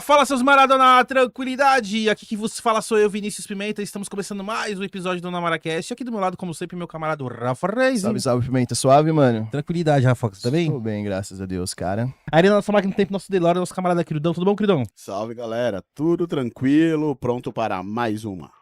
Fala, seus Maradona, tranquilidade! Aqui que vos fala sou eu, Vinícius Pimenta. Estamos começando mais um episódio do Namaracast. Aqui do meu lado, como sempre, meu camarada Rafa Reis. Salve, Pimenta. Suave, mano? Tranquilidade, Rafa, você tá bem? Tô bem, graças a Deus, cara. Aí na nossa máquina do tempo, nosso Delore, nosso camarada queridão. Tudo bom, queridão? Salve, galera. Tudo tranquilo, pronto para mais uma.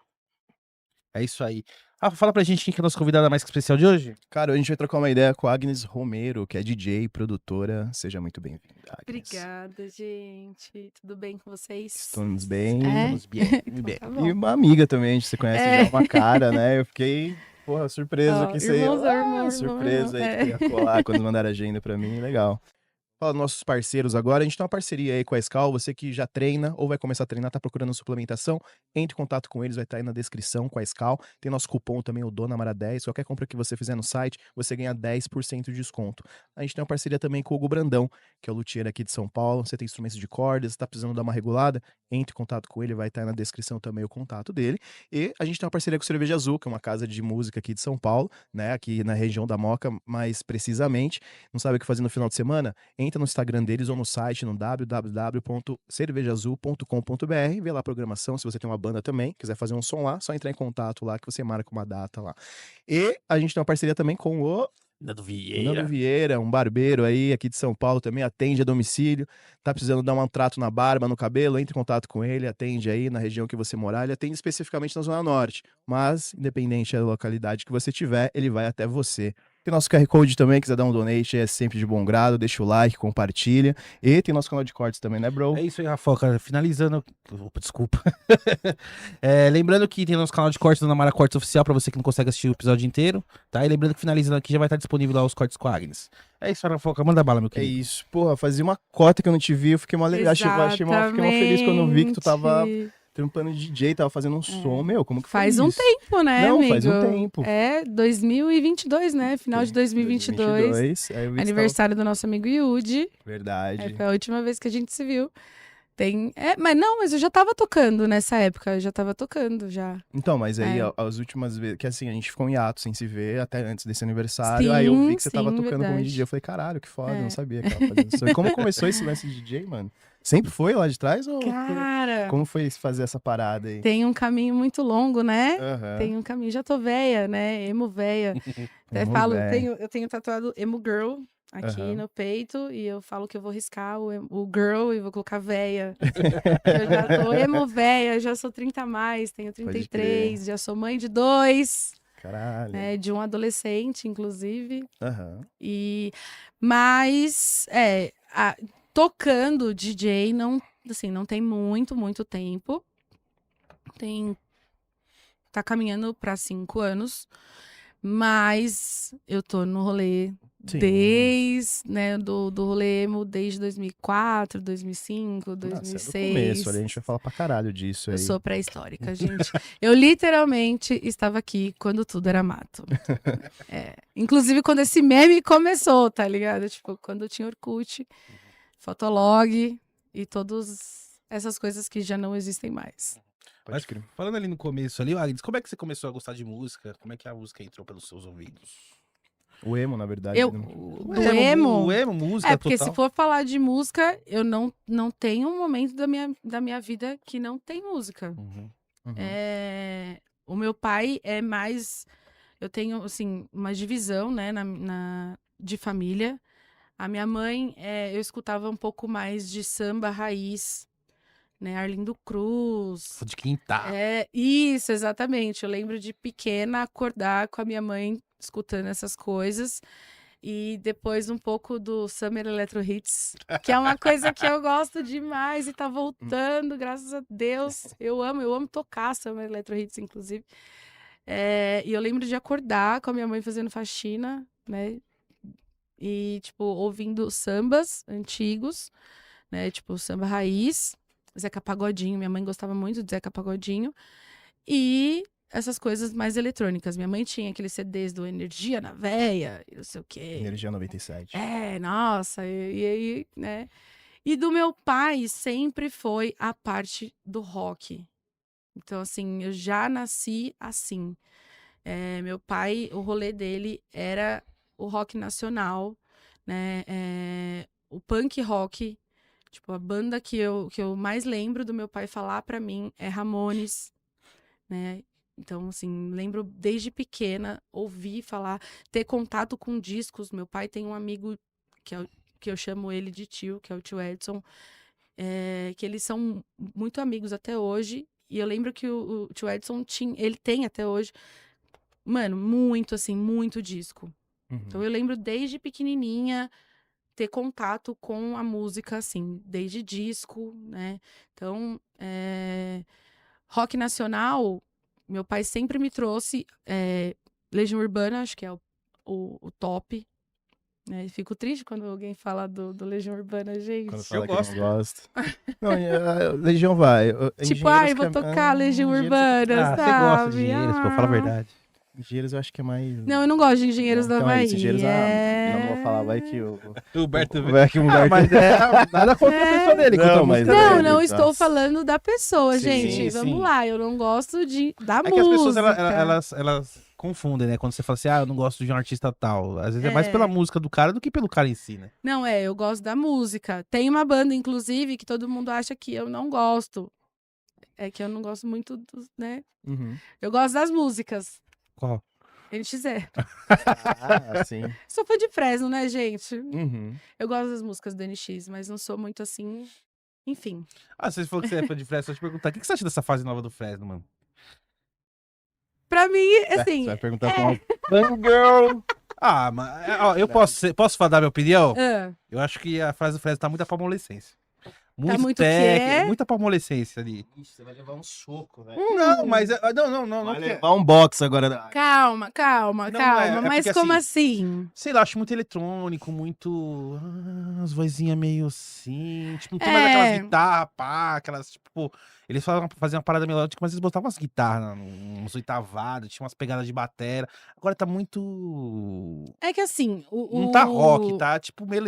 É isso aí. Rafa, fala pra gente quem que é a nossa convidada mais especial de hoje. Cara, hoje a gente vai trocar uma ideia com a Agnes Romero, que é DJ, produtora. Seja muito bem-vinda, Agnes. Obrigada, gente. Tudo bem com vocês? Estamos bem. Estamos bem. Então tá E bom. uma amiga também, você conhece já uma cara, né? Eu fiquei, porra, surpreso Ó, que você irmão, surpresa aí é. que ia colar quando mandaram a agenda pra mim. Legal. Fala dos nossos parceiros agora. A gente tem uma parceria aí com a Skal. Você que já treina ou vai começar a treinar, tá procurando suplementação, entre em contato com eles, vai estar aí na descrição com a Skal. Tem nosso cupom também, o DONAMARA10. Qualquer compra que você fizer no site, você ganha 10% de desconto. A gente tem uma parceria também com o Hugo Brandão, que é o luthier aqui de São Paulo. Você tem instrumentos de cordas, tá precisando dar uma regulada, entre em contato com ele, vai estar aí na descrição também o contato dele. E a gente tem uma parceria com o Cerveja Azul, que é uma casa de música aqui de São Paulo, né? Aqui na região da Moca, mais precisamente. Não sabe o que fazer no final de semana? Entra no Instagram deles ou no site no www.cervejaazul.com.br, vê lá a programação, se você tem uma banda também, quiser fazer um som lá, só entrar em contato lá que você marca uma data lá. E a gente tem uma parceria também com o Nando Nando Vieira, um barbeiro aí aqui de São Paulo também, atende a domicílio, tá precisando dar um trato na barba, no cabelo, entre em contato com ele, atende aí na região que você morar, ele atende especificamente na Zona Norte, mas independente da localidade que você tiver, ele vai até você. Tem nosso QR Code também, quiser dar um donate, é sempre de bom grado, deixa o like, compartilha. E tem nosso canal de cortes também, né, bro? É isso aí, Rafa, cara. Finalizando. Opa, desculpa. Lembrando que tem nosso canal de cortes do Namara Cortes Oficial pra você que não consegue assistir o episódio inteiro, tá? E lembrando que finalizando aqui já vai estar disponível lá os cortes com a Agnes. É isso, Rafa, manda bala, meu É querido. isso. Porra, fazia uma cota que eu não te vi, eu fiquei mó legal. Fiquei mó feliz quando eu vi que tu tava trampando de DJ, tava fazendo um som. Meu, como que foi Faz isso? um tempo, né, Não, amigo? faz um tempo. É, 2022, né? Final de 2022. Aí eu vi que Aniversário do nosso amigo Yudi. tava... Verdade. Foi a última vez que a gente se viu. Mas eu já tava tocando nessa época. Eu já tava tocando, já. Então, mas aí É. as últimas vezes... Que assim, a gente ficou em hiato sem se ver até antes desse aniversário. Sim, aí eu vi que você tava sim, tocando como verdade. DJ. Eu falei, caralho, que foda, eu É. não sabia que tava fazendo isso. E como começou esse lance de DJ, mano? Sempre foi lá de trás? Ou Cara, como foi fazer essa parada aí? tem um caminho muito longo, né? Aham. Tem um caminho. Já tô véia, né? Emo véia. Até Emo falo, véia. eu tenho tatuado Emo Girl aqui Aham. no peito e eu falo que eu vou riscar o girl e vou colocar véia. Eu já tô emo véia, já sou 30 a mais, tenho Pode 33, já sou mãe de 2, Caralho. né, de um adolescente, inclusive. Aham. Mas, tocando DJ não tem muito tempo. Tá caminhando para 5 anos. Mas eu tô no rolê Sim. desde, né, do rolê emo desde 2004, 2005, Nossa, é do 2006. começo ali, a gente vai falar pra caralho disso aí. Eu sou pré-histórica, gente. Eu literalmente estava aqui quando tudo era mato. Inclusive quando esse meme começou, tá ligado? Tipo, quando eu tinha Orkut, Fotolog e todas essas coisas que já não existem mais. Mas falando ali no começo ali, Agnes, como é que você começou a gostar de música? Como é que a música entrou pelos seus ouvidos? O emo, na verdade. Do emo? O emo, música Porque total. se for falar de música, eu não tenho um momento da minha vida que não tem música. Uhum. Uhum. O meu pai é mais... Eu tenho, assim, uma divisão, né, de família. A minha mãe, eu escutava um pouco mais de samba raiz, né, Arlindo Cruz. De quintal. Isso, exatamente. Eu lembro de pequena acordar com a minha mãe escutando essas coisas. E depois um pouco do Summer Electro Hits, que é uma coisa que eu gosto demais e tá voltando, graças a Deus. Eu amo tocar Summer Electro Hits, inclusive. E eu lembro de acordar com a minha mãe fazendo faxina, né? E, tipo, ouvindo sambas antigos, né? Tipo, samba raiz, Zeca Pagodinho. Minha mãe gostava muito de Zeca Pagodinho. E essas coisas mais eletrônicas. Minha mãe tinha aqueles CDs do Energia na Veia, e não sei o quê. Energia 97. Nossa, e aí, né? E do meu pai sempre foi a parte do rock. Então, assim, eu já nasci assim. Meu pai, o rolê dele era o rock nacional, né? O punk rock, Tipo, a banda que eu mais lembro do meu pai falar pra mim é Ramones, né? Então, assim, lembro desde pequena, ouvir falar, ter contato com discos. Meu pai tem um amigo que eu chamo ele de tio, que é o tio Edson, que eles são muito amigos até hoje. E eu lembro que o tio Edson ele tem até hoje, mano, muito, assim, muito disco. Então, eu lembro desde pequenininha ter contato com a música, assim, desde disco, né? Então, rock nacional, meu pai sempre me trouxe Legião Urbana, acho que é o top, né? Fico triste quando alguém fala do Legião Urbana, gente. Quando fala que gosto. não gosta. Não, Legião vai. Tipo, ai, vou tocar Legião Urbana, Ah, sabe? você gosta de Engenheiros, pô, fala a verdade. Engenheiros eu acho que é mais... Não, eu não gosto de Engenheiros da Então é isso, Engenheiros, Bahia. não vou falar, vai que o... Humberto Vai que o Humberto... mas nada contra a pessoa dele, contra a Não, mas música Não, dele. não estou Nossa. falando da pessoa, Sim, gente. Vamos sim. lá, eu não gosto da É música. que as pessoas, elas confundem, né? Quando você fala assim, eu não gosto de um artista tal. Às vezes é mais pela música do cara do que pelo cara em si, né? Não, eu gosto da música. Tem uma banda, inclusive, que todo mundo acha que eu não gosto. É que eu não gosto muito né? Uhum. Eu gosto das músicas. Qual? NX0. Ah, sim. Sou fã de Fresno, né, gente? Uhum. Eu gosto das músicas do NX, mas não sou muito assim. Enfim. Ah, você falou que você é fã de Fresno, só te perguntar, o que você acha dessa fase nova do Fresno, mano? Pra mim, assim. Você vai perguntar pra uma fangirl. Ah, mas ó, eu posso dar minha opinião? Ah, Eu acho que a frase do Fresno tá muito pra adolescência. muito o quê? Muita pra adolescência ali. Ixi, você vai levar um soco, velho. Não, mas... Não. Vai porque- levar um box agora. calma. Não, é Mas porque, como assim? Sei lá, acho muito eletrônico, muito... as vozinhas meio assim... Tipo, não tem mais aquelas guitarras, pá, aquelas, tipo... Eles faziam uma parada melódica, mas eles botavam umas guitarras, uns oitavados, tinha umas pegadas de batera. Agora tá muito... É que assim, Não tá rock, tá tipo meio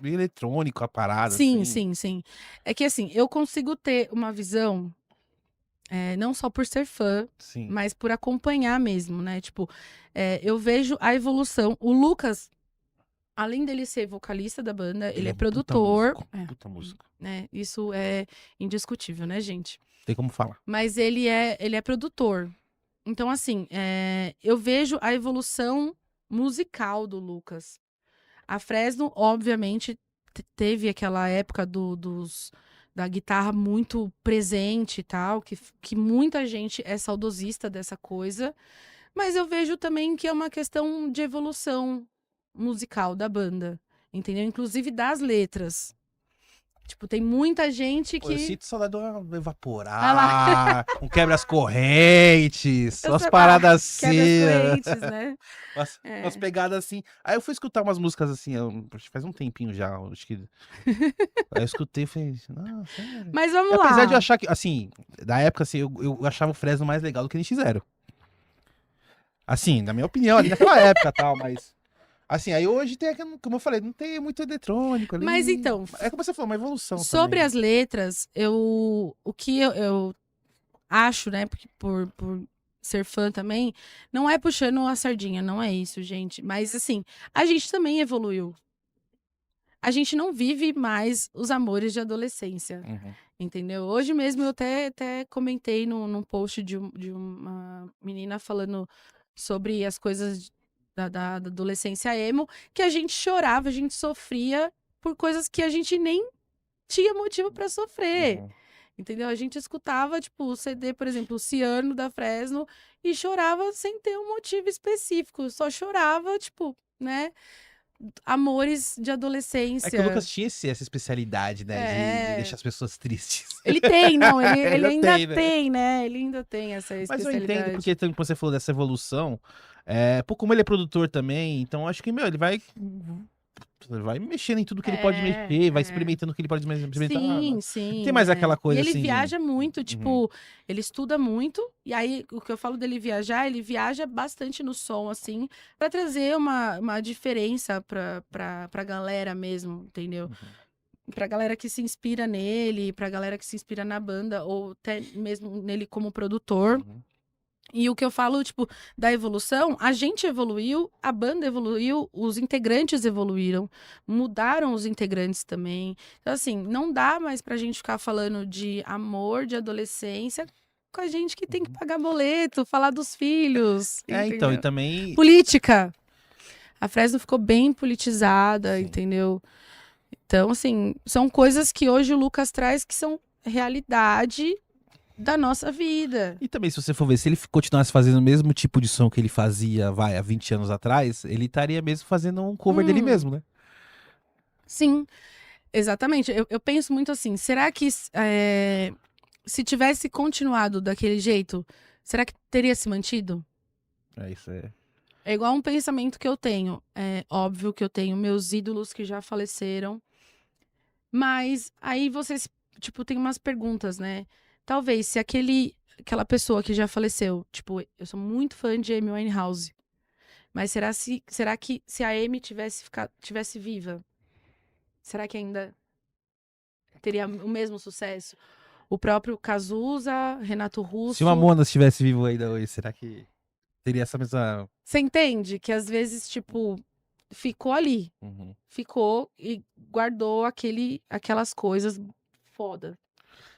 eletrônico a parada, Sim, assim. sim. É que assim, eu consigo ter uma visão, não só por ser fã, Sim. mas por acompanhar mesmo, né? Tipo, eu vejo a evolução. O Lucas, além dele ser vocalista da banda, ele é um puta produtor. músico, puta músico. Né? Isso é indiscutível, né, gente? Tem como falar. Mas ele é produtor. Então, assim, eu vejo a evolução musical do Lucas. A Fresno, obviamente, teve aquela época da guitarra muito presente e tal, que muita gente é saudosista dessa coisa. Mas eu vejo também que é uma questão de evolução musical da banda, entendeu? Inclusive das letras. Tipo, tem muita gente Pô, eu que... sinto saudade do Ah evaporar, um quebra as correntes, Eu umas sei lá, paradas assim. quebra-correntes, né? Umas pegadas assim. Aí eu fui escutar umas músicas assim, faz um tempinho já, acho que. Aí eu escutei e falei, nossa, sério. Mas vamos lá. Apesar de eu achar que, assim, da época, assim, eu achava o Fresno mais legal do que o NX0. Assim, na minha opinião, ali naquela época e tal, mas. Assim, aí hoje tem, como eu falei, não tem muito eletrônico ali. Mas então, É como você falou, uma evolução sobre também. as letras, o que eu acho, né, porque por ser fã também, não é puxando a sardinha, não é isso, gente. Mas assim, a gente também evoluiu. A gente não vive mais os amores de adolescência, Uhum. entendeu? Hoje mesmo eu até comentei num post de uma menina falando sobre as coisas da adolescência emo, que a gente chorava, a gente sofria por coisas que a gente nem tinha motivo pra sofrer. Uhum. Entendeu? A gente escutava, tipo, o CD, por exemplo, o Ciano da Fresno, e chorava sem ter um motivo específico. Só chorava, tipo, né? Amores de adolescência. É que o Lucas tinha essa especialidade, né? De deixar as pessoas tristes. Ele tem, não, ele Ele ainda tem, né? tem, né? Ele ainda tem essa Mas especialidade. eu entendo, porque também, como você falou dessa evolução, pô, como ele é produtor também, então acho que, meu, ele vai mexendo em tudo que ele pode mexer, vai experimentando o que ele pode experimentar. Sim. Tem mais aquela coisa e ele assim. viaja muito, tipo, ele estuda muito, e aí o que eu falo dele viajar, ele viaja bastante no som, assim, pra trazer uma diferença pra galera mesmo, entendeu? Pra galera que se inspira nele, pra galera que se inspira na banda, ou até mesmo nele como produtor. E o que eu falo, tipo, da evolução, a gente evoluiu, a banda evoluiu, os integrantes evoluíram, mudaram os integrantes também. Então, assim, não dá mais pra gente ficar falando de amor, de adolescência, com a gente que tem que pagar boleto, falar dos filhos. Então, e entendeu? também... Política. A Fresno ficou bem politizada, Sim. entendeu? Então, assim, são coisas que hoje o Lucas traz que são realidade da nossa vida. E também, se você for ver, se ele continuasse fazendo o mesmo tipo de som que ele fazia, há 20 anos atrás, ele estaria mesmo fazendo um cover dele mesmo, né? Sim, exatamente. Eu penso muito assim, será que se tivesse continuado daquele jeito, será que teria se mantido? É isso, é. É igual um pensamento que eu tenho. É óbvio que eu tenho meus ídolos que já faleceram, mas aí vocês, tipo, tem umas perguntas, né? Talvez se aquela pessoa que já faleceu, tipo, eu sou muito fã de Amy Winehouse, mas será que se a Amy tivesse viva, será que ainda teria o mesmo sucesso? O próprio Cazuza, Renato Russo. Se o Mamonas estivesse vivo ainda hoje, será que teria essa mesma... Você entende que às vezes, tipo, ficou ali. Uhum. Ficou e guardou aquelas coisas foda.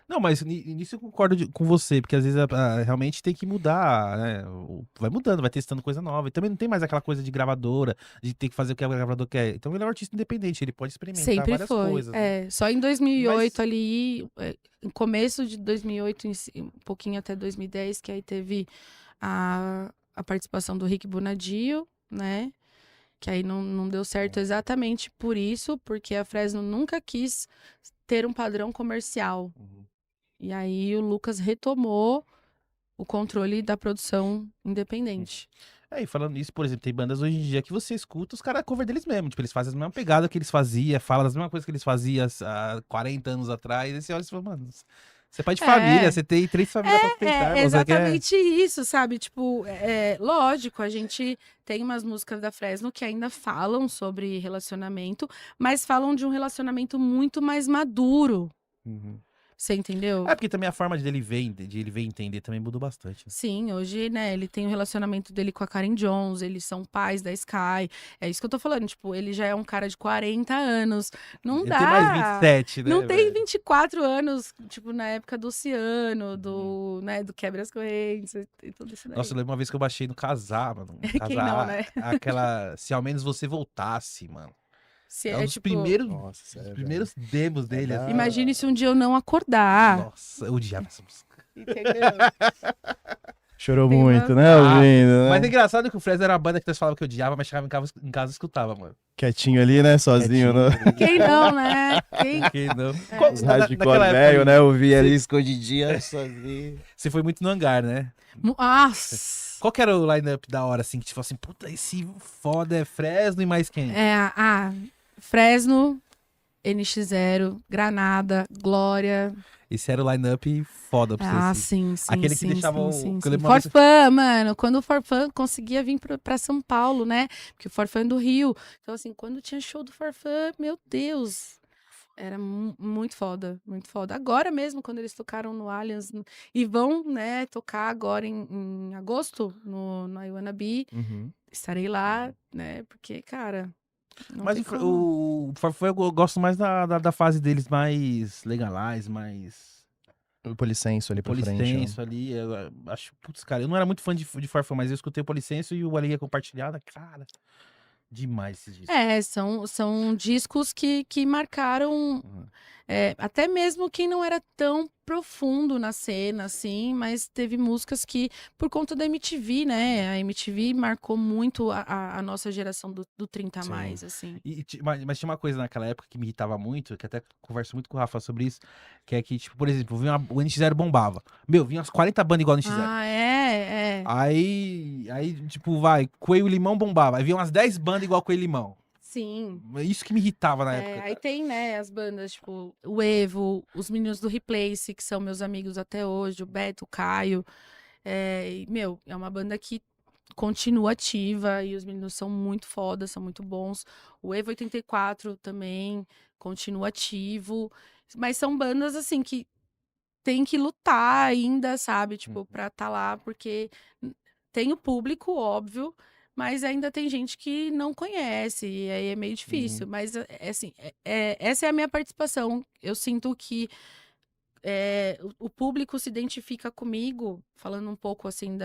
Não, mas nisso eu concordo com você, porque às vezes realmente tem que mudar, né? Vai mudando, vai testando coisa nova. E também não tem mais aquela coisa de gravadora, de ter que fazer o que a gravadora quer. Então ele é um artista independente, ele pode experimentar Sempre várias foi. coisas. Né? Só em 2008 Mas- ali, no começo de 2008, um pouquinho até 2010, que aí teve a participação do Rick Bonadio, né? Que aí não deu certo exatamente por isso, porque a Fresno nunca quis ter um padrão comercial. Uhum. E aí o Lucas retomou o controle da produção independente. E falando nisso, por exemplo, tem bandas hoje em dia que você escuta, os caras cover deles mesmo. Tipo, eles fazem a mesma pegada que eles faziam, falam as mesmas coisas que eles faziam há 40 anos atrás. E você olha e fala, mano, você é pai de família, você tem 3 famílias pra sustentar. É você quer... exatamente isso, sabe? Tipo, lógico, a gente tem umas músicas da Fresno que ainda falam sobre relacionamento, mas falam de um relacionamento muito mais maduro. Uhum. Você entendeu? É, porque também a forma de ele ver e entender também mudou bastante. Né? Sim, hoje, né, ele tem o relacionamento dele com a Karen Jones, eles são pais da Sky. É isso que eu tô falando, tipo, ele já é um cara de 40 anos. Não Ele dá. tem mais 27, né? Não tem velho? 24 anos, tipo, na época do Ciano, do Quebra as Correntes e tudo isso daí. Nossa, eu lembro uma vez que eu baixei no Casar, mano. Quem não, né? Aquela. Se ao menos você voltasse, mano. Se É um dos tipo, Nossa, os sério, primeiros demos dele. da- assim. imagine se um dia eu não acordar. Nossa, eu odiava essa música. Entendeu? Chorou Tem uma- muito, né, Ah, ouvindo, né? Mas é engraçado que o Fresno era a banda que nós falava que odiava, mas chegava em casa e escutava, mano. Quietinho ali, né, sozinho. No... Quem não, né? Quem não? Os Na- hardcore naquela época velho, aí, né? Eu vi ali escondidinho, sozinho. Você foi muito no hangar, né? Nossa! Qual que era o line-up da hora, assim, que tipo assim, puta, esse foda é Fresno e mais quem? Fresno, NX0, Granada, Glória. Esse era o line-up foda pra você. assim. Sim, Aquele que sim, deixava o- sim, que eu sim. lembro uma vez- Forfã, mano, quando o Forfã conseguia vir pra São Paulo, né? Porque o Forfã é do Rio. Então, assim, quando tinha show do Forfã, meu Deus, era muito foda, muito foda. Agora mesmo, quando eles tocaram no Allianz, e vão, né, tocar agora em agosto, no I Wanna Be, Uhum. estarei lá, né? Porque, cara, não Mas tem como. o Farfã eu gosto mais da fase deles mais legalize, mais O Policenso ali pra frente. Policenso ali. Eu acho, putz, cara, eu não era muito fã de Farfã, mas eu escutei o Policenso e o Alegria Compartilhada, cara, demais esses discos. São discos que marcaram Uhum. até mesmo quem não era tão profundo na cena, assim, mas teve músicas que, por conta da MTV, né? A MTV marcou muito a nossa geração do 30 a Sim. mais, assim. Mas tinha uma coisa naquela época que me irritava muito, que até converso muito com o Rafa sobre isso, que é que, tipo, por exemplo, o NX0 bombava. Meu, vinha umas 40 bandas igual no NX0. É. Aí, tipo, Coelho e Limão bombava. Aí vinha umas 10 bandas igual Coelho e Limão. Sim. Isso que me irritava na época. Aí tem, né, as bandas, tipo, o Evo, os meninos do Replace, que são meus amigos até hoje, o Beto, o Caio. É uma banda que continua ativa e os meninos são muito fodas, são muito bons. O Evo 84 também continua ativo. Mas são bandas, assim, que tem que lutar ainda, sabe? Tipo, pra tá lá, porque tem o público, óbvio, mas ainda tem gente que não conhece, e aí é meio difícil. Mas, assim, essa é a minha participação. Eu sinto que o público se identifica comigo, falando um pouco, assim,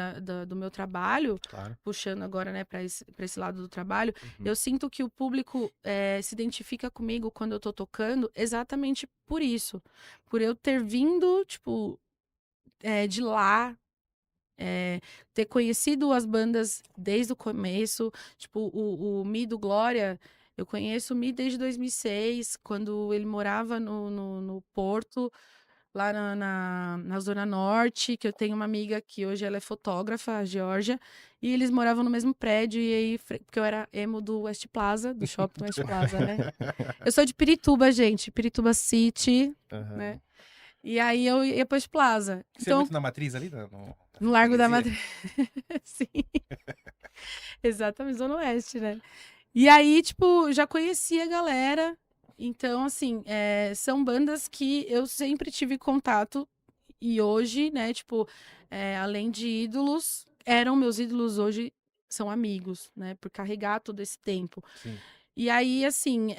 do meu trabalho, Claro. puxando agora, né, pra esse lado do trabalho. Uhum. Eu sinto que o público se identifica comigo quando eu tô tocando, exatamente por isso. Por eu ter vindo, tipo, de lá, ter conhecido as bandas desde o começo. Tipo, o Mi do Glória, eu conheço o Mi desde 2006, quando ele morava no Porto, lá na Zona Norte, que eu tenho uma amiga que hoje ela é fotógrafa, a Georgia, e eles moravam no mesmo prédio, e aí, porque eu era emo do West Plaza, do shopping West Plaza, né? Eu sou de Pirituba, gente, Pirituba City, Aham. né? E aí eu ia pro West Plaza. Você é Então, muito na matriz ali? no Largo da freguesia? Matriz. Sim. Exatamente, Zona Oeste, né? E aí, tipo, já conhecia a galera. Então, assim, são bandas que eu sempre tive contato. E hoje, né, tipo, além de ídolos, eram meus ídolos, hoje são amigos, né? Por carregar todo esse tempo. Sim. E aí, assim,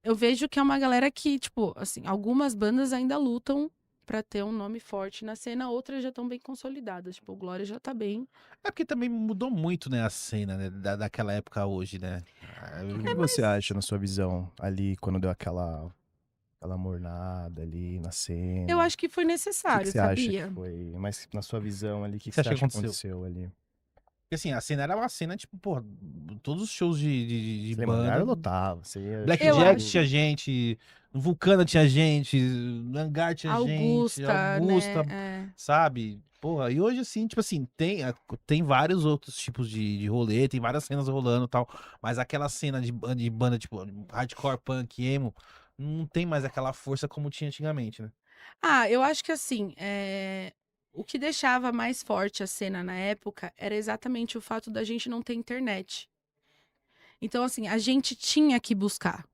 eu vejo que é uma galera que, tipo, assim, algumas bandas ainda lutam pra ter um nome forte na cena, outras já estão bem consolidadas. Tipo, o Glória já tá bem. É porque também mudou muito, né, a cena, né, daquela época a hoje, né? O que você acha, na sua visão, ali, quando deu aquela mornada ali na cena? Eu acho que foi O que necessário, você acha que sabia? foi? Mas na sua visão ali, o que Você você acha que acha que aconteceu ali? Porque assim, a cena era uma cena, tipo, porra, todos os shows de Você lembra? A galera banda. lotava. Você ia, Black Eu tipo, Jack acho. tinha gente, Vulcana tinha gente, Hangar tinha gente, Augusta, né? Augusta, sabe? Porra, e hoje assim, tipo assim, tem vários outros tipos de rolê, tem várias cenas rolando e tal, mas aquela cena de banda, tipo, hardcore, punk, emo, não tem mais aquela força como tinha antigamente, né? Ah, eu acho que assim, o que deixava mais forte a cena na época era exatamente o fato da gente não ter internet. Então, assim, a gente tinha que buscar.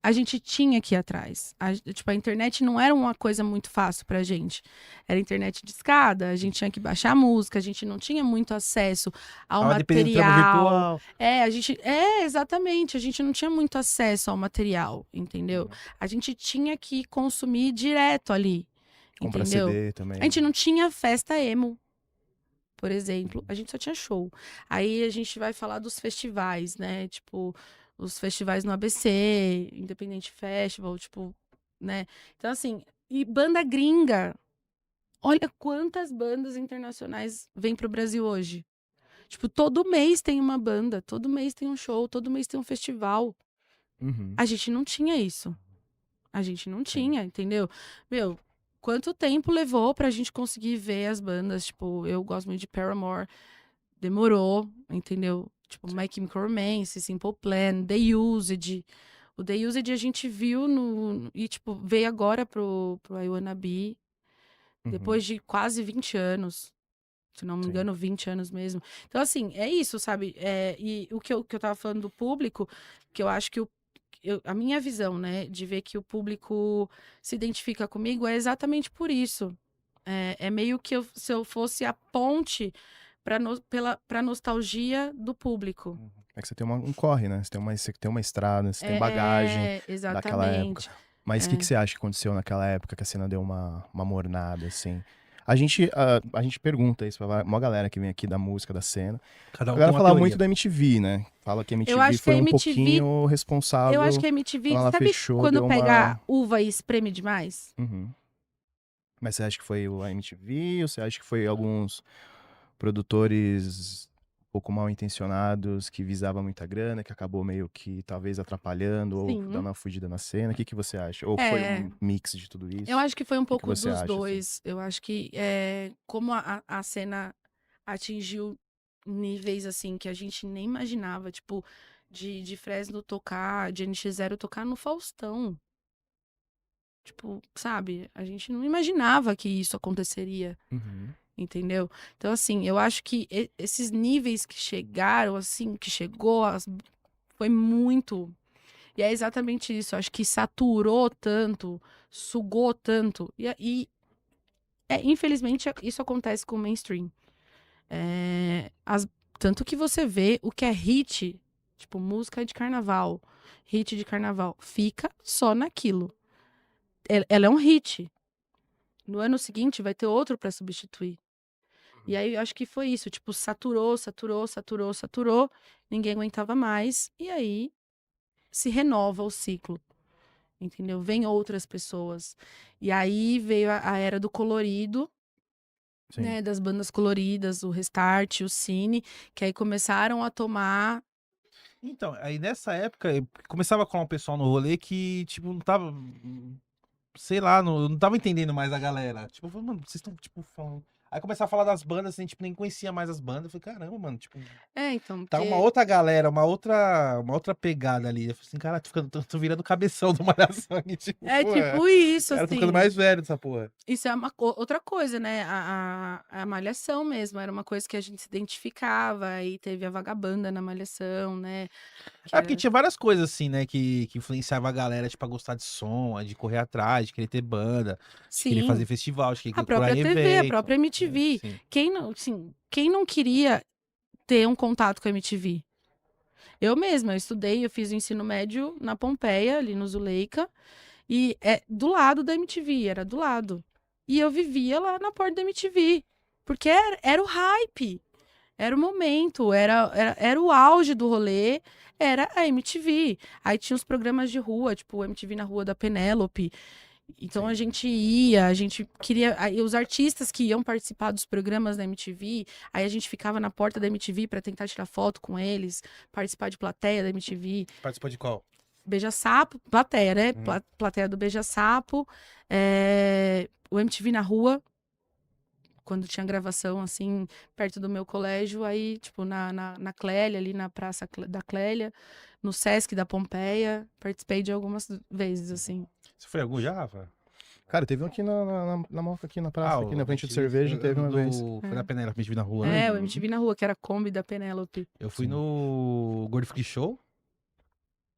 A gente tinha que ir atrás. Tipo, a internet não era uma coisa muito fácil pra gente. Era internet de escada, a gente tinha que baixar a música, a gente não tinha muito acesso ao Tava dependendo do trampo material. virtual. Exatamente, a gente não tinha muito acesso ao material, entendeu? Uhum. A gente tinha que consumir direto ali, comprar entendeu? CD também. A gente não tinha festa emo, por exemplo, a gente só tinha show. Aí a gente vai falar dos festivais, né? Tipo, os festivais no ABC, Independente Festival, tipo, né? Então, assim, e banda gringa. Olha quantas bandas internacionais vêm pro Brasil hoje. Tipo, todo mês tem uma banda, todo mês tem um show, todo mês tem um festival. Uhum. A gente não tinha isso. A gente não tinha, entendeu? Meu, quanto tempo levou pra gente conseguir ver as bandas? Tipo, eu gosto muito de Paramore. Demorou, entendeu? Tipo, My Chemical Romance, Simple Plan, The Used. O The Used a gente viu e, tipo, veio agora pro I Wanna Be, Uhum. depois de quase 20 anos. Se não me Sim. engano, 20 anos mesmo. Então, assim, é isso, sabe? E o que eu tava falando do público, que eu acho que a minha visão, né, de ver que o público se identifica comigo é exatamente por isso. É meio que se eu fosse a ponte pra nostalgia do público. É que você tem um corre, né? Você tem uma estrada, você tem bagagem daquela época. Exatamente. Mas o que você acha que aconteceu naquela época que a cena deu uma mornada, assim? A gente pergunta isso pra uma galera que vem aqui da música, da cena. Cada A um tem galera uma fala teoria. muito da MTV, né? Fala que a Eu MTV acho que foi a um MTV pouquinho Eu acho responsável que a MTV, quando ela sabe fechou, quando deu pega uma... uva e espreme demais? Uhum. Mas você acha que foi a MTV ou você acha que foi alguns produtores um pouco mal intencionados que visavam muita grana, que acabou meio que talvez atrapalhando ou Sim. dando uma fugida na cena? O que você acha? Ou foi É, um mix de tudo isso? eu acho que foi um O que pouco você dos acha, assim? dois. Eu acho que como a cena atingiu níveis assim que a gente nem imaginava, tipo, de Fresno tocar, de NX0 tocar no Faustão. Tipo, sabe? A gente não imaginava que isso aconteceria. Uhum. Entendeu? Então, assim, eu acho que esses níveis que chegaram, assim, que chegou, foi muito. E é exatamente isso. Acho que saturou tanto, sugou tanto. Infelizmente, isso acontece com o mainstream. Tanto que você vê o que é hit, tipo, música de carnaval, hit de carnaval, fica só naquilo. Ela é um hit. No ano seguinte vai ter outro para substituir. E aí eu acho que foi isso, tipo, saturou, ninguém aguentava mais, e aí se renova o ciclo, entendeu? Vem outras pessoas. E aí veio a era do colorido, Sim. né, das bandas coloridas, o Restart, o Cine, que aí começaram a tomar. Então, aí nessa época, começava a colar um pessoal no rolê que, tipo, não tava. Sei lá, não tava entendendo mais a galera. Tipo, eu falei, mano, vocês estão, tipo, falando. Aí começava a falar das bandas, assim, tipo, nem conhecia mais as bandas. Eu falei, caramba, mano, tipo, Então, tá uma outra galera, uma outra pegada ali. Eu falei assim, cara, tô virando cabeção do Malhação aqui, tipo, é pô, tipo isso, cara, tô assim. ficando mais velho dessa porra. Isso é outra coisa, né? A Malhação mesmo, era uma coisa que a gente se identificava, aí teve a Vagabanda na Malhação, né? É porque tinha várias coisas, assim, né, que influenciava a galera, tipo, a gostar de som, de correr atrás, de querer ter banda, de querer fazer Sim, festival, de querer a procurar própria em TV, a evento. própria MTV. Sim. Quem não queria ter um contato com a MTV? Eu mesma, eu estudei, eu fiz o ensino médio na Pompeia, ali no Zuleika, e é do lado da MTV, era do lado. E eu vivia lá na porta da MTV, porque era o hype, era o momento, era o auge do rolê, era a MTV. Aí tinha os programas de rua, tipo o MTV na Rua da Penélope. Então a gente a gente queria. Aí os artistas que iam participar dos programas da MTV, aí a gente ficava na porta da MTV para tentar tirar foto com eles, participar de plateia da MTV. Participou de qual? Beija-Sapo, plateia, né? Uhum. Plateia do Beija-Sapo. O MTV na rua, quando tinha gravação, assim, perto do meu colégio, aí, tipo, na Clélia, ali na Praça da Clélia, no Sesc da Pompeia, participei de algumas vezes, assim. Você foi em algum já, Rafa? Cara, teve um aqui na Moca, aqui na praça, aqui na frente do MTV cerveja, teve uma vez. Foi na Penélope, MTV na rua, né? O MTV na rua, que era a Kombi da Penélope. Eu fui Sim. no Gordo Freak Show.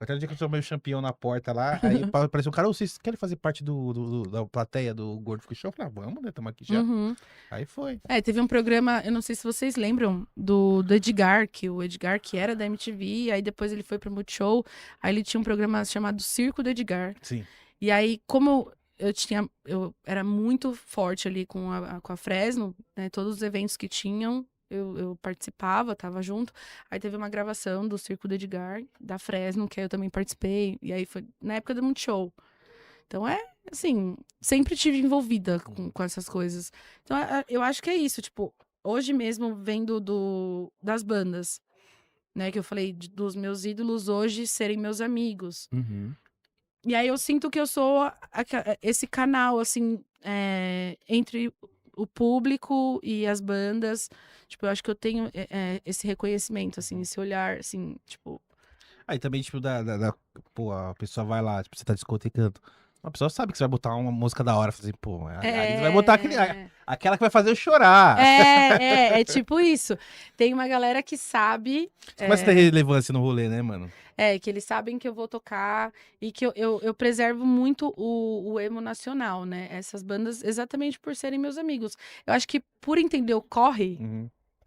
Até o dia que eu tomei o campeão na porta lá, aí apareceu um cara, vocês querem fazer parte da plateia do Gordo Freak Show? Eu falei, vamos, né? Tamo aqui já. Uhum. Aí foi. Teve um programa, eu não sei se vocês lembram, do Edgar, que o Edgar, que era da MTV, aí depois ele foi pro Multishow, aí ele tinha um programa chamado Circo do Edgar. Sim. E aí, como eu era muito forte ali com a Fresno, né, todos os eventos que tinham, eu participava, tava junto. Aí teve uma gravação do Circo do Edgar, da Fresno, que aí eu também participei, e aí foi na época do Multishow. Então assim, sempre tive envolvida com essas coisas. Então eu acho que é isso, tipo, hoje mesmo vendo das bandas, né, que eu falei dos meus ídolos hoje serem meus amigos. Uhum. E aí eu sinto que eu sou esse canal, assim, entre o público e as bandas. Tipo, eu acho que eu tenho esse reconhecimento, assim, esse olhar, assim, tipo... Aí também, tipo, pô, a pessoa vai lá, tipo, você tá discotecando. A pessoa sabe que você vai botar uma música da hora, assim, pô, aí você vai botar aquela que vai fazer eu chorar. É tipo isso. Tem uma galera que sabe... Começa a ter relevância no rolê, né, mano? Que eles sabem que eu vou tocar e que eu preservo muito o emo nacional, né? Essas bandas, exatamente por serem meus amigos. Eu acho que por entender o corre,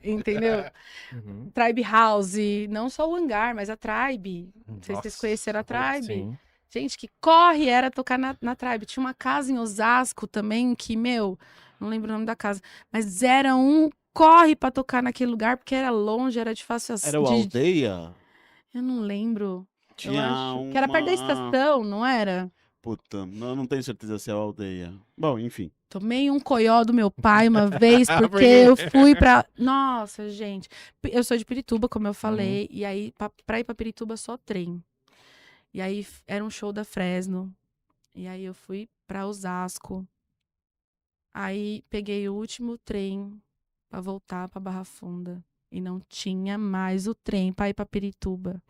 entendeu? Uhum. Tribe House, não só o Hangar, mas a Tribe. Não sei se vocês Nossa, conheceram a Tribe. Sim. Gente, que corre era tocar na Tribe. Tinha uma casa em Osasco também que, não lembro o nome da casa, mas era um corre pra tocar naquele lugar, porque era longe, era de fácil acesso. Era o Aldeia? Eu não lembro. Tinha Eu acho que era perto da estação, não era? Puta, eu não tenho certeza se é o Aldeia. Bom, enfim. Tomei um coió do meu pai uma vez, porque eu fui pra... Nossa, gente. Eu sou de Pirituba, como eu falei. E aí, pra ir pra Pirituba, só trem. E aí, era um show da Fresno. E aí, eu fui pra Osasco. Aí, peguei o último trem pra voltar pra Barra Funda. E não tinha mais o trem pra ir pra Pirituba.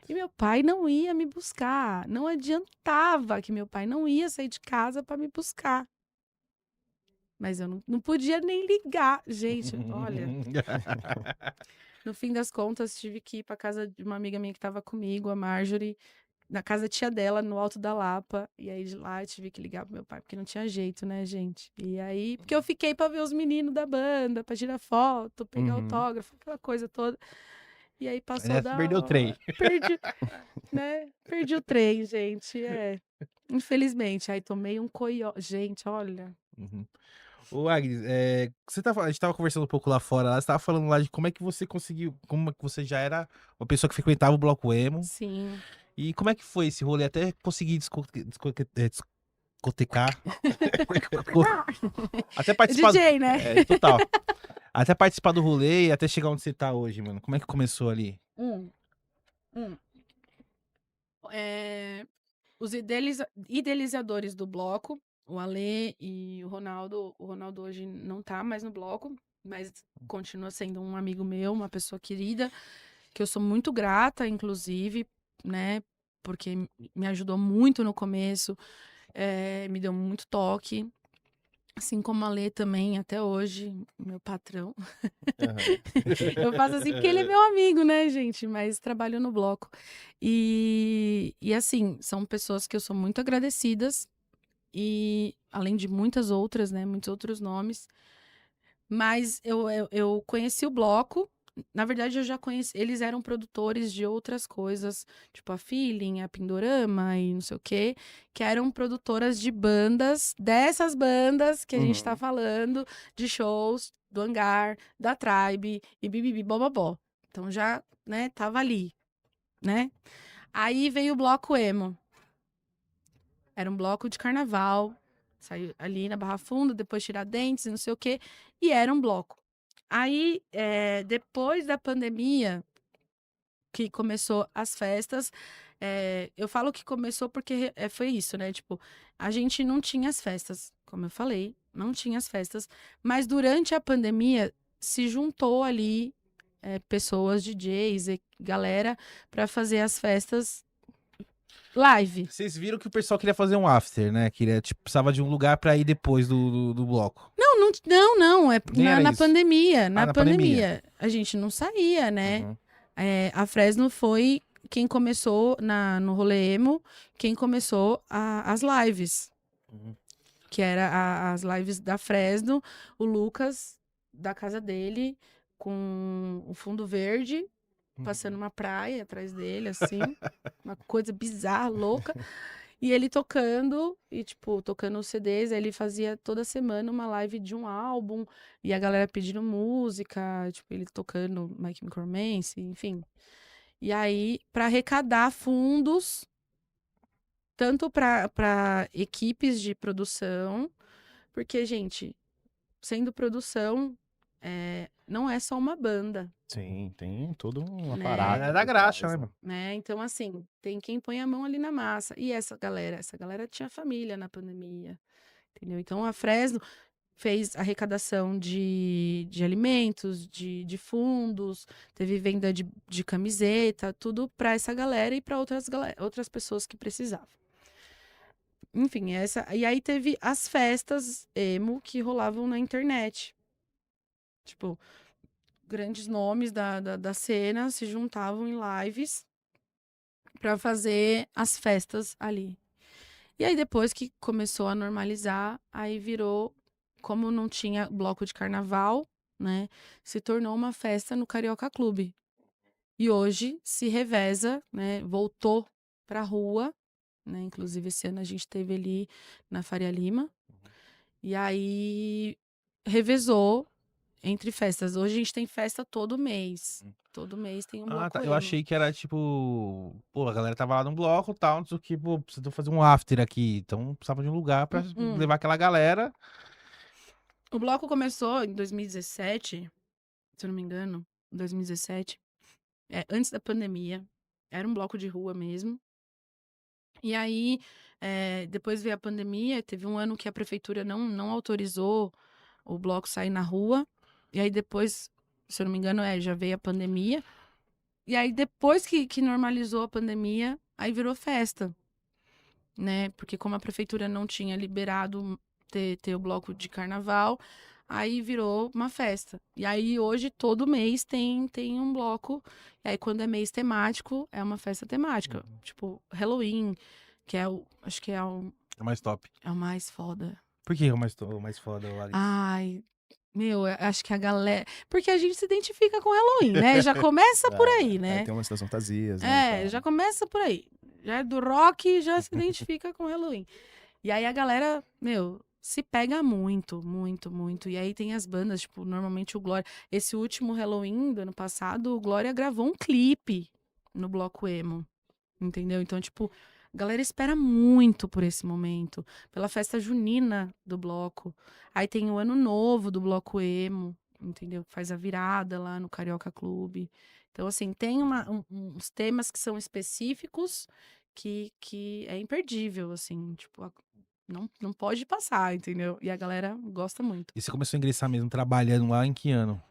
E meu pai não ia me buscar. Não adiantava que meu pai não ia sair de casa pra me buscar. Mas eu não podia nem ligar. Gente, olha. No fim das contas, tive que ir pra casa de uma amiga minha que tava comigo, a Marjorie. na casa da tia dela, no Alto da Lapa. E aí de lá eu tive que ligar pro meu pai, porque não tinha jeito, né, gente? E aí, porque eu fiquei pra ver os meninos da banda, pra tirar foto, pegar autógrafo, aquela coisa toda. E aí passou da Perdeu o trem. hora. Perdi, né? Perdi o trem, gente. Infelizmente. Aí tomei um coió. Gente, olha. Ô, Agnes, a gente tava conversando um pouco lá fora, lá, você tava falando lá de como é que você conseguiu, como é que você já era uma pessoa que frequentava o bloco emo, Sim. e como é que foi esse rolê até conseguir discotecar, até participar, DJ, né? total, até participar do rolê e até chegar onde você tá hoje, mano, como é que começou ali? Os idealizadores do bloco, o Alê e o Ronaldo hoje não tá mais no bloco, mas continua sendo um amigo meu, uma pessoa querida, que eu sou muito grata, inclusive, né, porque me ajudou muito no começo, me deu muito toque, assim como a Alê também, até hoje, meu patrão. Eu faço assim porque ele é meu amigo, né, gente? Mas trabalho no bloco. E assim, são pessoas que eu sou muito agradecidas. E além de muitas outras, né? Muitos outros nomes. Mas eu conheci o bloco. Na verdade, eu já conheci. Eles eram produtores de outras coisas, tipo a Feeling, a Pindorama e não sei o quê, que eram produtoras de bandas, dessas bandas que a gente tá falando, de shows do Hangar, da Tribe e bibibi bobobó. Então já, né, tava ali, né? Aí veio o bloco emo. Era um bloco de carnaval, saiu ali na Barra Funda, depois Tiradentes e não sei o quê, e era um bloco. Aí, depois da pandemia, que começou as festas, eu falo que começou porque foi isso, né? Tipo, a gente não tinha as festas, como eu falei, não tinha as festas, mas durante a pandemia se juntou ali pessoas, DJs e galera, para fazer as festas live. Vocês viram que o pessoal queria fazer um after, né? Queria, tipo, precisava de um lugar pra ir depois do bloco. Não, Nem era na isso. pandemia, na pandemia. a gente não saía, né? Uhum. A Fresno foi quem começou no rolê emo, quem começou as lives, Uhum. que era as lives da Fresno, o Lucas, da casa dele, com o fundo verde, passando uma praia atrás dele, assim, uma coisa bizarra, louca. E ele tocando, e tipo, tocando os CDs, aí ele fazia toda semana uma live de um álbum, e a galera pedindo música, tipo, ele tocando My Chemical Romance, enfim. E aí, para arrecadar fundos, tanto para equipes de produção, porque, gente, sendo produção, não é só uma banda, Sim, tem todo um né? aparato. É da por graxa, trás, né, mano? né? Então, assim, tem quem põe a mão ali na massa. E essa galera tinha família na pandemia, entendeu? Então, a Fresno fez arrecadação de alimentos, de fundos, teve venda de camiseta, tudo para essa galera e para outras pessoas que precisavam. Enfim, e aí teve as festas emo que rolavam na internet. Tipo, grandes nomes da cena se juntavam em lives para fazer as festas ali. E aí, depois que começou a normalizar, aí virou, como não tinha bloco de carnaval, né? Se tornou uma festa no Carioca Clube. E hoje se reveza, né? Voltou pra rua, né? Inclusive, esse ano a gente teve ali na Faria Lima. E aí revezou entre festas. Hoje a gente tem festa todo mês. Todo mês tem um Ah, bloco tá. Eu emo. achei que era tipo. Pô, a galera tava lá no bloco e tal, não sei o que, pô, precisa fazer um after aqui. Então precisava de um lugar pra levar aquela galera. O bloco começou em 2017, se eu não me engano, 2017, antes da pandemia. Era um bloco de rua mesmo. E aí, depois veio a pandemia, teve um ano que a prefeitura não autorizou o bloco sair na rua. E aí depois, se eu não me engano, já veio a pandemia. E aí depois que normalizou a pandemia, aí virou festa, né? Porque como a prefeitura não tinha liberado ter o bloco de carnaval, aí virou uma festa. E aí hoje todo mês tem um bloco. E aí quando é mês temático, é uma festa temática. Tipo, Halloween, que é acho que É mais top. é o mais foda. Por que é o mais foda, Alex? Ai, meu, eu acho que a galera. Porque a gente se identifica com Halloween, né? Já começa por aí, né? Aí tem umas das fantasias, né? e tal. Já começa por aí. Já é do rock, já se identifica com Halloween. E aí a galera, meu, se pega muito, muito, muito. E aí tem as bandas, tipo, normalmente o Glória. Esse último Halloween do ano passado, o Glória gravou um clipe no Bloco Emo. Entendeu? Então, tipo, a galera espera muito por esse momento. Pela festa junina do bloco. Aí tem o ano novo do Bloco Emo, entendeu? Faz a virada lá no Carioca Clube. Então, assim, tem uns temas que são específicos que é imperdível, assim, tipo, não pode passar, entendeu? E a galera gosta muito. E você começou a ingressar mesmo trabalhando lá em que ano?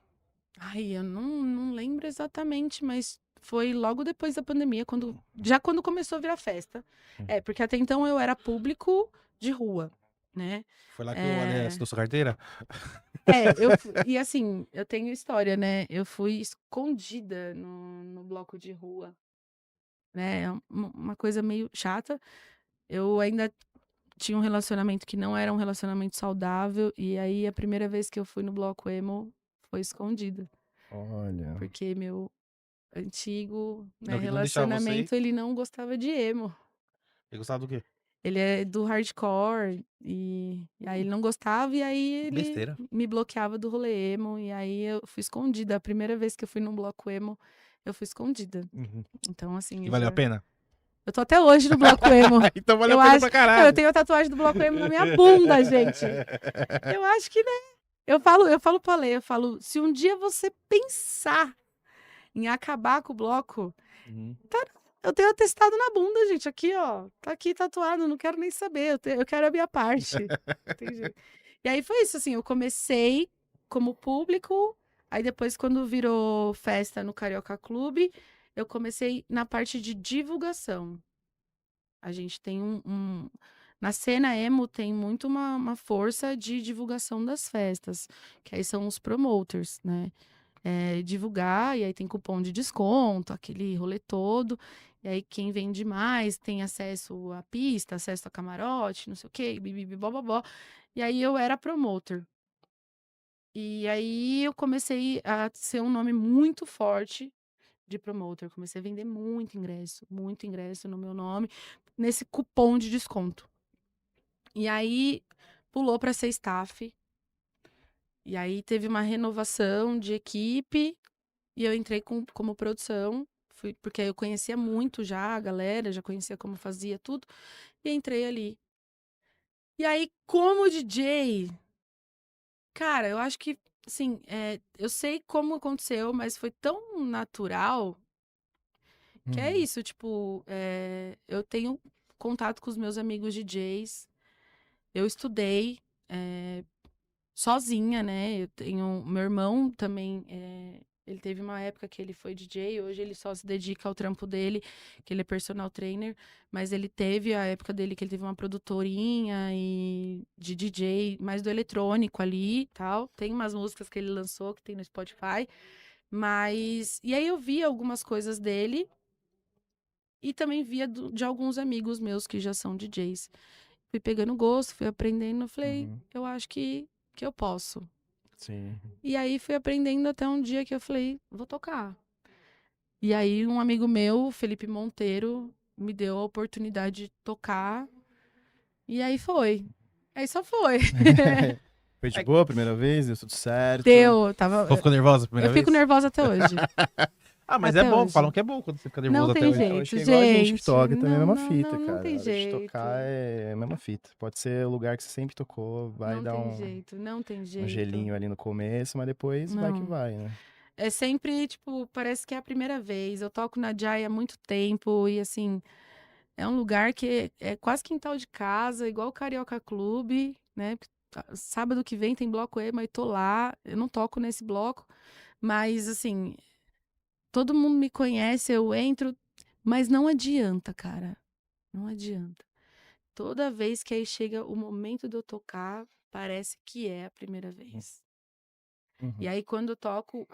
Ai, eu não lembro exatamente, mas foi logo depois da pandemia, quando começou a virar festa. Porque até então eu era público de rua, né? Foi lá que o Ale assinou sua carteira? E assim, eu tenho história, né? Eu fui escondida no bloco de rua, né? É uma coisa meio chata. Eu ainda tinha um relacionamento que não era um relacionamento saudável, e aí a primeira vez que eu fui no bloco emo foi escondida. Olha. Porque meu antigo, né, Não deixava você ir? relacionamento, ele não gostava de emo. Ele gostava do quê? Ele é do hardcore e aí ele não gostava e aí ele Besteira. me bloqueava do rolê emo e aí eu fui escondida. A primeira vez que eu fui num bloco emo, eu fui escondida. Então assim, E valeu a pena? eu tô até hoje no bloco emo. Então valeu Eu a pena acho, pra caralho. eu tenho a tatuagem do bloco emo na minha bunda, gente. Eu acho que, né? Eu falo pro Ale, eu falo, se um dia você pensar em acabar com o bloco, eu tenho atestado na bunda, gente. Aqui, ó. Tá aqui tatuado. Não quero nem saber. Eu quero a minha parte. Tem jeito. E aí foi isso, assim. Eu comecei como público. Aí depois, quando virou festa no Carioca Clube, eu comecei na parte de divulgação. A gente tem na cena emo tem muito uma força de divulgação das festas. Que aí são os promoters, né? Divulgar, e aí tem cupom de desconto, aquele rolê todo. E aí quem vende mais tem acesso à pista, acesso a camarote, não sei o quê, bibibi, bobobó. E aí eu era promoter. E aí eu comecei a ser um nome muito forte de promoter. Comecei a vender muito ingresso no meu nome, nesse cupom de desconto. E aí pulou para ser staff. E aí teve uma renovação de equipe. E eu entrei como produção, porque eu conhecia muito já a galera, já conhecia como fazia tudo, e entrei ali. E aí, como DJ, cara, eu acho que, assim, eu sei como aconteceu, mas foi tão natural que é isso, tipo, eu tenho contato com os meus amigos DJs, eu estudei, sozinha, né? Eu tenho meu irmão também, ele teve uma época que ele foi DJ, hoje ele só se dedica ao trampo dele, que ele é personal trainer, mas ele teve a época dele que ele teve uma produtorinha e de DJ, mais do eletrônico ali, tal. Tem umas músicas que ele lançou que tem no Spotify, mas e aí eu vi algumas coisas dele e também via de alguns amigos meus que já são DJs. Fui pegando gosto, fui aprendendo, falei, eu acho que eu posso. Sim. E aí fui aprendendo até um dia que eu falei, vou tocar. E aí um amigo meu, Felipe Monteiro, me deu a oportunidade de tocar. E aí foi. Aí só foi. Foi de boa a primeira vez? Deu tudo certo? Ficou nervosa a primeira Eu vez? fico nervosa até hoje. Ah, mas até é bom. hoje. Falam que é bom quando você fica nervoso Não até tem hoje. jeito, Eu acho que é igual a gente que toca também é a mesma Não, fita, não cara. tem A hora de jeito. tocar é a mesma fita. Pode ser o lugar que você sempre tocou, vai Não dar tem jeito, não tem jeito. um gelinho ali no começo, mas depois vai que Não. vai, né? É sempre, tipo, parece que é a primeira vez. Eu toco na Jai há muito tempo e, assim, é um lugar que é quase quintal de casa, igual o Carioca Clube, né? Sábado que vem tem bloco emo e tô lá. Eu não toco nesse bloco, mas, assim, todo mundo me conhece, eu entro, mas não adianta, cara. Não adianta. Toda vez que aí chega o momento de eu tocar, parece que é a primeira vez. Uhum. E aí, quando eu toco,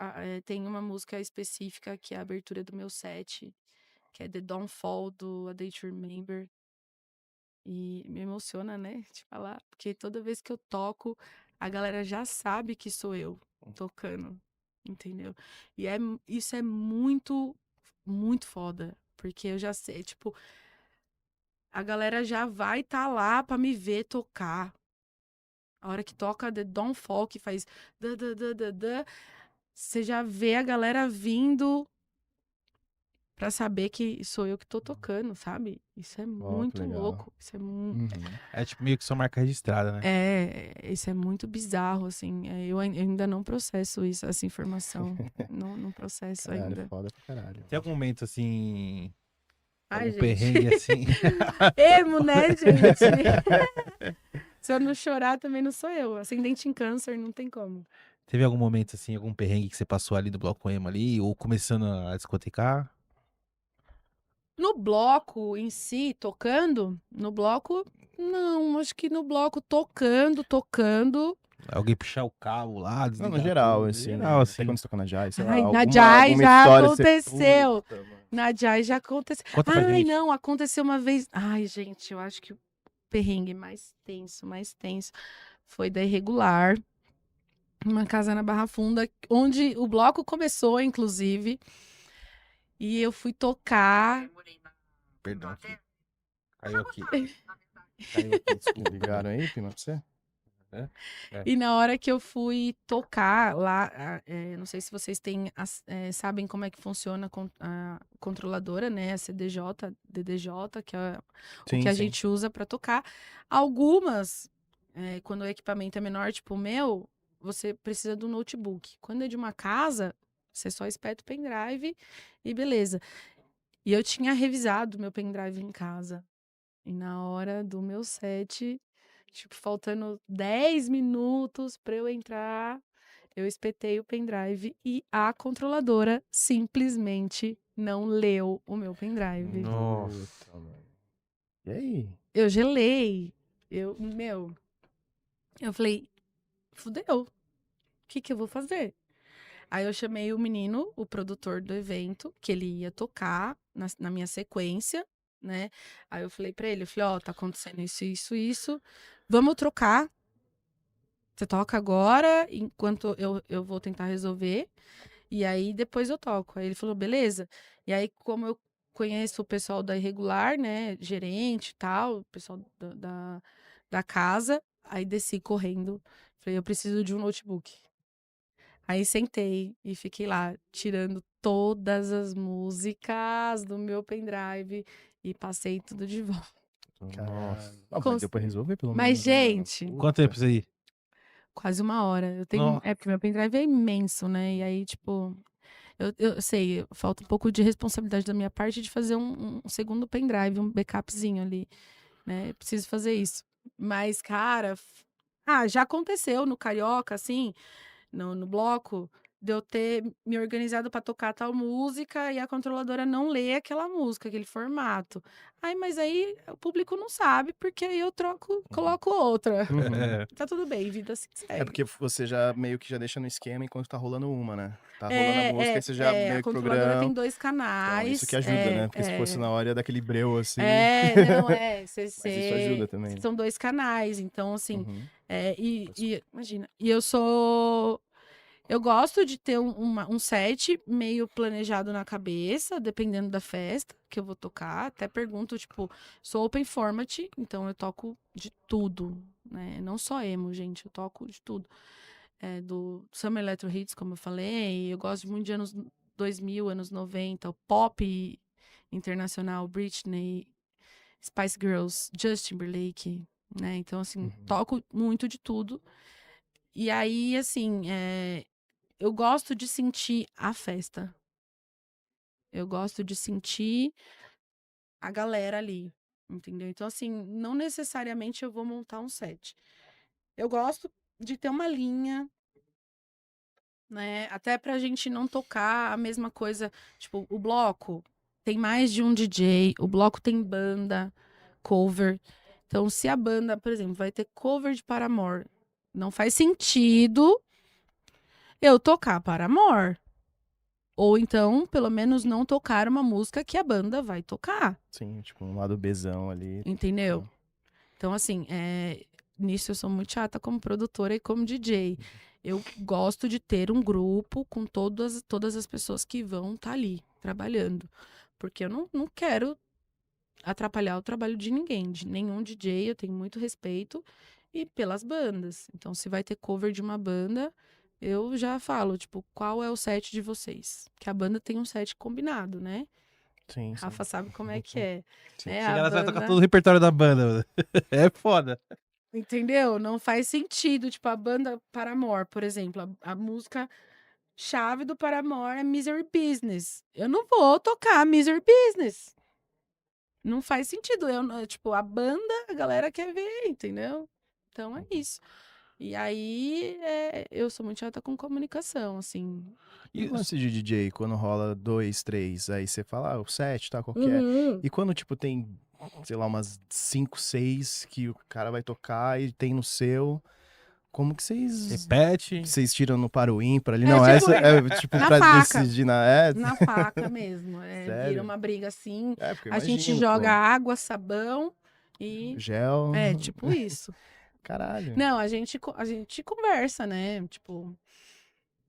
tem uma música específica que é a abertura do meu set, que é The Dawnfall, do A Day to Remember. E me emociona, né, te falar, porque toda vez que eu toco, a galera já sabe que sou eu tocando, entendeu? E isso é muito, muito foda, porque eu já sei, tipo, a galera já vai estar lá pra me ver tocar. A hora que toca The Dawnfall, que faz você já vê a galera vindo pra saber que sou eu que tô tocando, sabe? Isso é que muito legal. louco. Isso é Uhum. É tipo meio que sua marca registrada, né? isso é muito bizarro, assim. Eu ainda não processo isso, essa informação. Não processo Cara, ainda. foda pra caralho. Tem algum momento assim. Ai, Algum gente. perrengue assim. Emo, né, gente? Se eu não chorar, também não sou eu. Ascendente em câncer, não tem como. Teve algum momento assim, algum perrengue que você passou ali do bloco emo ali, ou começando a discotecar? No bloco em si, tocando, no bloco, não. Acho que no bloco, tocando. Alguém puxar o cabo lá, Não, desligar no geral, tudo, assim. geral, Até assim. quando você tocou na Jai, sei lá, Ai, na alguma Jai já história você- aconteceu. Puta, mano. Na Jai já aconteceu. Conta pra Ai, gente. não, aconteceu uma vez. Ai, gente, eu acho que o perrengue mais tenso foi da Irregular. Uma casa na Barra Funda, onde o bloco começou, inclusive. E eu fui tocar. Perdão aqui. Caiu aqui. Caiu aqui, desculpa. Ligaram aí, Pima, pra você? E na hora que eu fui tocar lá, não sei se vocês sabem como é que funciona a controladora, né? A CDJ, DDJ, que é o que a gente usa para tocar. Algumas, quando o equipamento é menor, tipo o meu, você precisa do notebook. Quando é de uma casa, você só espeta o pendrive e beleza. E eu tinha revisado meu pendrive em casa. E na hora do meu set, tipo, faltando 10 minutos para eu entrar, eu espetei o pendrive e a controladora simplesmente não leu o meu pendrive. Nossa. Puta, mano. E aí? Eu gelei. Eu falei, fudeu. O que eu vou fazer? Aí eu chamei o menino, o produtor do evento, que ele ia tocar na minha sequência, né? Aí eu falei pra ele, ó, tá acontecendo isso. Vamos trocar. Você toca agora, enquanto eu vou tentar resolver. E aí depois eu toco. Aí ele falou, beleza. E aí, como eu conheço o pessoal da Irregular, né? Gerente e tal, o pessoal da casa, aí desci correndo. Falei, eu preciso de um notebook. Aí sentei e fiquei lá, tirando todas as músicas do meu pendrive e passei tudo de volta. Nossa. Ah, Cons- mas deu pra resolver, pelo menos. Mas, né, mano? gente, Puta. Quanto tempo isso aí? quase 1 hora. Eu tenho. Nossa. Porque meu pendrive é imenso, né? E aí, tipo. Eu sei, falta um pouco de responsabilidade da minha parte de fazer um segundo pendrive, um backupzinho ali, né? Preciso fazer isso. Mas, cara, já aconteceu no Carioca, assim, no bloco, de eu ter me organizado para tocar tal música e a controladora não lê aquela música, aquele formato. Mas aí o público não sabe, porque aí eu coloco outra. Uhum. É. Tá tudo bem, vida assim segue. É porque você já meio que já deixa no esquema enquanto tá rolando uma, né? Tá rolando a música e você já a meio que controladora programa. tem 2 canais. Então, isso que ajuda, né? Porque se fosse na hora daquele breu assim. Não é. Mas isso ajuda também. né? São 2 canais, então assim. Uhum. Imagina. E eu gosto de ter um set meio planejado na cabeça, dependendo da festa que eu vou tocar. Até pergunto, tipo, sou open format, então eu toco de tudo, né? Não só emo, gente, eu toco de tudo. Do Summer Electro Hits, como eu falei, eu gosto muito de anos 2000, anos 90, o pop internacional, Britney, Spice Girls, Justin Timberlake, né? Então, assim, toco muito de tudo. E aí, assim, eu gosto de sentir a festa. Eu gosto de sentir a galera ali, entendeu? Então, assim, não necessariamente eu vou montar um set. Eu gosto de ter uma linha, né? Até pra gente não tocar a mesma coisa. Tipo, o bloco tem mais de um DJ, o bloco tem banda, cover. Então, se a banda, por exemplo, vai ter cover de Paramore, não faz sentido eu tocar Paramore. Ou então, pelo menos, não tocar uma música que a banda vai tocar. Sim, tipo, um lado Bzão ali. Entendeu? Então, assim, nisso eu sou muito chata como produtora e como DJ. Eu gosto de ter um grupo com todas as pessoas que vão estar ali trabalhando. Porque eu não quero atrapalhar o trabalho de ninguém, de nenhum DJ. Eu tenho muito respeito e pelas bandas. Então, se vai ter cover de uma banda, eu já falo, tipo, qual é o set de vocês? Que a banda tem um set combinado, né? Sim, sim. Rafa sabe como é que é. Sim. Né? Chegar A lá, você vai tocar banda- todo o repertório da banda. Mano. É foda. Entendeu? Não faz sentido. Tipo, a banda Paramore, por exemplo, a música chave do Paramore é Misery Business. Eu não vou tocar Misery Business. Não faz sentido. Tipo, a banda, a galera quer ver, entendeu? Então é isso. E aí, eu sou muito chata com comunicação, assim. E o lance de DJ, quando rola 2, 3, aí você fala, o set, tá, qual que é? Uhum. E quando, tipo, tem, sei lá, umas 5, 6 que o cara vai tocar e tem no seu, como que Repete. vocês tiram no para o ímpar ali? É, Não, tipo, essa é, tipo, na pra faca. decidir Na faca mesmo. Sério? Vira uma briga assim. É, porque eu A gente imagino, joga pô. água, sabão e. Gel. É, tipo isso. Caralho. Não, a gente conversa, né? Tipo,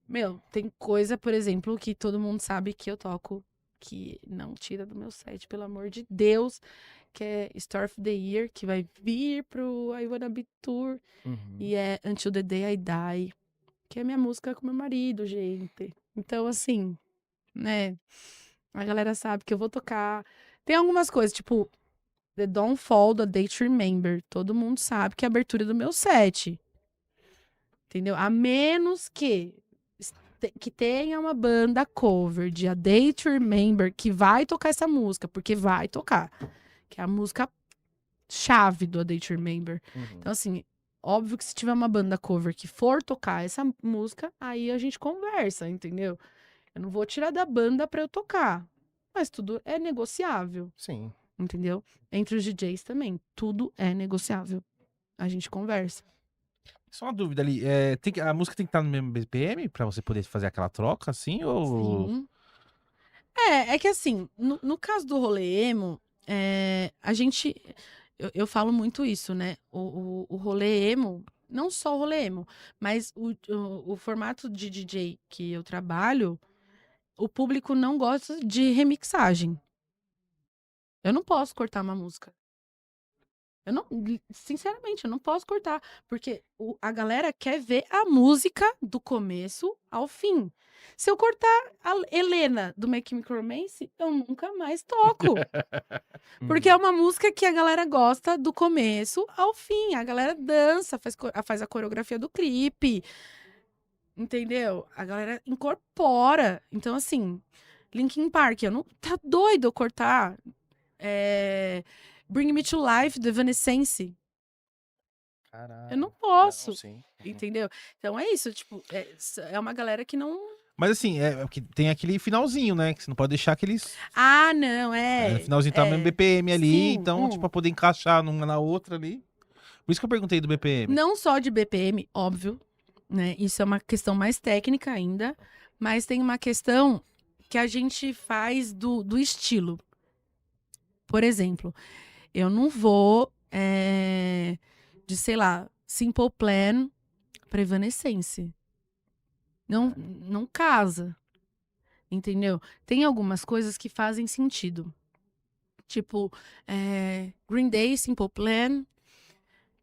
meu, tem coisa, por exemplo, que todo mundo sabe que eu toco, que não tira do meu set, pelo amor de Deus, que é Store of the Year, que vai vir pro I Wanna Be Tour, Uhum. e é Until the Day I Die, que é minha música com meu marido, gente. Então, assim, né? A galera sabe que eu vou tocar. Tem algumas coisas, tipo, The Downfall da Day to Remember. Todo mundo sabe que é a abertura do meu set. Entendeu? A menos que tenha uma banda cover de A Day to Remember que vai tocar essa música, porque vai tocar. Que é a música chave do A Day to Remember. Uhum. Então, assim, óbvio que se tiver uma banda cover que for tocar essa música, aí a gente conversa, entendeu? Eu não vou tirar da banda pra eu tocar. Mas tudo é negociável, Sim. entendeu? Entre os DJs também, tudo é negociável. A gente conversa. Só uma dúvida ali. A música tem que estar no mesmo BPM pra você poder fazer aquela troca, assim? Ou. Sim. É que assim, no caso do rolê emo, a gente. Eu falo muito isso, né? O rolê emo, não só o rolê emo, mas o formato de DJ que eu trabalho, o público não gosta de remixagem. Eu não posso cortar uma música. Eu não, sinceramente, eu não posso cortar, porque a galera quer ver a música do começo ao fim. Se eu cortar a Helena do My Chemical Romance, eu nunca mais toco. Porque é uma música que a galera gosta do começo ao fim. A galera dança, faz a coreografia do clipe. Entendeu? A galera incorpora. Então, assim, Linkin Park, eu não. Tá doido eu cortar. Bring Me to Life, do Evanescence. Caralho. Eu não posso. Não, sim. Entendeu? Então é isso, tipo, é uma galera que não. Mas assim, que tem aquele finalzinho, né? Que você não pode deixar aqueles. Ah, não, No finalzinho tá no mesmo BPM ali, Sim, então, tipo, pra poder encaixar uma na outra ali. Por isso que eu perguntei do BPM. Não só de BPM, óbvio, né? Isso é uma questão mais técnica ainda, mas tem uma questão que a gente faz do estilo. Por exemplo, eu não vou de, sei lá, Simple Plan pra Evanescence. Não casa. Entendeu? Tem algumas coisas que fazem sentido. Tipo, Green Day, Simple Plan,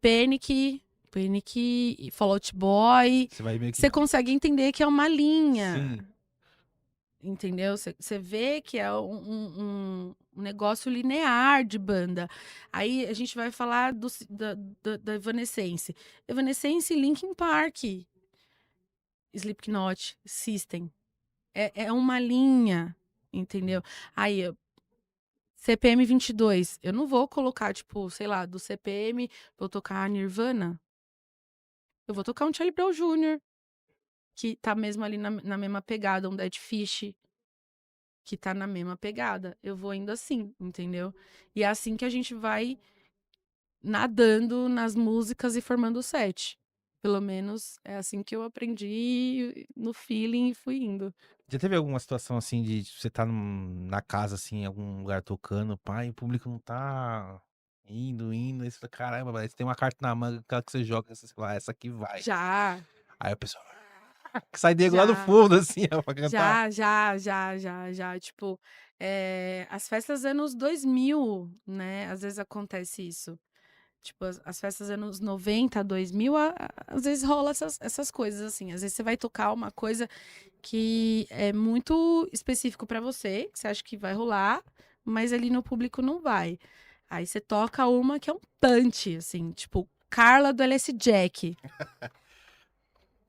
Panic e Fall Out Boy. Você vai meio que. Você consegue entender que é uma linha. Sim. Entendeu? Você vê que é um negócio linear de banda. Aí a gente vai falar da Evanescence. Evanescence, Linkin Park, Slipknot, System. É uma linha, entendeu? Aí, CPM 22. Eu não vou colocar, tipo, sei lá, do CPM, vou tocar Nirvana. Eu vou tocar um Charlie Brown Jr., que tá mesmo ali na mesma pegada, um Dead Fish, que tá na mesma pegada. Eu vou indo assim, entendeu? E é assim que a gente vai nadando nas músicas e formando o set. Pelo menos é assim que eu aprendi no feeling e fui indo. Já teve alguma situação assim de você tá na casa, assim, em algum lugar tocando, pai, e o público não tá indo, aí você fala, caramba, mas tem uma carta na manga, aquela que você joga, você fala, essa aqui vai. Já, Aí o pessoal sai Diego lá do já, fundo, assim, ó, pra cantar. já. Tipo, as festas anos 2000, né? Às vezes acontece isso. Tipo, as festas anos 90, 2000, às vezes rola essas coisas, assim. Às vezes você vai tocar uma coisa que é muito específico pra você, que você acha que vai rolar, mas ali no público não vai. Aí você toca uma que é um punch, assim, tipo, Carla do LS Jack.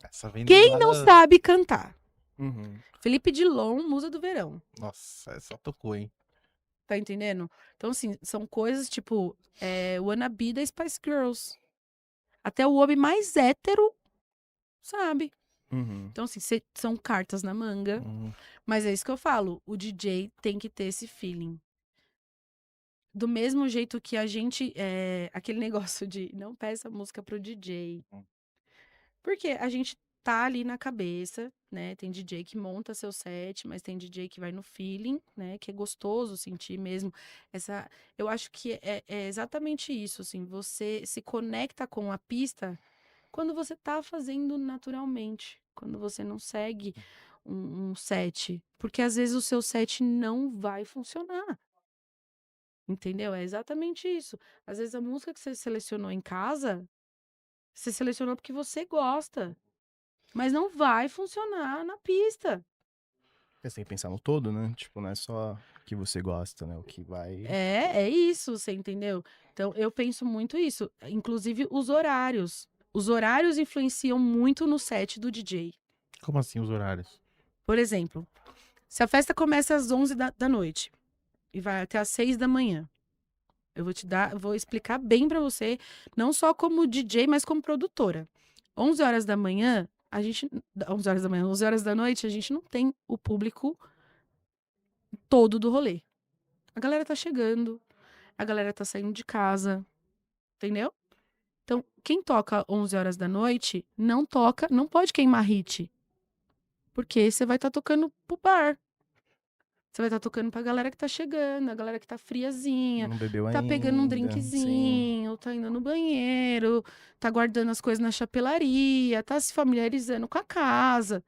Essa vem do Quem não nada. sabe cantar? Uhum. Felipe Dilon, Musa do Verão. Nossa, essa tocou, hein? Tá entendendo? Então, assim, são coisas tipo Wannabe da Spice Girls. Até o homem mais hétero sabe. Uhum. Então, assim, são cartas na manga. Hum, Mas é isso que eu falo. O DJ tem que ter esse feeling. Do mesmo jeito que a gente. Aquele negócio de não peça música pro DJ. Porque a gente tá ali na cabeça, né? Tem DJ que monta seu set, mas tem DJ que vai no feeling, né? Que é gostoso sentir mesmo essa. Eu acho que é exatamente isso, assim. Você se conecta com a pista quando você tá fazendo naturalmente, quando você não segue um set, porque às vezes o seu set não vai funcionar. Entendeu? É exatamente isso. Às vezes a música que você selecionou em casa, você selecionou porque você gosta. Mas não vai funcionar na pista. Você tem que pensar no todo, né? Tipo, não é só o que você gosta, né? O que vai. É isso, você entendeu? Então, eu penso muito isso. Inclusive, os horários. Os horários influenciam muito no set do DJ. Como assim os horários? Por exemplo, se a festa começa às 11 da noite e vai até às 6 da manhã, vou explicar bem pra você, não só como DJ, mas como produtora. 11 horas da manhã, 11 horas da manhã, 11 horas da noite, a gente não tem o público todo do rolê. A galera tá chegando, a galera tá saindo de casa, entendeu? Então, quem toca 11 horas da noite, não pode queimar hit, porque você vai estar tocando pro bar. Você vai estar tocando pra galera que tá chegando, a galera que tá friazinha, Não bebeu tá pegando um ainda. Sim. drinkzinho, tá indo no banheiro, tá guardando as coisas na chapelaria, tá se familiarizando com a casa,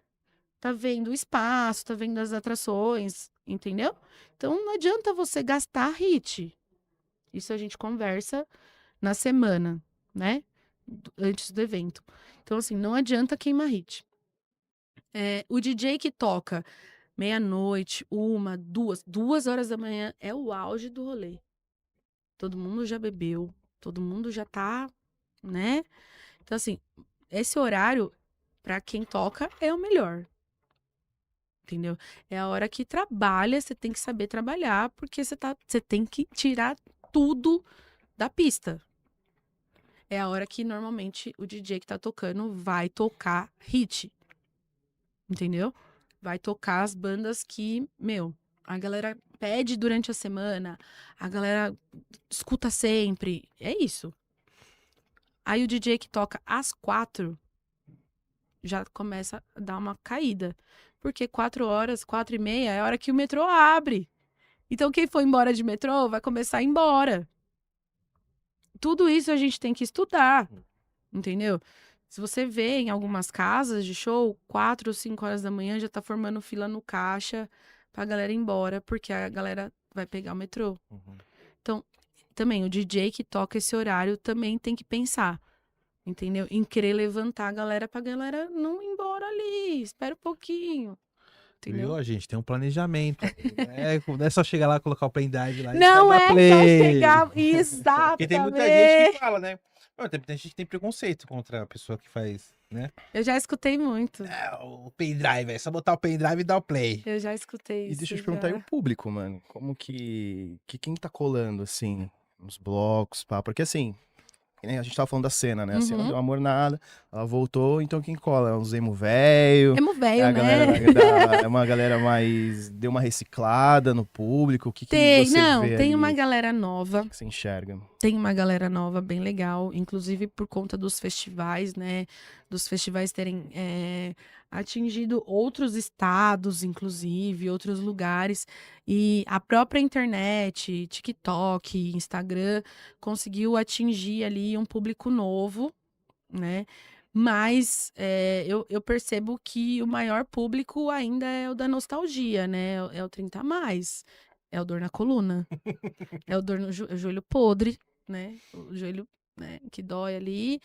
tá vendo o espaço, tá vendo as atrações, entendeu? Então não adianta você gastar hit. Isso a gente conversa na semana, né? Antes do evento. Então, assim, não adianta queimar hit. O DJ que toca meia-noite, 1, 2 horas da manhã é o auge do rolê. Todo mundo já bebeu, todo mundo já tá, né? Então, assim, esse horário, pra quem toca, é o melhor. Entendeu? É a hora que trabalha, você tem que saber trabalhar, porque você tem que tirar tudo da pista. É a hora que normalmente o DJ que tá tocando vai tocar hit. Entendeu? Vai tocar as bandas que, meu, a galera pede durante a semana, a galera escuta sempre. É isso. Aí o DJ que toca às 4 já começa a dar uma caída. Porque 4 horas, 4h30 é a hora que o metrô abre. Então quem for embora de metrô vai começar a ir embora. Tudo isso a gente tem que estudar. Entendeu? Se você vê em algumas casas de show, 4 ou 5 horas da manhã já tá formando fila no caixa pra galera ir embora, porque a galera vai pegar o metrô. Uhum. Então, também, o DJ que toca esse horário também tem que pensar, entendeu? Em querer levantar a galera pra galera não ir embora ali, espera um pouquinho, Viu, entendeu? a gente tem um planejamento. Não é só chegar lá, colocar o pendrive lá e Não dar é só play. chegar... Porque tem muita gente que Exatamente! fala, né? Pô, tem muita gente que tem preconceito contra a pessoa que faz, né? Eu já escutei muito. O pendrive, é só botar o pendrive e dar o play. Eu já escutei E isso. deixa eu te perguntar aí o público, mano. Como que quem tá colando, assim, nos blocos, pá? Porque assim, que nem a gente tava falando da cena, né? A cena Uhum. deu uma mornada, ela voltou, então quem cola? É uns emo velho. Emo É velho, a né? galera é uma galera mais. Deu uma reciclada no público. O que, que Tem, você não, vê tem ali? uma galera nova. O que você enxerga? Tem uma galera nova bem legal, inclusive por conta dos festivais, né? Dos festivais terem atingido outros estados, inclusive, outros lugares. E a própria internet, TikTok, Instagram, conseguiu atingir ali um público novo, né? Mas eu percebo que o maior público ainda é o da nostalgia, né? É o 30 a mais. É o dor na coluna. É o dor no joelho podre, né? O joelho, né, que dói ali,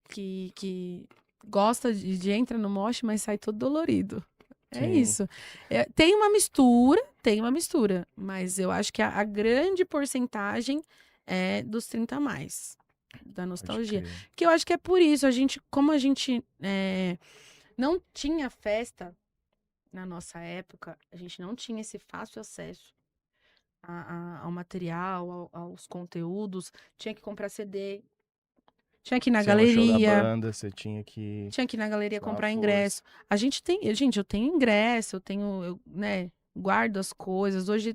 que gosta de entra no moche, mas sai todo dolorido. É Sim. isso. Tem uma mistura, mas eu acho que a grande porcentagem é dos 30 a mais, da Pode nostalgia. crer. Que eu acho que é por isso, como a gente não tinha festa na nossa época, a gente não tinha esse fácil acesso ao material, aos conteúdos, tinha que comprar CD, tinha que ir na Se é um show da galeria, banda, você tinha que dar uma comprar força. ingresso. Gente, eu tenho ingresso, né, guardo as coisas. Hoje,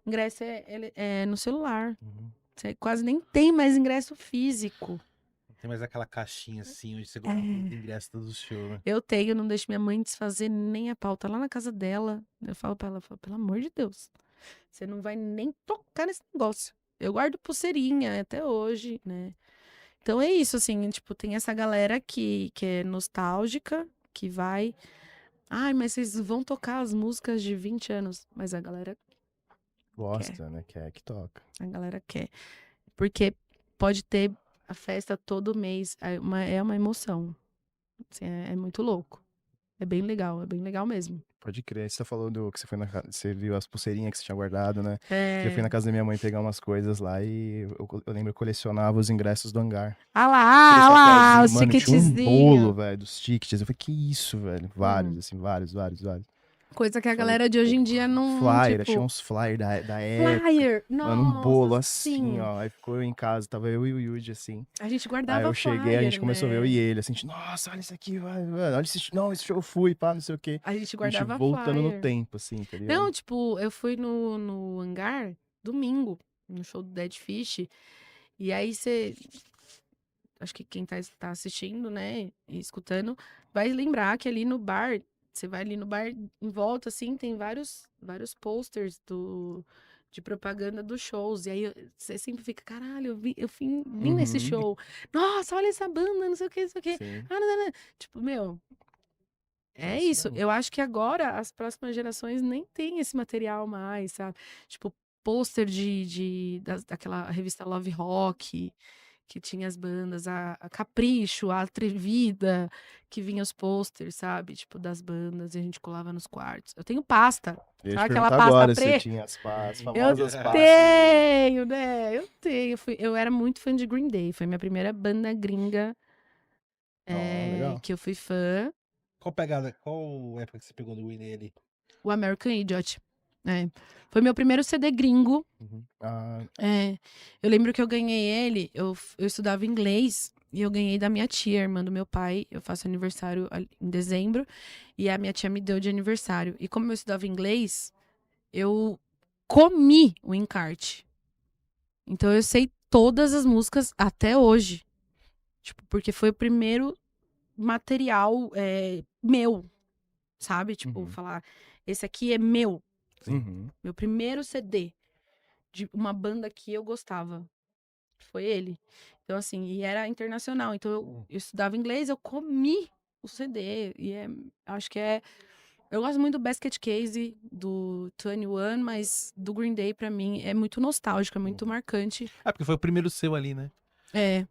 ingresso é no celular. Uhum. Você quase nem tem mais ingresso físico. Tem mais aquela caixinha assim, onde você coloca o ingresso do show, né? Eu tenho, não deixo minha mãe desfazer nem a pauta lá na casa dela. Eu falo pra ela, pelo amor de Deus, você não vai nem tocar nesse negócio. Eu guardo pulseirinha até hoje, né? Então é isso, assim, tipo, tem essa galera que é nostálgica, que vai. Ai, mas vocês vão tocar as músicas de 20 anos. Mas a galera Gosta, né? Quer que toca. quer. Porque pode ter a festa todo mês. É uma emoção. Assim, é muito louco. É bem legal mesmo. Pode crer. Você falou que você foi você viu as pulseirinhas que você tinha guardado, né? Eu fui É. na casa da minha mãe pegar umas coisas lá e eu lembro que eu colecionava os ingressos do hangar. Ah Aqueles lá, papelzinhos, os mano, tinha um ticketzinhos. bolo, velho, dos tickets. Eu falei, que isso, velho? Vários, assim, vários. Coisa que a Falei, galera de hoje em dia não, flyer, tipo... tinha uns flyers da época. Flyer! Mano, um bolo Nossa, assim, sim. ó. Aí ficou eu em casa, tava eu e o Yuji, assim. A gente Aí guardava eu cheguei, flyer, a gente começou a ver, eu né? e ele, assim, nossa, olha isso aqui, mano, olha esse show eu fui, pá, não sei o quê. A gente A gente guardava voltando no flyer. tempo, assim, tá ligado? Não, tipo, eu fui no hangar domingo, no show do Dead Fish. E aí você. Acho que quem tá assistindo, né, e escutando, vai lembrar que ali no bar, você vai ali no bar, em volta, assim, tem vários posters de propaganda dos shows. E aí você sempre fica, caralho, vim nesse Uhum. show. Nossa, olha essa banda, não sei o que, não sei o que. Sim. Tipo, meu. É isso isso. mesmo. Eu acho que agora as próximas gerações nem têm esse material mais, sabe? Tipo, pôster daquela revista Love Rock, que tinha as bandas, a Capricho, a Atrevida, que vinha os posters, sabe? Tipo, das bandas, e a gente colava nos quartos. Eu tenho pasta. Eu ia te Sabe aquela perguntar pasta agora se você preta? tinha as Eu famosas pastas. tenho, né? Eu tenho. Eu era muito fã de Green Day. Foi minha primeira banda gringa Legal. que eu fui fã. Qual pegada, qual época que você pegou do Winnie ali? O American Idiot. Foi meu primeiro CD gringo. Uhum. Eu lembro que eu ganhei ele, eu estudava inglês e eu ganhei da minha tia, irmã do meu pai. Eu faço aniversário em dezembro e a minha tia me deu de aniversário. E como eu estudava inglês, eu comi o encarte. Então eu sei todas as músicas até hoje. Tipo, porque foi o primeiro material meu, sabe? Tipo, Uhum. falar, esse aqui é meu. Uhum. Meu primeiro CD de uma banda que eu gostava. Foi ele. Então, assim, e era internacional. Então, eu estudava inglês, eu comi o CD. E acho que eu gosto muito do Basket Case, do 21, mas do Green Day, pra mim, é muito nostálgico, é muito marcante. Ah, porque foi o primeiro seu ali, né? É.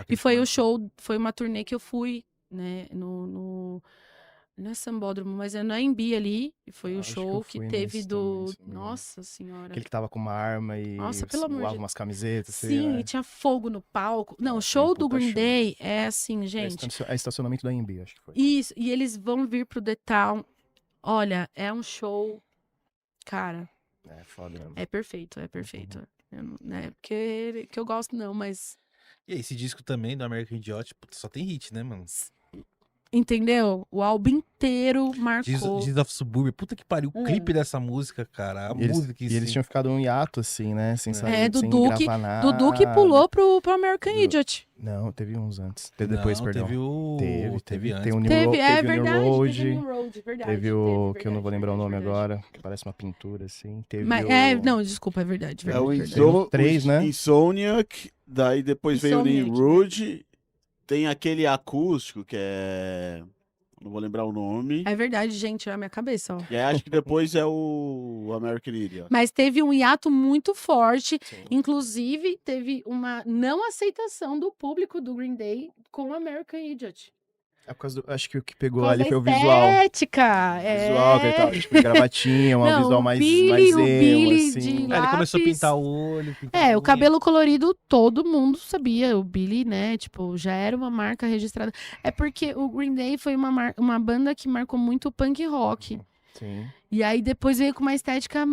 E foi o show, foi uma turnê que eu fui, né, não é Sambódromo, mas é no AMB ali. E foi o Acho que show eu que fui teve nesse também, se não me engano. Nossa Senhora. Aquele que tava com uma arma e Nossa, pelo amor voava de umas camisetas, assim, Sim, né? e tinha fogo no palco. Não, o Foi um show do puta Green show. Day é assim, gente. É estacionamento da AMB, acho que foi. Isso, e eles vão vir pro The Town. Olha, é um show, cara, É foda mesmo. é perfeito, é perfeito. Não é porque que eu gosto não, mas E esse disco também do American Idiot, puta, só tem hit, né, mano? Entendeu? O álbum inteiro marcou. Jesus of Suburbia, puta que pariu, o clipe dessa música, cara, a E música em eles si. tinham ficado um hiato, assim, né? Sem sair, do sem Duke, gravar nada. do Duke pulou pro American Do- Idiot. Não, teve uns antes. Teve depois, Não, perdão. teve antes. Tem o New, Teve, teve é o New verdade. Road. Teve o New Road, verdade. Teve o teve, que eu não vou lembrar o nome verdade. agora, que parece uma pintura, assim. Teve Mas, o... não, desculpa, é verdade. É o verdade. Tem os três, né? Insomniac, daí depois veio o Insomniac, Nimrod, tem aquele acústico que é... Não vou lembrar o nome. É verdade, gente, é a minha cabeça, ó. E aí acho que depois é o American Idiot. Mas teve um hiato muito forte. Sim. Inclusive, teve uma não aceitação do público do Green Day com o American Idiot. É por causa do... Acho que o que pegou Por causa ali da foi o visual. estética. Visual, que ele tava, tipo, gravatinha, um Não, visual o mais, Billy- mais o emo, Billy assim. de Aí ele começou a lápis. pintar o olho. pintar a O unha. cabelo colorido todo mundo sabia. O Billy, né, tipo, já era uma marca registrada. É porque o Green Day foi uma banda que marcou muito o punk rock. Sim. E aí depois veio com uma estética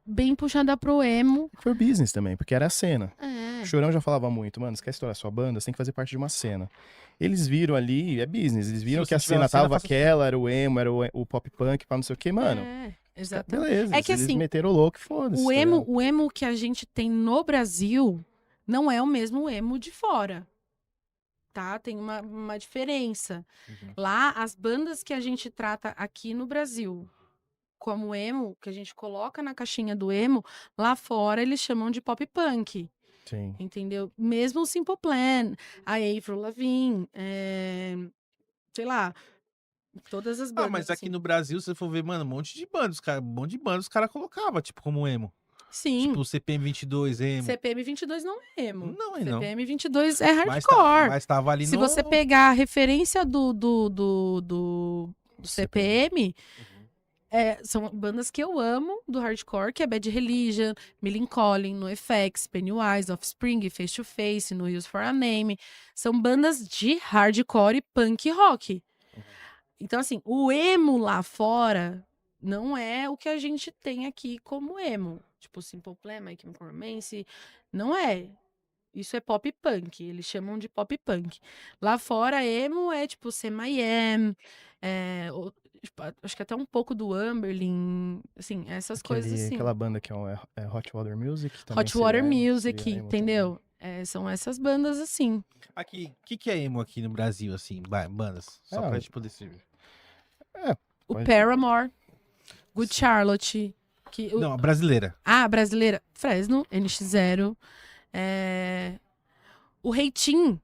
bem puxada pro emo. Foi o business também, porque era a cena. É. O Chorão já falava muito, mano, você quer estourar sua banda, você tem que fazer parte de uma cena. Eles viram ali, é business, eles viram Se que a você tiver cena uma cena, tava faça aquela, era o emo, era o pop punk, pra não sei o que, mano. Exatamente. Beleza, É que eles assim, meteram o louco e foda-se. O tá emo, ligado? o emo que a gente tem no Brasil não é o mesmo emo de fora. Tá? Tem uma diferença. Uhum. Lá, as bandas que a gente trata aqui no Brasil como emo, que a gente coloca na caixinha do emo, lá fora eles chamam de pop punk. Sim. Entendeu? Mesmo o Simple Plan, a Avril Lavigne, sei lá, todas as bandas. Ah, mas aqui assim. no Brasil, se você for ver, mano, um monte de bandas, cara, um monte de bandas os caras colocavam, tipo, como emo. Sim. Tipo, o CPM 22, emo. CPM 22 não é emo. Não, não. CPM 22 é Mas, hardcore. mas tava ali Se no... você pegar a referência do CPM, são bandas que eu amo do hardcore, que é Bad Religion, Millencolin, NoFX, Pennywise, Offspring, Face to Face, No Use for a Name. São bandas de hardcore e punk rock. Então, assim, o emo lá fora não é o que a gente tem aqui como emo. Tipo, Simple Plan, My Chemical Romance. Não é. Isso é pop punk. Eles chamam de pop punk. Lá fora, emo é tipo Sam.I.Am, tipo, acho que até um pouco do Amberlin, assim, essas coisas assim. Aquela banda que é Hot Water Music. Também Hot Water seria emo, Music, seria emo entendeu? São essas bandas assim. Aqui, o que é emo aqui no Brasil, assim, bandas? Só Ah, pra gente poder se... O Pode- Paramore, Good Charlotte. Não, a brasileira. Ah, brasileira. Fresno, NX0. O Reitinho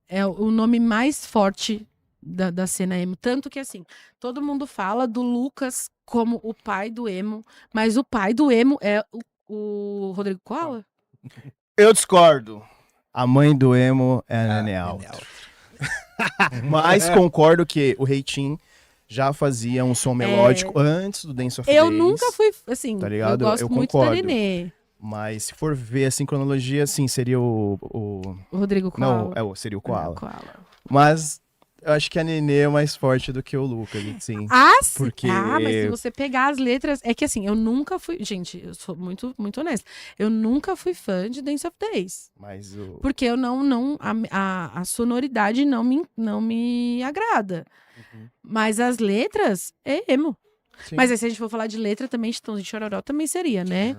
é o nome mais forte da cena emo. Tanto que, assim, todo mundo fala do Lucas como o pai do emo, mas o pai do emo é o Rodrigo Koala? Eu discordo. A mãe do emo é a Ah, Nene Nene Alto. Mas concordo que o Reitinho já fazia um som melódico antes do Dance of Eu Days. nunca fui, assim, tá ligado? eu gosto Eu muito concordo. da Nenê. Mas se for ver assim, cronologia, assim, seria o O Rodrigo não, Koala. seria o É, Koala. Koala. Mas eu acho que a Nenê é mais forte do que o Lucas, sim. Sim. Porque- Mas se você pegar as letras. É que assim, eu nunca fui. Gente, eu sou muito, muito honesta. Eu nunca fui fã de Dance of Days. Mas o... Porque eu não. A sonoridade não me agrada. Mas as letras é emo. Sim. Mas aí, se a gente for falar de letra também, Chitãozinho de Chororó também seria, né?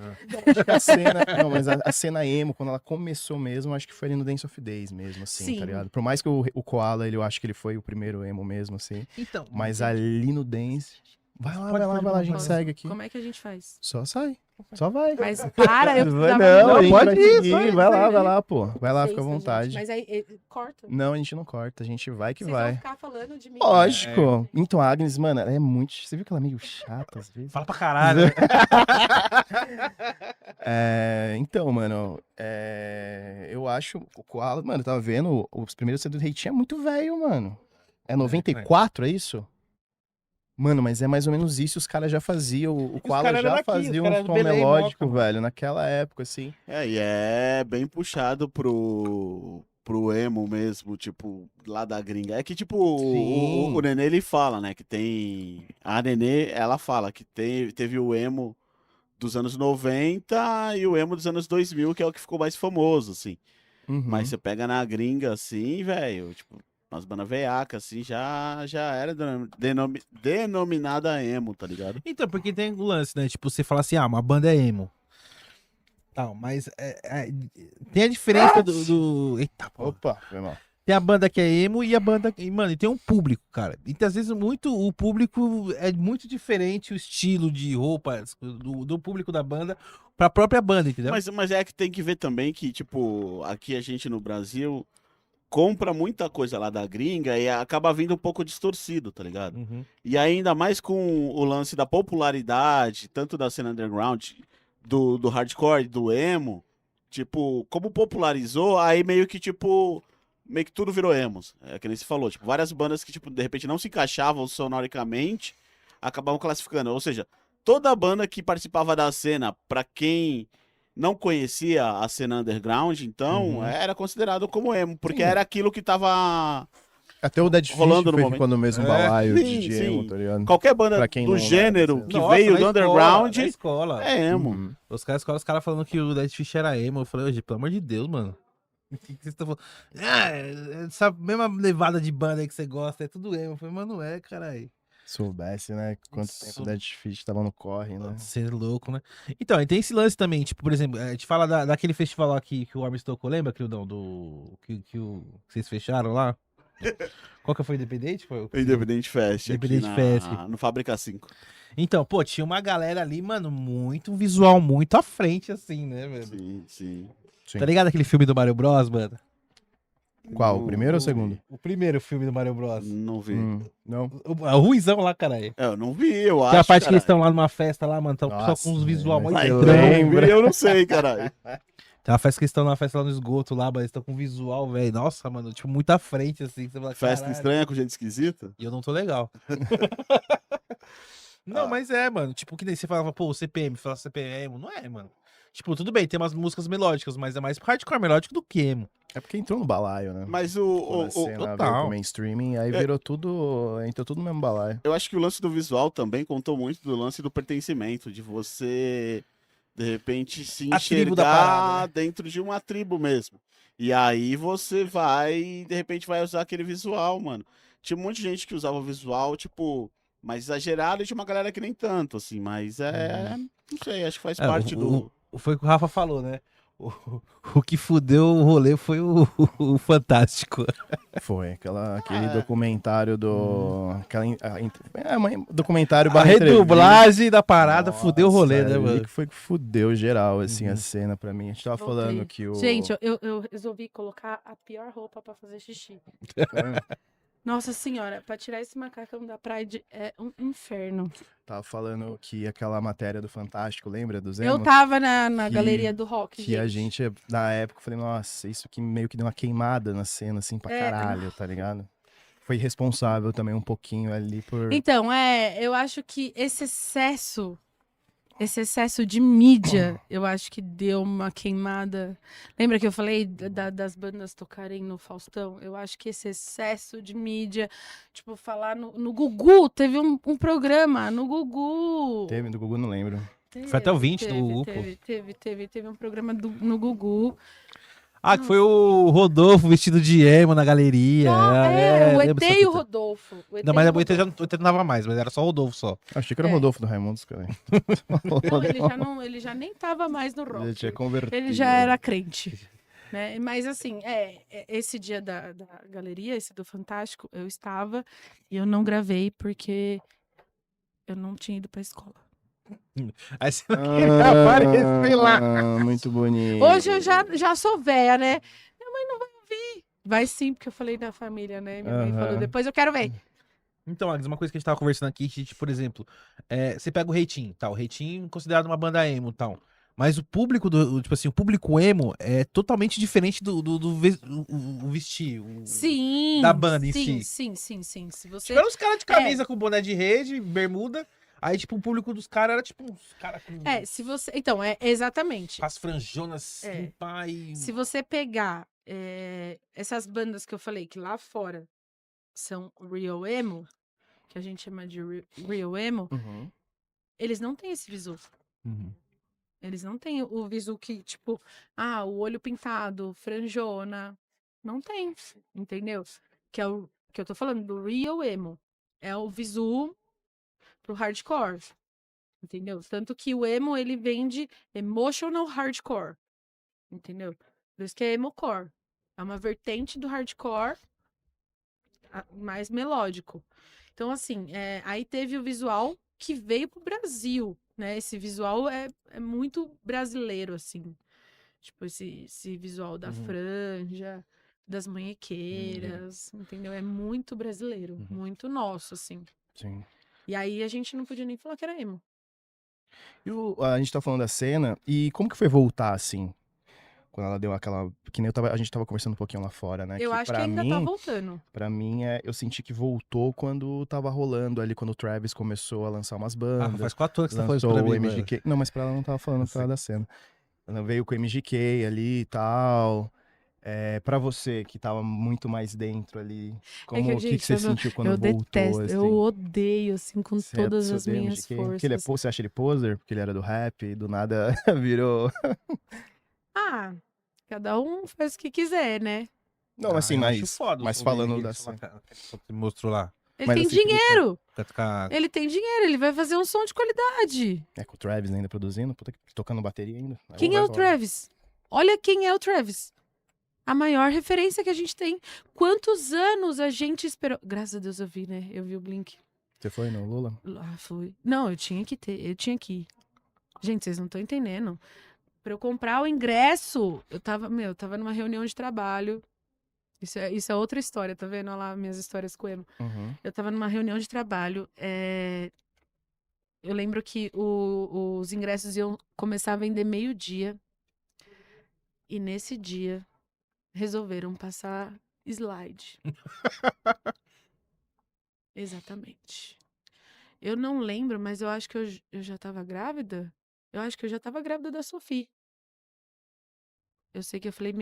Acho que a cena, não, mas a cena emo, quando ela começou mesmo, acho que foi ali no Dance of Days mesmo, assim, Sim. tá ligado? Por mais que o Koala, eu acho que ele foi o primeiro emo mesmo, assim. Então, Mas ali no Dance... Vai lá, a gente Posso- segue aqui. Como é que a gente faz? Só sai. Só vai. Mas para, eu Vai, precisava- não, a gente pode vai ir, seguir. Vai lá, pô. Vai lá, fica à Sexta, gente. vontade. Mas aí, corta. Não, a gente não corta, a gente vai que Vocês vão vai. ficar falando de mim. Lógico. Então, a Agnes, mano, ela é muito... Você viu que ela é meio chata às vezes? fala pra caralho. né? Então, mano, eu acho o Koala, mano, eu tava vendo, os primeiros CD do Reitinho é muito velho, mano. É 94, é isso? Mano, mas é mais ou menos isso, os caras já faziam, o Koala caras eram já daqui, os fazia caras um eram do som Belém, melódico, Moca, mano. velho, naquela época, assim. E é bem puxado pro emo mesmo, tipo, lá da gringa. É que, tipo, Sim. o Nenê, ele fala, né, que tem... A Nenê, ela fala que teve o emo dos anos 90 e o emo dos anos 2000, que é o que ficou mais famoso, assim. Uhum. Mas você pega na gringa, assim, velho, tipo, umas bandas veiacas, assim, já era denominada emo, tá ligado? Então, porque tem o lance, né? Tipo, você fala assim, uma banda é emo. Tal, mas tem a diferença do... Eita, pô. Opa, foi mal. Tem a banda que é emo e a banda... E, mano, e tem um público, cara. Então, às vezes, o público é muito diferente, o estilo de roupa do público da banda pra própria banda, entendeu? Mas é que tem que ver também que, tipo, aqui a gente no Brasil compra muita coisa lá da gringa e acaba vindo um pouco distorcido, tá ligado? Uhum. E ainda mais com o lance da popularidade, tanto da cena underground, do hardcore, do emo, tipo, como popularizou, aí meio que, tipo, meio que tudo virou emos. É que nem se falou, tipo, várias bandas que, tipo, de repente não se encaixavam sonoricamente, acabavam classificando. Ou seja, toda banda que participava da cena, pra quem não conhecia a cena underground, então, Uhum. era considerado como emo, porque Sim. era aquilo que tava Até o Dead Fish rolando no foi momento. ficando no mesmo É, balaio sim, de sim. emo, tá ligado? Qualquer banda Pra quem do não gênero era, que Nossa, veio na do escola, underground, na escola. é emo. Uhum. Os caras falando que o Dead Fish era emo. Eu falei, hoje, pelo amor de Deus, mano. O que vocês estão falando? Essa mesma levada de banda aí que você gosta, é tudo emo. Eu falei, mano, não é, caralho. Soubesse, né? Quanto tempo o Dead Fish tava no corre, né? Ser louco, né? Então, e tem esse lance também, tipo, por exemplo, a gente fala daquele festival lá que o Arms tocou, lembra, Crildão, que vocês fecharam lá? Qual que foi o Independente? Foi O Independente Fest aqui Independente Fest. no Fábrica 5. Então, pô, tinha uma galera ali, mano, muito visual, muito à frente, assim, né, velho? Sim, sim. Sim. Tá ligado aquele filme do Mario Bros, mano? Qual, o Não- primeiro ou o não segundo? vi. O primeiro filme do Mario Bros. Não vi. Não. O ruizão lá, caralho. É, eu não vi, eu Que é a acho, parte que eles caralho. estão lá numa festa lá, mano, tá o pessoal com uns Nossa, visual mas muito você estranho. lembra? Eu não sei, caralho. Tem uma festa que eles estão numa festa lá no esgoto lá, mas eles estão com visual, velho. Nossa, mano, tipo, muito à frente, assim. Você fala, Festa caralho. estranha com gente esquisita? E eu não tô legal. Não, mas é, mano. Tipo, que nem você falava, pô, o CPM, fala CPM. Não é, mano. Tipo, tudo bem, tem umas músicas melódicas, mas é mais hardcore melódico do que emo. É porque entrou no balaio, né? Mas Quando a cena veio total. pro mainstream, aí virou tudo. Entrou tudo no mesmo balaio. eu acho que o lance do visual também contou muito do lance do pertencimento, de você, de repente, se A tribo da enxergar parada, né? dentro de uma tribo mesmo. E aí você vai, de repente, vai usar aquele visual, mano. Tinha um monte de gente que usava o visual, tipo, mais exagerado, e tinha uma galera que nem tanto, assim, mas não sei, acho que faz parte do... Foi o que o Rafa falou, né? O que fudeu o rolê foi o Fantástico. Foi aquele documentário do. A Documentário barra entrevista. redublagem da parada fudeu o rolê, Nossa, né, ali mano? que foi que fudeu geral, assim, Uhum. a cena pra mim. A gente tava Voltei. falando que o. Gente, eu resolvi colocar a pior roupa pra fazer xixi. Nossa senhora, pra tirar esse macacão da Pride é um inferno. Tava falando que aquela matéria do Fantástico, lembra? Dos Eu emos? tava na que- galeria do rock, Que a gente, na época, eu falei, nossa, isso aqui meio que deu uma queimada na cena, assim, pra É. caralho, tá ligado? Foi responsável também um pouquinho ali por. Então, eu acho que esse excesso de mídia, eu acho que deu uma queimada. Lembra que eu falei das bandas tocarem no Faustão? Eu acho que esse excesso de mídia, tipo, falar no Gugu, teve um programa no Gugu. Teve do Gugu, não lembro. Foi até o 20 do Gugu, pô. Teve um programa no Gugu. Ah, que foi o Rodolfo vestido de emo na galeria. O lembro ET dessa e o fita. Rodolfo. Não, mas o ET já não tava mais, mas era só o Rodolfo só. Achei que era o É. Rodolfo do Raimundos, cara. Não, ele já nem tava mais no rock. Ele tinha convertido. Ele já era crente. Né? Mas assim, esse dia da galeria, esse do Fantástico, eu estava e eu não gravei porque eu não tinha ido pra escola. Aí você não queria aparecer lá. Muito bonito. Hoje eu já sou véia, né? Minha mãe não vai ouvir. Vai sim, porque eu falei da família, né? Minha mãe falou, Aham. depois eu quero ver. Então, Agnes, uma coisa que a gente tava conversando aqui, que, por exemplo, você pega o Reitinho, tal. O Reitinho considerado uma banda emo, tal. Mas o público tipo assim, o público emo é totalmente diferente do vestir, Sim. da banda em sim, si. Sim. Se você. Tipo, eram os caras de camisa com boné de rede, bermuda. Aí, tipo, o público dos caras era, tipo, uns caras com Se você. Então, exatamente. as franjonas assim, pai. Se você pegar essas bandas que eu falei que lá fora são real emo, que a gente chama de real emo, Uhum. eles não têm esse visual. Uhum. Eles não têm o visu que, tipo, o olho pintado, franjona. Não tem, entendeu? Que é o que eu tô falando do real emo. É o visu pro hardcore, entendeu? Tanto que o emo, ele vende emotional hardcore, entendeu? Por isso que é emocore. É uma vertente do hardcore mais melódico. Então, assim, aí teve o visual que veio pro Brasil, né? Esse visual é muito brasileiro, assim. Tipo, esse visual da franja, das munhequeiras, entendeu? É muito brasileiro, muito nosso, assim. Sim. E aí a gente não podia nem falar que era emo. E a gente tá falando da cena, e como que foi voltar, assim? Quando ela deu aquela... Que nem a gente tava conversando um pouquinho lá fora, né? Eu acho que ainda tá voltando. Pra mim, eu senti que voltou quando tava rolando ali, quando o Travis começou a lançar umas bandas. Faz 4 anos que você tá falando isso Lançou pra o mim, mano. MGK. Não, mas pra ela não tava falando pra ela da cena. Ela veio com o MGK ali e tal. Pra você, que tava muito mais dentro ali, o que gente, você sentiu quando eu voltou? detesto, Assim? eu odeio, assim, com todas as odeia minhas MGK? Porque forças. você acha ele poser? Porque ele era do rap e do nada virou... Cada um faz o que quiser, né? Não, assim, eu acho mas, foda o mas som falando dele, da aquele som cena. que você mostrou lá. Ele Mas tem assim, dinheiro! Ficar... Ele tem dinheiro, ele vai fazer um som de qualidade. Com o Travis ainda produzindo, puta que tocando bateria ainda. Quem é o Travis? Olha quem é o Travis. A maior referência que a gente tem. Quantos anos a gente esperou? Graças a Deus eu vi, né? Eu vi o Blink. Você foi no Lula? Fui. Não, eu tinha que ir. Gente, vocês não estão entendendo. Pra eu comprar o ingresso, eu tava numa reunião de trabalho. Isso é outra história, tá vendo? Olha lá minhas histórias com o emo. Eu tava numa reunião de trabalho. Eu lembro que os ingressos iam começar a vender meio-dia. E nesse dia, resolveram passar slide. Exatamente. Eu não lembro, mas eu acho que eu já tava grávida. Eu acho que eu já tava grávida da Sophie. Eu sei que eu falei,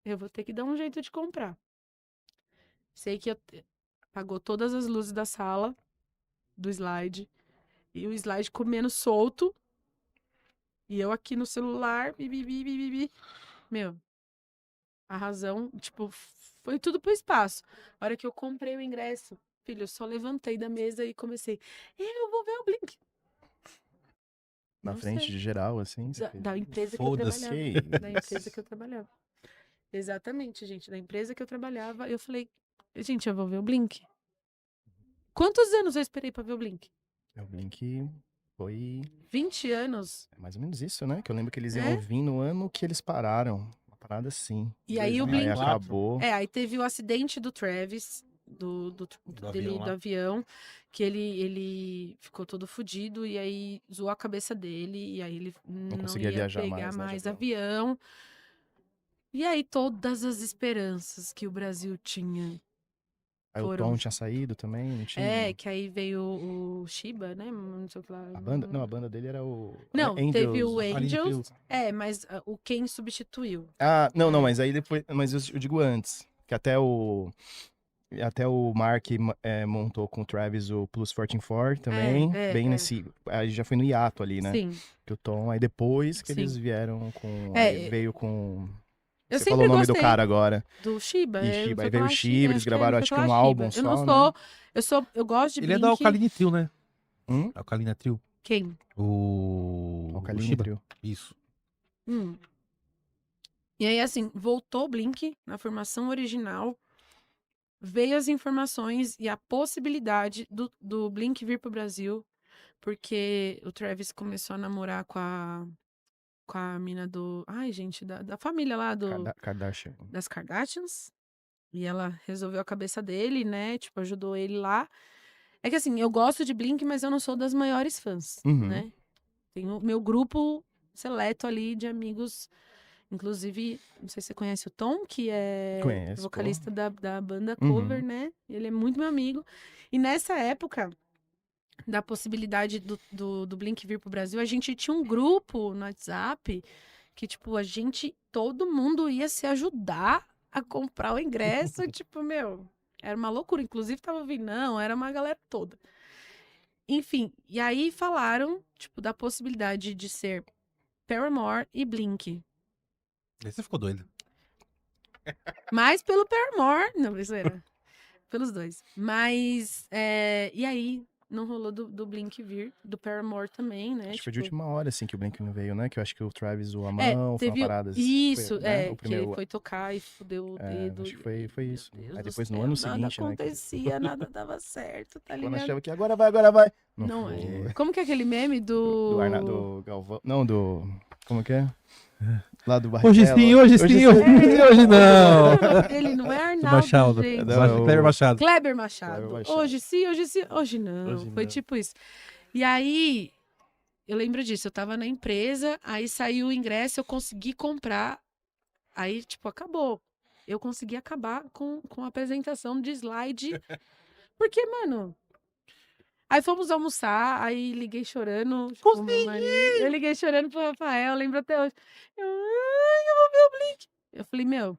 eu vou ter que dar um jeito de comprar. Sei que apagou todas as luzes da sala, do slide. E o slide comendo solto. E eu aqui no celular, bibi. A razão, tipo, foi tudo pro espaço. A hora que eu comprei o ingresso, filho, eu só levantei da mesa e comecei. Eu vou ver o Blink. Na Não frente sei. de geral, assim? Da empresa que eu Foda-se. trabalhava. Da empresa que eu trabalhava. Exatamente, gente. Da empresa que eu trabalhava, eu falei, gente, eu vou ver o Blink. Quantos anos eu esperei pra ver o Blink? O Blink foi 20 anos. mais ou menos isso, né? Que eu lembro que eles É? iam vir no ano que eles pararam. Uma parada assim. E aí o 2004. Blink. Aí acabou. Aí teve o acidente do Travis, do avião lá. avião, que ele ficou todo fudido e aí zoou a cabeça dele e aí ele não conseguia ia viajar pegar mais, né, de mais avião. E aí todas as esperanças que o Brasil tinha Aí foram... o Tom tinha saído também, não tinha? que aí veio o Shiba, né? Não sei o que lá. A banda? Não, a banda dele era o... Não, Angels. teve o Aline Angels. Mas o Ken substituiu. Não, mas aí depois... Mas eu digo antes. Que até o Mark montou com o Travis o Plus 144 também. Bem nesse... Aí já foi no hiato ali, né? Sim. Que o Tom... Aí depois que eles Sim. vieram com... Aí veio com... Eu Você sempre falou o nome do gostei cara agora. do Shiba. E Ele Shiba. foi Aí veio o falar Shiba, eles gravaram ele acho foi que um falar álbum Shiba. só, Eu não né? sou... Eu gosto de Ele Blink. é da Alkaline Trio, né? Hum? Alkaline Trio. Quem? O Alkaline Shiba. Trio. Isso. E aí, assim, voltou o Blink na formação original. Veio as informações e a possibilidade do Blink vir pro Brasil. Porque o Travis começou a namorar com a mina do... Ai, gente, da família lá Kardashian. das Kardashians. E ela resolveu a cabeça dele, né? Tipo, ajudou ele lá. É que assim, eu gosto de Blink, mas eu não sou das maiores fãs, né? Tenho o meu grupo seleto ali de amigos. Inclusive, não sei se você conhece o Tom, que é Conheço, vocalista da banda Cover, né? Ele é muito meu amigo. E nessa época da possibilidade do Blink vir pro Brasil, a gente tinha um grupo no WhatsApp que, tipo, todo mundo ia se ajudar a comprar o ingresso, tipo, era uma loucura. Inclusive, tava ouvindo, não, era uma galera toda. Enfim, e aí falaram, tipo, da possibilidade de ser Paramore e Blink. Aí você ficou doido. Mais pelo Paramore. Não, brincadeira. Pelos dois. Mas, e aí, não rolou do Blink vir, do Paramore também, né? Acho que foi de última hora, assim, que o Blink não veio, né? Que eu acho que o Travis zoou a mão, foi teve uma parada assim. isso, foi, né? O que primeiro... ele foi tocar e fudeu o dedo. acho que foi Meu isso. Deus Aí do depois no céu, ano nada seguinte, né? acontecia, nada dava certo, tá Quando ligado? achava que agora vai. Não foi. é. Como que é aquele meme do... Do Galvão. Não, do. Como que é? Lá do Hoje Barrichello. sim, hoje sim, hoje não. Ele não é Do Arnaldo, Machado. gente. Não, Kleber Machado. Kleber Machado. Kleber Machado. Hoje sim, hoje não. Hoje Foi não. tipo isso. E aí, eu lembro disso, eu tava na empresa, aí saiu o ingresso, eu consegui comprar, aí, tipo, acabou. Eu consegui acabar com a apresentação de slide, porque, mano... Aí fomos almoçar, aí liguei chorando pro meu marido. Eu liguei chorando pro Rafael, lembro até hoje. Eu vou ver o Blink. Eu falei, meu,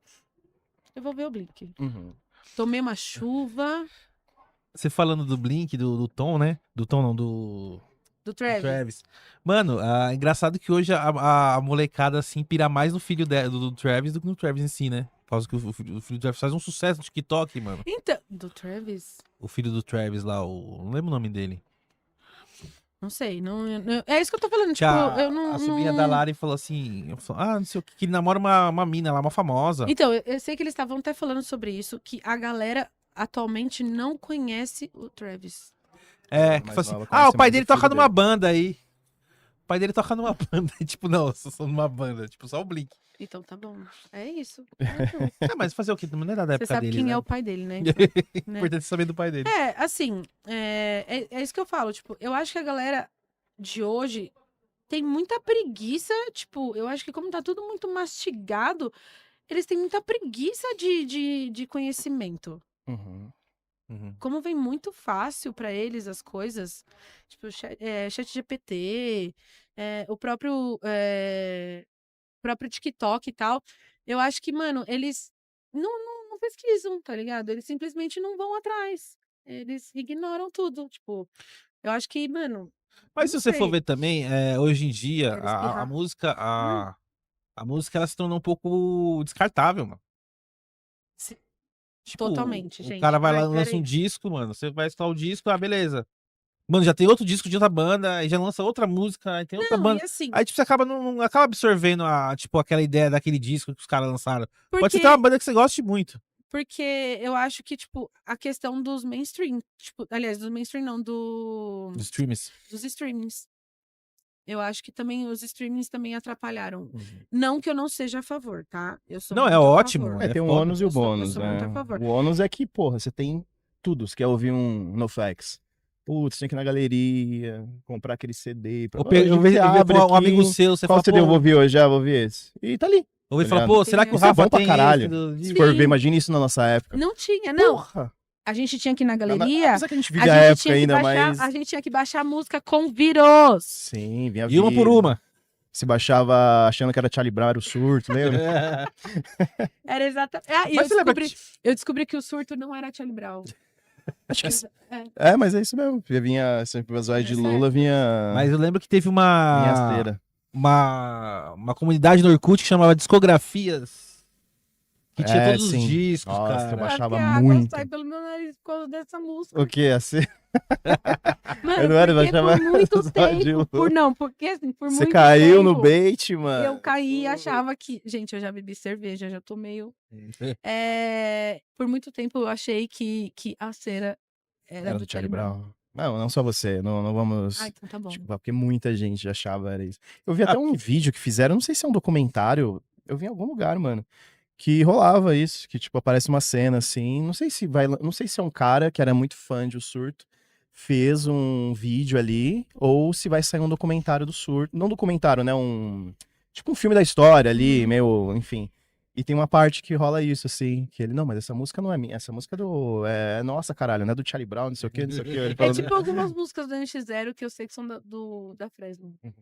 eu vou ver o Blink. Uhum. Tomei uma chuva Você falando do Blink, do Tom, né? Do Tom não, do do Travis. Travis. Mano, engraçado que hoje a molecada, assim, pira mais no filho do Travis do que no Travis em si, né? Por causa que o filho do Travis faz um sucesso no TikTok, mano. Então, do Travis? O filho do Travis lá, não lembro o nome dele. Não sei, é isso que eu tô falando, Que tipo, eu não... a sobrinha da Lari falou assim, não sei o que ele namora uma mina lá, uma famosa. Então, eu sei que eles estavam até falando sobre isso, que a galera atualmente não conhece o Travis. É, que mais fala assim, nova conhece o pai mais dele o filho toca numa dele. banda aí. O pai dele toca numa banda. Tipo, não, eu sou numa banda. Tipo, só o Blink. Então tá bom, é isso. Mas fazer o quê? Não é da Você época sabe dele, quem né? é o pai dele, né? Então, né? Importante saber do pai dele. Assim, é isso que eu falo, tipo, eu acho que a galera de hoje tem muita preguiça, tipo, eu acho que como tá tudo muito mastigado, eles têm muita preguiça de conhecimento. Uhum. Uhum. Como vem muito fácil pra eles as coisas, tipo, chat GPT, o próprio TikTok e tal, eu acho que, mano, eles não pesquisam, tá ligado? Eles simplesmente não vão atrás. Eles ignoram tudo, tipo, eu acho que, mano, Mas não se você for sei. ver também, hoje em dia, Quero a espirrar. música, a música ela se tornou um pouco descartável, mano. Se- Tipo, Totalmente, o gente. cara vai lá Ai, e lança um peraí. disco, mano. Você vai escutar o disco, beleza. Mano, já tem outro disco de outra banda, aí já lança outra música, aí tem outra Não, e banda. assim, Aí, tipo, você acaba não acaba absorvendo tipo, aquela ideia daquele disco que os caras lançaram. Pode ser porque, até uma banda que você goste muito. porque eu acho que, tipo, a questão dos mainstream, tipo, aliás, dos mainstream não, Dos streams. dos streamings. Eu acho que também os streamings também atrapalharam. Não que eu não seja a favor, tá? Eu sou Não, é muito a ótimo. favor. Tem o foda. ônus e o Eu bônus, sou muito a né? favor. O ônus é que, porra, você tem tudo. Você quer ouvir um NoFX. Putz, tem que ir na galeria, comprar aquele CD. Eu vejo um amigo seu, você Qual fala, CD eu pô, vou ouvir hoje? Já vou ouvir esse. E tá ali. eu vou tá falar, ligado? pô, será que o Isso é Rafa bom pra tem caralho. esse Se do- for Sim. ver, imagina isso na nossa época. Não tinha, não. Porra! A gente tinha que ir na galeria, Apesar que a gente a vive a gente época tinha que ainda, baixar, mas... a gente tinha que baixar a música com vírus. Sim, vinha E uma por vídeo. uma. Se baixava achando que era Charlie Brown, era o surto, lembra? Era exatamente. E Mas você lembra que... eu descobri que o surto não era Charlie Brown. Acho que... É. mas é isso mesmo. Vinha sempre as vozes de É Lula, certo. vinha... Mas eu lembro que teve vinha uma esteira. comunidade no Orkut que chamava Discografias. Que tinha todos os sim. discos, Nossa, eu cara. baixava Acho que a água muito. sai pelo meu nariz por causa dessa música. O quê? Assim? Mano, Eu não era, porque baixava por muito as vozes de tempo. Lula. Porque assim, por Você muito caiu no tempo, bait, mano. eu caí e achava que. Gente, eu já bebi cerveja, já tô meio. Por muito tempo eu achei que a cera era do Charlie Brown. Não só você. Não vamos... Ah, então tá bom. Tipo, porque muita gente achava era isso. Eu vi até um vídeo que fizeram, não sei se é um documentário, eu vi em algum lugar, mano, que rolava isso, que tipo, aparece uma cena assim, não sei se é um cara que era muito fã de O Surto, fez um vídeo ali, ou se vai sair um documentário do Surto, não documentário, né, tipo um filme da história ali, meio, enfim. E tem uma parte que rola isso, assim, que ele, não, mas essa música não é minha, essa música é nossa, caralho, não é do Charlie Brown, não sei o quê, não sei o quê. Ele É falando, tipo algumas músicas do NX0 que eu sei que são da Fresno. Uhum.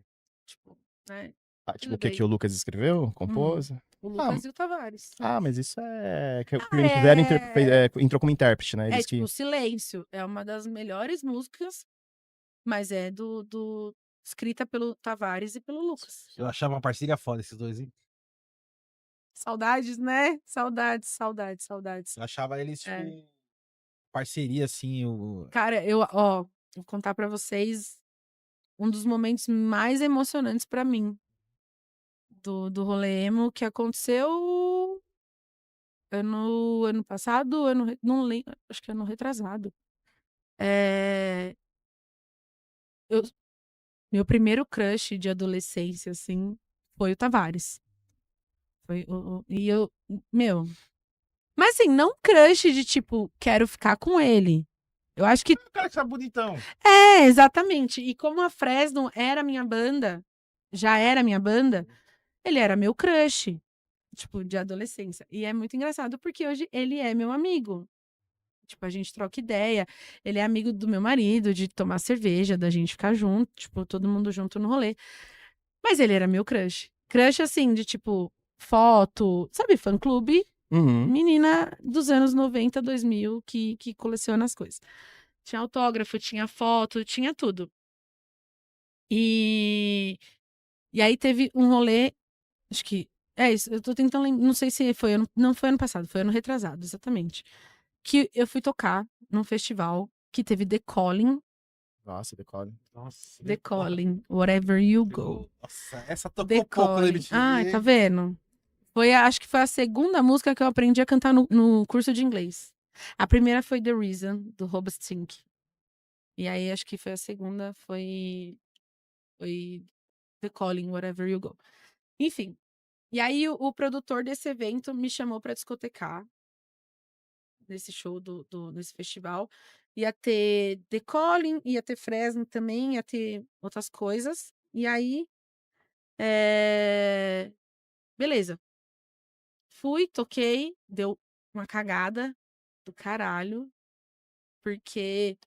Tipo, né? tipo, o que o Lucas escreveu, compôs. O Lucas e o Tavares. Mas isso é... Que o NX0 entrou como intérprete, né? Tipo, Silêncio. É uma das melhores músicas, mas é do escrita pelo Tavares e pelo Lucas. Eu achava uma parceria foda esses dois, hein? Saudades, né? Saudades, saudades, saudades. Eu achava eles, tipo, É. parceria, assim, o... Cara, vou contar pra vocês um dos momentos mais emocionantes pra mim do rolê emo que aconteceu ano passado, não lembro, acho que ano retrasado. É, eu, meu primeiro crush de adolescência, assim, foi o Tavares. E eu, meu. Mas assim, não crush de tipo, quero ficar com ele. Eu acho que. O cara que tá bonitão. É, exatamente. E como a Fresno era minha banda, já era minha banda, ele era meu crush, tipo, de adolescência. E é muito engraçado porque hoje ele é meu amigo. Tipo, a gente troca ideia. Ele é amigo do meu marido, de tomar cerveja, da gente ficar junto, tipo, todo mundo junto no rolê. Mas ele era meu crush. Crush, assim, de tipo, foto, sabe, fã-clube? Uhum. Menina dos anos 90, 2000, que coleciona as coisas. Tinha autógrafo, tinha foto, tinha tudo. E aí teve um rolê, acho que. É isso, eu tô tentando lembrar, não sei se foi não foi ano passado, foi ano retrasado, exatamente. Que eu fui tocar num festival que teve The Calling, Nossa, decola. Nossa, The Calling, Wherever You Go. Nossa, essa tocou The pouco na Calling. MTV. Ai, tá vendo? Acho que foi a segunda música que eu aprendi a cantar no curso de inglês. A primeira foi The Reason, do Robostink. E aí, acho que foi a segunda, foi The Calling, Wherever You Go. Enfim. E aí, o produtor desse evento me chamou pra discotecar nesse show desse festival. Ia ter The Calling, ia ter Fresno também, ia ter outras coisas. E aí, beleza. Fui, toquei, deu uma cagada do caralho, porque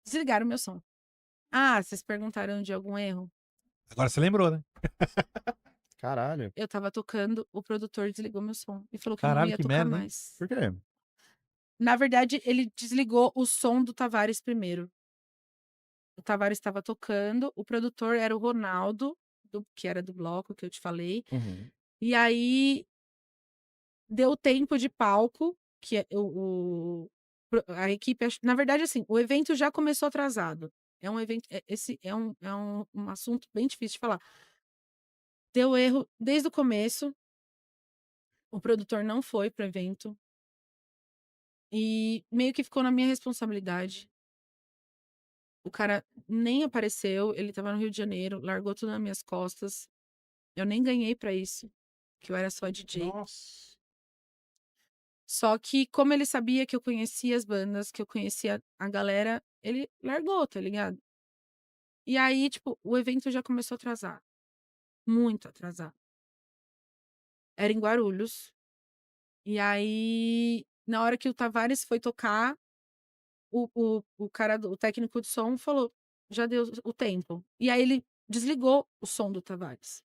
desligaram meu som. Ah, vocês perguntaram de algum erro? Agora você lembrou, né? Caralho. Eu tava tocando, o produtor desligou meu som e falou que eu não Caralho, ia que tocar merda, hein? mais. Por quê? Na verdade, ele desligou o som do Tavares primeiro. O Tavares estava tocando, o produtor era o Ronaldo, que era do bloco que eu te falei. Uhum. E aí deu tempo de palco, que a equipe. Na verdade, assim, o evento já começou atrasado. É um evento. Esse é um assunto bem difícil de falar. Deu erro desde o começo. O produtor não foi pro evento. E meio que ficou na minha responsabilidade. O cara nem apareceu, ele tava no Rio de Janeiro, largou tudo nas minhas costas. Eu nem ganhei pra isso, que eu era só DJ. Nossa. Só que, como ele sabia que eu conhecia as bandas, que eu conhecia a galera, ele largou, tá ligado? E aí, tipo, o evento já começou a atrasar. Muito atrasado. Era em Guarulhos. E aí, na hora que o Tavares foi tocar, o cara, o técnico de som falou, já deu o tempo. E aí ele desligou o som do Tavares.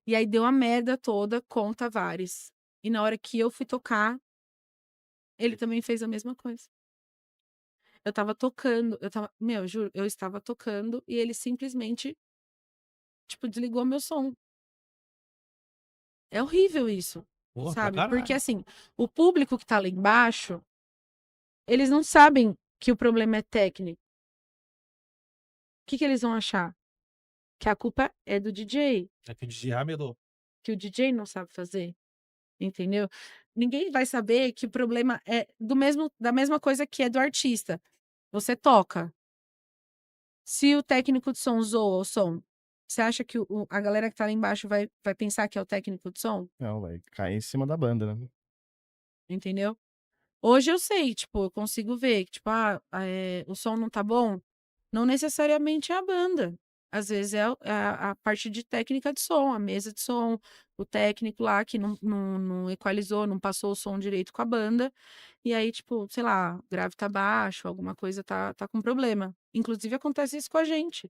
E aí deu a merda toda com o Tavares. E na hora que eu fui tocar, ele também fez a mesma coisa. Eu tava tocando, juro, eu estava tocando e ele simplesmente, tipo, desligou meu som. É horrível isso, Porra, pra sabe? Porque caralho. assim, o público que tá lá embaixo, eles não sabem que o problema é técnico. O que eles vão achar? Que a culpa é do DJ, É que o DJ ramelou. que o DJ não sabe fazer, entendeu? Ninguém vai saber que o problema é da mesma coisa que é do artista. Você toca. Se o técnico de som zoa o som, você acha que a galera que tá lá embaixo vai pensar que é o técnico de som? Não, vai cair em cima da banda, né? Entendeu? Hoje eu sei, tipo, eu consigo ver que, tipo, o som não tá bom. Não necessariamente é a banda. Às vezes é a parte de técnica de som, a mesa de som, o técnico lá que não equalizou, não passou o som direito com a banda. E aí, tipo, sei lá, o grave tá baixo, alguma coisa tá com problema. Inclusive acontece isso com a gente,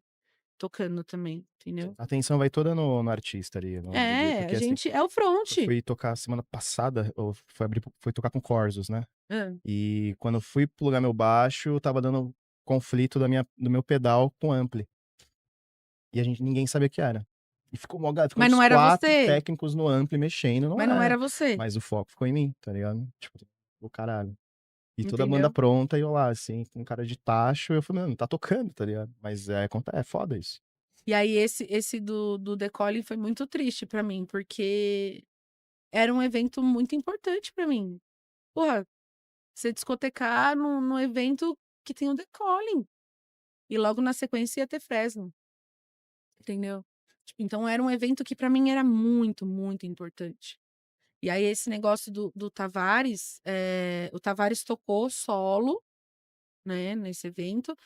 tocando também, entendeu? A atenção vai toda no artista ali, no DJ, É, a porque assim, gente é o eu front. fui tocar semana passada, eu fui tocar com Corsos, né? Ah, E quando eu fui plugar meu baixo, tava dando conflito do meu pedal com o ampli. E ninguém sabia o que era. E ficou ficou Mas não uns era 4 você. técnicos no ampli mexendo, Mas não era você. Mas o foco ficou em mim, tá ligado? Tipo, o caralho. E toda a Entendeu? banda pronta, e eu lá, assim, com cara de tacho, eu falei, mano, tá tocando, tá ligado? Mas é foda isso. E aí, esse do Decolle foi muito triste pra mim, porque era um evento muito importante pra mim. Porra, você discotecar num evento que tem o Decolle. E logo na sequência ia ter Fresno. Entendeu? Tipo, então era um evento que pra mim era muito, muito importante. E aí, esse negócio do Tavares, o Tavares tocou solo, né, nesse evento,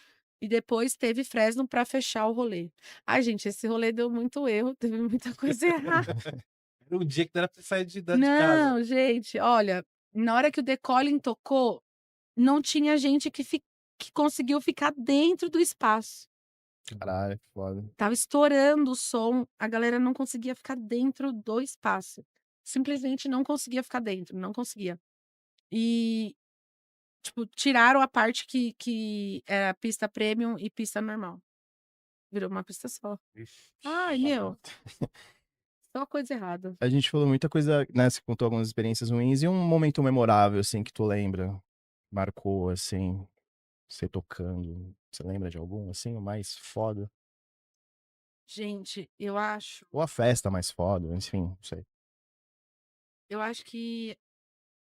e depois teve Fresno pra fechar o rolê. Ai, gente, esse rolê deu muito erro, teve muita coisa errada. Era um dia que não era pra sair de casa. Não, gente, olha, na hora que o The Calling tocou, não tinha gente que conseguiu ficar dentro do espaço. Caralho, que foda. Tava estourando o som, a galera não conseguia ficar dentro do espaço. Simplesmente não conseguia ficar dentro, não conseguia. E, tipo, tiraram a parte que era pista premium e pista normal. Virou uma pista só. Ai, meu, só coisa errada. A gente falou muita coisa, né? Você contou algumas experiências ruins e um momento memorável, assim, que tu lembra? Marcou, assim, você tocando. Você lembra de algum, assim, o mais foda? Gente, eu acho Ou a festa mais foda, enfim, não sei. que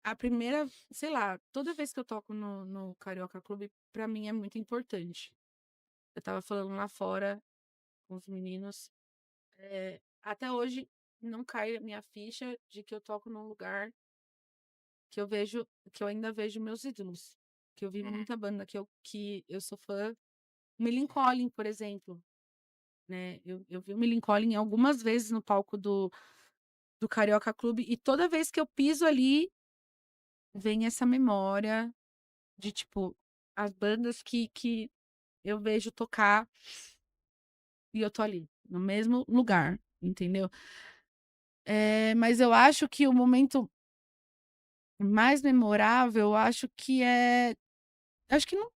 a primeira, sei lá, toda vez que eu toco no Carioca Clube, pra mim é muito importante. Eu tava falando lá fora com os meninos, até hoje não cai a minha ficha de que eu toco num lugar que eu vejo, que eu ainda vejo meus ídolos. Que eu vi muita banda que eu sou fã. Millencolin, por exemplo, né? Eu vi o Millencolin algumas vezes no palco do Carioca Clube e toda vez que eu piso ali, vem essa memória de, tipo, as bandas que eu vejo tocar e eu tô ali, no mesmo lugar, entendeu? Mas eu acho que o momento mais memorável, eu acho que acho que não,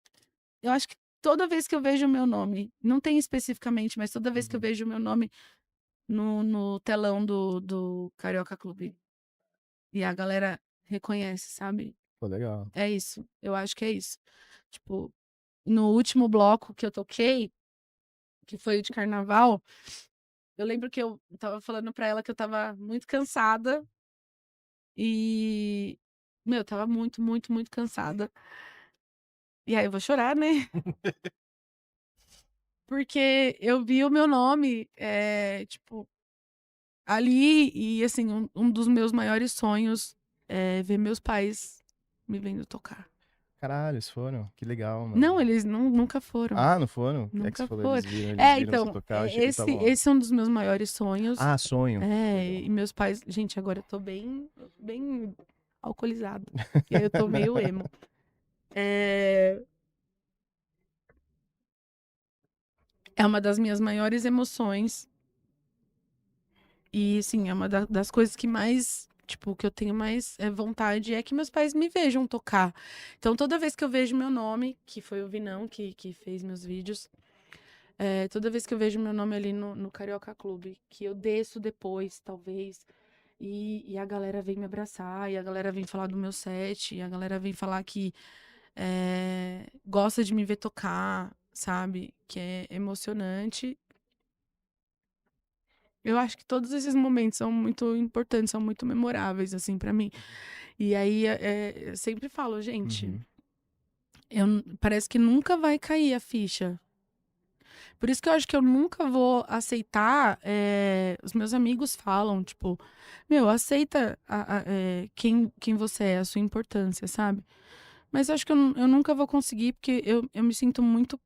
eu acho que toda vez que eu vejo o meu nome, não tem especificamente, mas toda vez que eu vejo o meu nome no telão do Carioca Clube e a galera reconhece, sabe? Pô, legal. É isso, eu acho que é isso. Tipo, no último bloco que eu toquei, que foi o de carnaval, eu lembro que eu tava falando pra ela que eu tava muito cansada e, meu, eu tava muito, muito, muito cansada. E aí eu vou chorar, né? Porque eu vi o meu nome, tipo, ali e, assim, um dos meus maiores sonhos é ver meus pais me vendo tocar. Caralho, eles foram? Que legal, mano. Não, eles nunca foram. Ah, não foram? É que Nunca você falou, foram. eles viram você Então, tocar, eu achei que esse, tava lá. esse é um dos meus maiores sonhos. Ah, sonho. E meus pais, gente, agora eu tô bem, bem alcoolizada. E aí eu tô meio emo. É uma das minhas maiores emoções. E, assim, é uma das coisas que mais, tipo, que eu tenho mais vontade é que meus pais me vejam tocar. Então, toda vez que eu vejo meu nome, que foi o Vinão que fez meus vídeos, toda vez que eu vejo meu nome ali no Carioca Clube, que eu desço depois, talvez, e a galera vem me abraçar, e a galera vem falar do meu set, e a galera vem falar que gosta de me ver tocar, sabe? Que é emocionante. Eu acho que todos esses momentos são muito importantes, são muito memoráveis, assim, pra mim. E aí, eu sempre falo, gente, parece que nunca vai cair a ficha. Por isso que eu acho que eu nunca vou aceitar. Os meus amigos falam, tipo, meu, aceita quem você é, a sua importância, sabe? Mas eu acho que eu nunca vou conseguir, porque eu me sinto muito.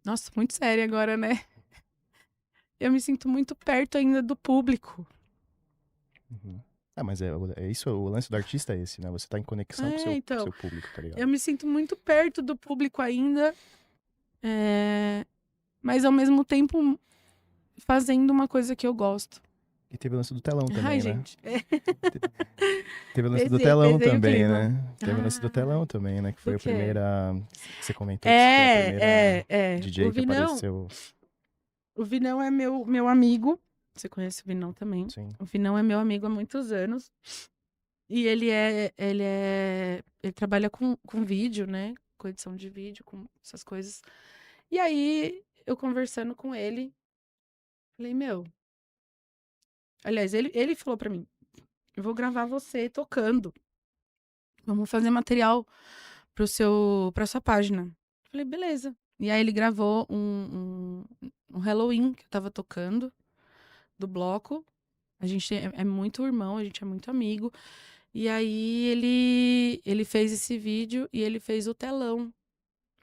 Nossa, muito séria agora, né? Eu me sinto muito perto ainda do público. Ah, mas é isso, o lance do artista é esse, né? Você tá em conexão com o Então, seu público, tá ligado? eu me sinto muito perto do público ainda, mas ao mesmo tempo fazendo uma coisa que eu gosto. E teve o lance do telão também, Ai, né? gente. Teve o lance do Pesei telão o também, clima. né? Teve o lance do telão também, né? Que foi Do a quê? primeira. Que você comentou que foi a primeira DJ O que Vinão, apareceu. O Vinão é meu amigo. Você conhece o Vinão também? Sim. O Vinão é meu amigo há muitos anos. E ele trabalha com vídeo, né? Com edição de vídeo, com essas coisas. E aí, eu conversando com ele, falei, meu. Aliás, ele falou pra mim: eu vou gravar você tocando. Vamos fazer material pra sua página. Falei, beleza. E aí ele gravou um Halloween que eu tava tocando, do bloco. A gente é muito irmão, a gente é muito amigo. E aí ele fez esse vídeo e ele fez o telão,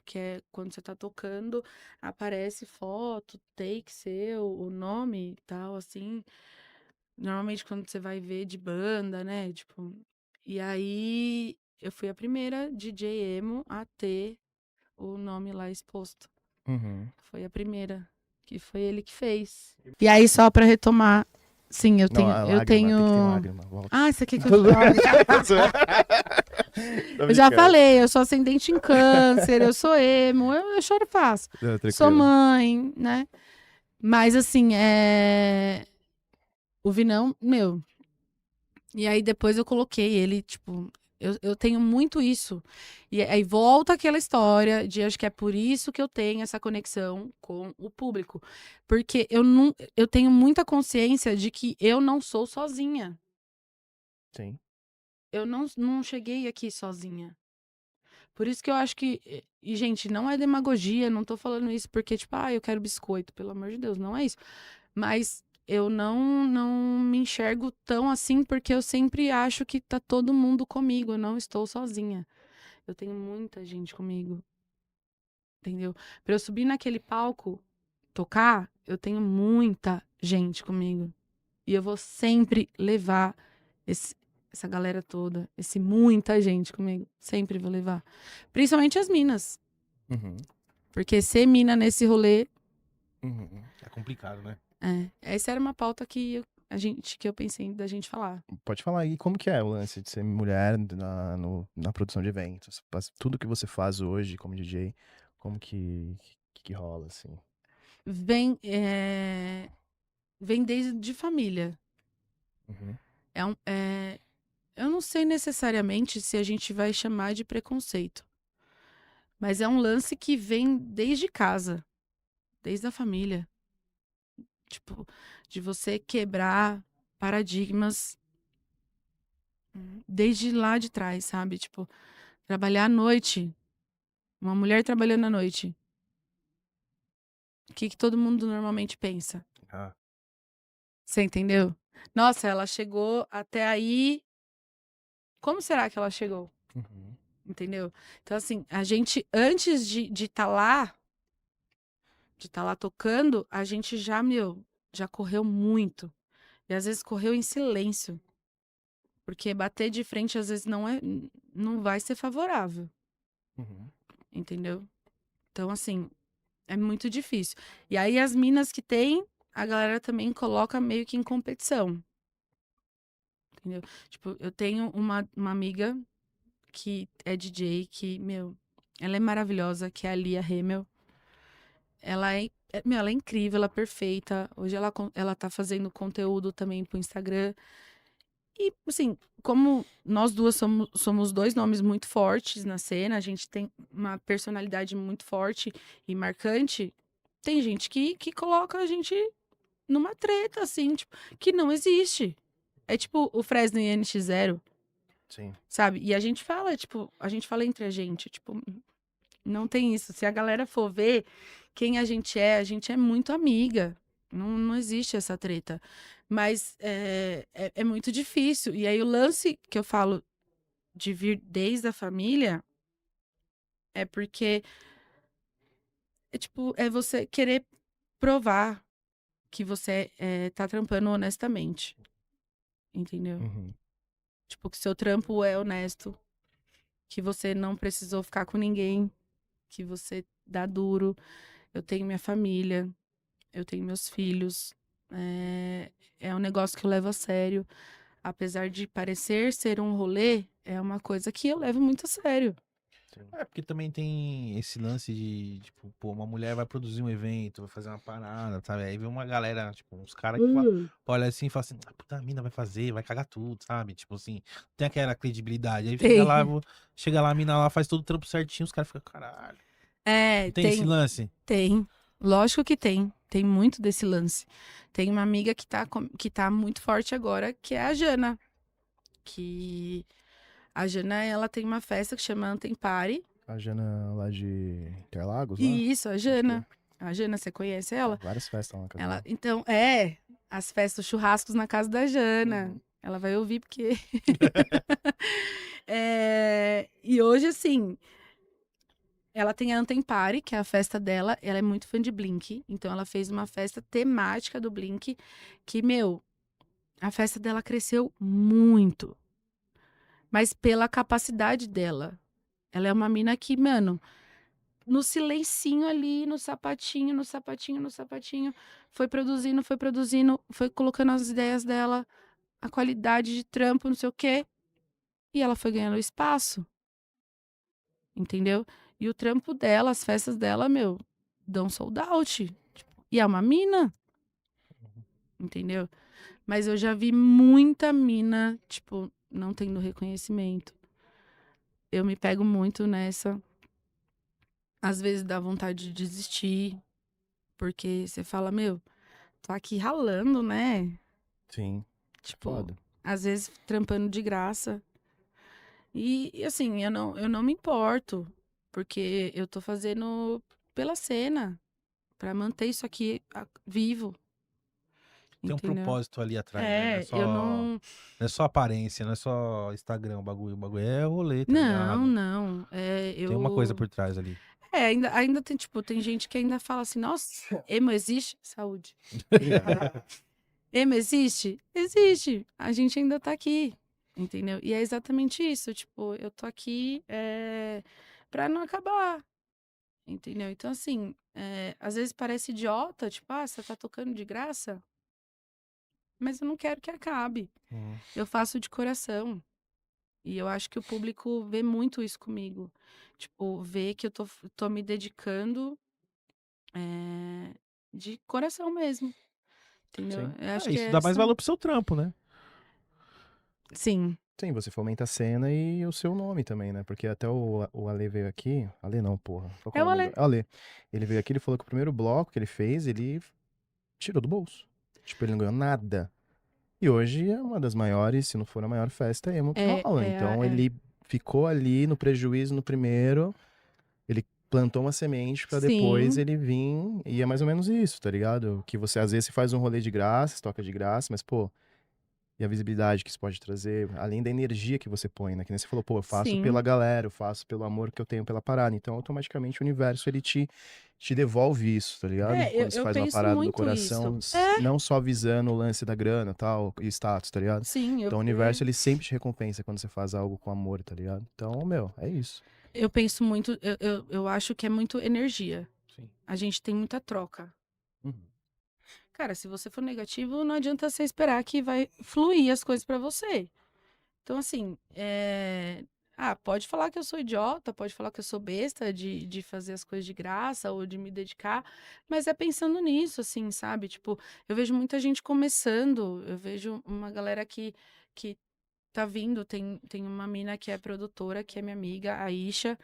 que é quando você tá tocando, aparece foto, take seu, o nome e tal, assim. Normalmente quando você vai ver de banda, né? Tipo. E aí eu fui a primeira DJ emo a ter o nome lá exposto. Uhum. Foi a primeira, que foi ele que fez. E aí, só pra retomar, sim, eu Não, tenho. a Eu lágrima, tem que ter tenho. lágrima. Volta. Ah, isso aqui que eu falo. Eu já falei, eu sou ascendente em câncer, eu sou emo, eu choro fácil. Sou mãe, né? Mas assim, o Vinão, meu. E aí depois eu coloquei ele, tipo, eu tenho muito isso. E aí volta aquela história de acho que é por isso que eu tenho essa conexão com o público. Porque eu tenho muita consciência de que eu não sou sozinha. Sim. Eu não cheguei aqui sozinha. Por isso que eu acho que. E, gente, não é demagogia, não tô falando isso porque, tipo, eu quero biscoito, pelo amor de Deus, não é isso. Mas eu não me enxergo tão assim porque eu sempre acho que tá todo mundo comigo, eu não estou sozinha. Eu tenho muita gente comigo, entendeu? Pra eu subir naquele palco, tocar, eu tenho muita gente comigo. E eu vou sempre levar essa galera toda, muita gente comigo. Sempre vou levar. Principalmente as minas. Uhum. Porque ser mina nesse rolê. Uhum. É complicado, né? Essa era uma pauta que eu pensei da gente falar. Pode falar aí como que é o lance de ser mulher na produção de eventos. Tudo que você faz hoje como DJ, como que rola, assim? Vem, vem desde de família. Uhum. Eu não sei necessariamente se a gente vai chamar de preconceito. Mas é um lance que vem desde casa. Desde a família. Tipo, de você quebrar paradigmas desde lá de trás, sabe? Tipo, trabalhar à noite. Uma mulher trabalhando à noite. O que todo mundo normalmente pensa? Ah. Você entendeu? Nossa, ela chegou até aí. Como será que ela chegou? Uhum. Entendeu? Então, assim, a gente, antes de estar lá tocando, a gente já correu muito. E às vezes correu em silêncio. Porque bater de frente, às vezes, não vai ser favorável. Uhum. Entendeu? Então, assim, é muito difícil. E aí, as minas que tem, a galera também coloca meio que em competição. Entendeu? Tipo, eu tenho uma amiga que é DJ, que, ela é maravilhosa, que é a Lia Hemel. Ela é incrível, ela é perfeita. Hoje ela tá fazendo conteúdo também pro Instagram. E, assim, como nós duas somos dois nomes muito fortes na cena, a gente tem uma personalidade muito forte e marcante, tem gente que coloca a gente numa treta, assim, tipo, que não existe. É tipo o Fresno e NX0, Sim. sabe? E a gente fala, tipo, a gente fala entre a gente, tipo, não tem isso. Se a galera for ver quem a gente é muito amiga. Não existe essa treta. Mas é muito difícil. E aí o lance que eu falo de vir desde a família é porque é você querer provar que você tá trampando honestamente. Entendeu? Uhum. Tipo, que seu trampo é honesto, que você não precisou ficar com ninguém, que você dá duro. Eu tenho minha família, eu tenho meus filhos. É um negócio que eu levo a sério. Apesar de parecer ser um rolê, é uma coisa que eu levo muito a sério. É, porque também tem esse lance de, tipo, pô, uma mulher vai produzir um evento, vai fazer uma parada, sabe? Aí vem uma galera, tipo, uns caras que olha assim e fala assim, ah, puta, a mina vai fazer, vai cagar tudo, sabe? Tipo assim, tem aquela credibilidade. Aí chega Tem. lá, chega lá, a mina lá faz todo o trampo certinho, os caras ficam, caralho. É, Tem esse lance? Tem. Lógico que tem. Tem muito desse lance. Tem uma amiga que tá muito forte agora, que é a Jana. Que a Jana, ela tem uma festa que chama Antempare. A Jana lá de Interlagos, lá? Isso, a Jana. A Jana, você conhece ela? Várias festas lá na casa Ela, dela. então, as festas, os churrascos na casa da Jana. Ela vai ouvir porque... e hoje, assim, ela tem a Antempare, que é a festa dela. Ela é muito fã de Blink. Então, ela fez uma festa temática do Blink. Que, meu, a festa dela cresceu muito. Mas pela capacidade dela. Ela é uma mina que, mano... No silencinho ali, no sapatinho, foi produzindo, foi colocando as ideias dela, a qualidade de trampo, não sei o quê. E ela foi ganhando espaço. Entendeu? E o trampo dela, as festas dela, meu, dão sold out. Tipo, e é uma mina. Entendeu? Mas eu já vi muita mina, tipo, não tendo reconhecimento. Eu me pego muito nessa. Às vezes dá vontade de desistir. Porque você fala, meu, tô aqui ralando, né? Sim. Tipo, Foda. às vezes trampando de graça. E assim, eu não me importo. Porque eu tô fazendo pela cena. Pra manter isso aqui vivo. Tem um Entendeu? propósito ali atrás, né? eu não... Não é só aparência, não é só Instagram, o bagulho é rolê, tá ligado? Não. Tem uma coisa por trás ali. Ainda tem, tipo, tem gente que ainda fala assim, nossa, emo existe? Saúde. Emo existe? Existe. A gente ainda tá aqui, entendeu? E é exatamente isso, tipo, eu tô aqui pra não acabar, entendeu? Então, assim, às vezes parece idiota, tipo, você tá tocando de graça? Mas eu não quero que acabe. Eu faço de coração. E eu acho que o público vê muito isso comigo. Tipo, vê que eu tô me dedicando de coração mesmo. Entendeu? Sim. Eu acho que Isso dá mais valor pro seu trampo, né? Sim. Sim, você fomenta a cena e o seu nome também, né? Porque até o Ale veio aqui. Ale não, porra. Qual que É o nome Ale. do- Ale. Ele veio aqui, ele falou que o primeiro bloco que ele fez, ele tirou do bolso. Tipo, ele não ganhou nada. E hoje é uma das maiores, se não for a maior festa emo que rola. Então ele ficou ali no prejuízo no primeiro, ele plantou uma semente pra depois Sim. ele vir, e é mais ou menos isso, tá ligado? Que você às vezes você faz um rolê de graça, você toca de graça, mas pô, e a visibilidade que isso pode trazer, além da energia que você põe, né? Que nem você falou, pô, eu faço Sim. pela galera, eu faço pelo amor que eu tenho pela parada. Então, automaticamente, o universo, ele te devolve isso, tá ligado? Quando você Eu faz uma penso parada do muito coração, isso. não só visando o lance da grana tal, e status, tá ligado? Sim, Então, o universo, ele sempre te recompensa quando você faz algo com amor, tá ligado? Então, meu, é isso. eu penso muito, eu acho que é muito energia. Sim. A gente tem muita troca. Cara, se você for negativo, não adianta você esperar que vai fluir as coisas pra você. Então, assim, pode falar que eu sou idiota, pode falar que eu sou besta de fazer as coisas de graça ou de me dedicar, mas é pensando nisso, assim, sabe? Tipo, eu vejo muita gente começando, eu vejo uma galera que tá vindo, tem uma mina que é produtora, que é minha amiga, a Isha,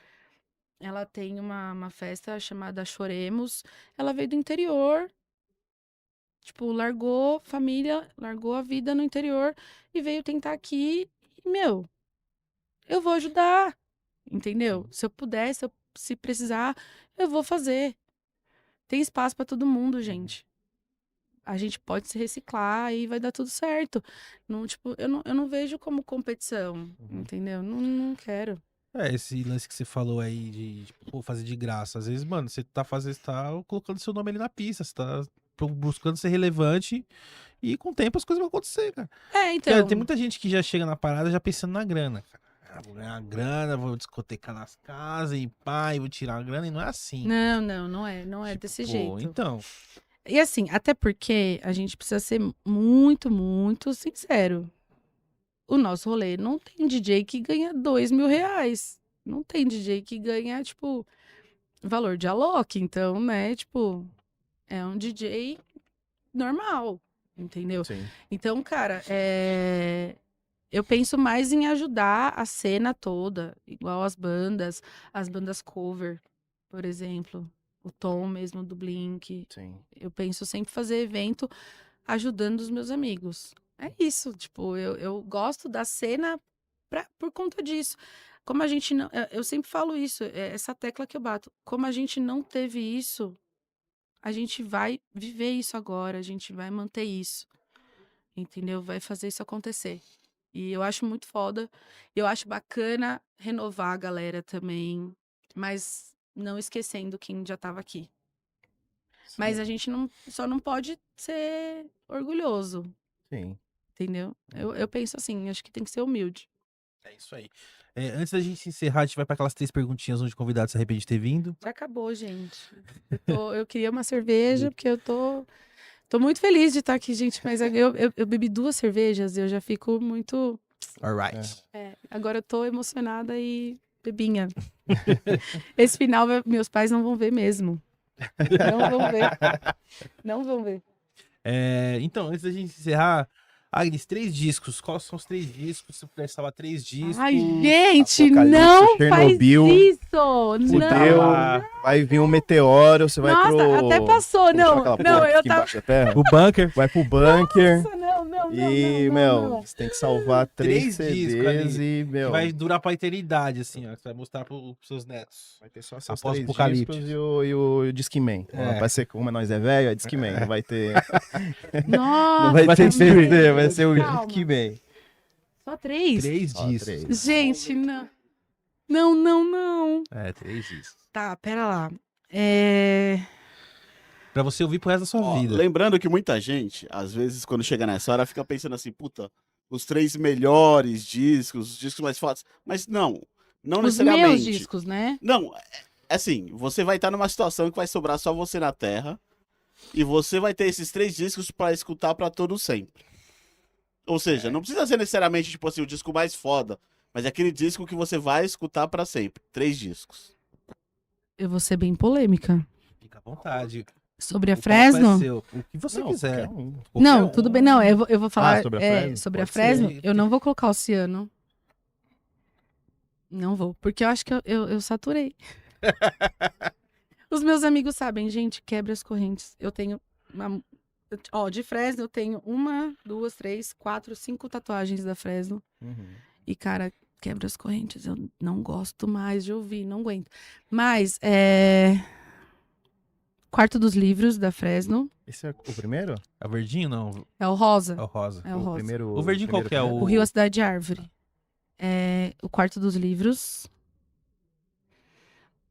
ela tem uma festa chamada Choremos, ela veio do interior, tipo, largou família, largou a vida no interior e veio tentar aqui. E, meu, eu vou ajudar, entendeu? Se eu puder, se precisar, eu vou fazer. Tem espaço pra todo mundo, gente. A gente pode se reciclar e vai dar tudo certo. Não, tipo, eu não vejo como competição, entendeu? Não quero. Esse lance que você falou aí de tipo, pô, fazer de graça. Às vezes, mano, você tá colocando seu nome ali na pista, você tá buscando ser relevante e com o tempo as coisas vão acontecer, cara. Então. Cara, tem muita gente que já chega na parada já pensando na grana, cara. Vou ganhar grana, vou discotecar nas casas e pá, e vou tirar a grana, e não é assim. Não é Tipo, desse pô, jeito. então. E assim, até porque a gente precisa ser muito, muito sincero. O nosso rolê não tem DJ que ganha R$2.000. não tem DJ que ganha, tipo, valor de Alok. Então, né, tipo, é um DJ normal, entendeu? Sim. Então, cara, eu penso mais em ajudar a cena toda, igual as bandas cover, por exemplo, o Tom mesmo do Blink. Sim. Eu penso sempre fazer evento ajudando os meus amigos. É isso, tipo, eu gosto da cena por conta disso. Como a gente não. Eu sempre falo isso, essa tecla que eu bato. Como a gente não teve isso, a gente vai viver isso agora, a gente vai manter isso. Entendeu? Vai fazer isso acontecer. E eu acho muito foda. Eu acho bacana renovar a galera também, mas não esquecendo quem já tava aqui. Mas a gente só não pode ser orgulhoso, Sim. entendeu? Eu penso assim, acho que tem que ser humilde. É isso aí. Antes da gente encerrar, a gente vai para aquelas 3 perguntinhas onde o convidado se arrepende de ter vindo. Já acabou, gente. Eu queria uma cerveja, porque eu tô muito feliz de estar aqui, gente. Mas eu bebi 2 cervejas e eu já fico muito. Alright. Agora eu tô emocionada e bebinha. Esse final, meus pais não vão ver mesmo. Não vão ver. Não vão ver. Então, antes da gente encerrar, Agnes, 3 discos. Quais são os 3 discos? Se você puder salvar 3 discos. Ai, gente, Apocalipse, não Chernobyl, faz isso! Fudeu, Não. vai vir um meteoro, você vai Nossa, pro... até passou, como chama não. aquela Não, porra que eu fica tava. embaixo da terra? O bunker. Vai pro bunker. Nossa, não. E, meu, você tem que salvar 3 3 discos CDs ali, e, meu, Que vai durar pra eternidade, assim, ó. Que você vai mostrar pros seus netos. vai ter só seus Após 3 o apocalipse. discos e o Disque Man. Vai ser, como nós é velho, é Disque Man. Não vai ter, Nossa, não vai ter streaming. CD, vai ser o Calma. Disque Man. Só 3? 3 Só discos. 3. Gente, não. Não. 3 discos. Tá, pera lá. Pra você ouvir pro resto da sua Ó, vida. lembrando que muita gente, às vezes, quando chega nessa hora, fica pensando assim, puta, os 3 melhores discos, os discos mais fortes. Mas não Os necessariamente. meus discos, né? Não, é assim, você vai estar numa situação que vai sobrar só você na Terra, e você vai ter esses 3 discos pra escutar pra todo sempre. Ou seja, não precisa ser necessariamente, tipo assim, o disco mais foda, mas é aquele disco que você vai escutar pra sempre. 3 discos. Eu vou ser bem polêmica. Fica à vontade. Sobre a O palco Fresno? é seu. O que você Não, quiser. qualquer um. Não, Qualquer tudo um. bem. Não, eu vou falar sobre a Fresno? sobre a Pode Fresno. ser. Eu não vou colocar Oceano. Não vou, porque eu acho que eu saturei. Os meus amigos sabem, gente, quebra as correntes. Eu tenho de Fresno eu tenho 1, 2, 3, 4, 5 tatuagens da Fresno. Uhum. E, cara, quebra as correntes. Eu não gosto mais de ouvir, não aguento. Mas, Quarto dos Livros, da Fresno. Esse é o primeiro? É o verdinho, não? É o rosa. É o rosa. É o rosa. primeiro. O verdinho qual que é? O Rio, a Cidade de Árvore. O Quarto dos Livros.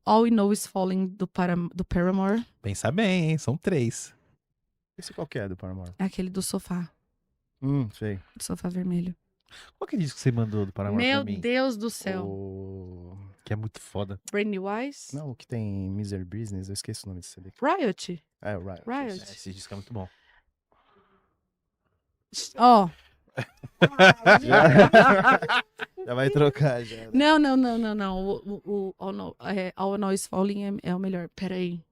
All We Know Is Falling, do Paramore. Pensa bem, hein? São 3. Esse qual que é do Paramore? É aquele do sofá. Sei. Do sofá vermelho. Qual que é isso que você mandou do Paramore Meu pra mim? Deus do céu. Que é muito foda. Brand New Eyes? Não, o que tem Misery Business, eu esqueci o nome desse CD. Riot? É, o Riot. Riot. Esse disco é muito bom. Ó. Já vai trocar, já. Não. O All No Is Falling é o melhor. Peraí.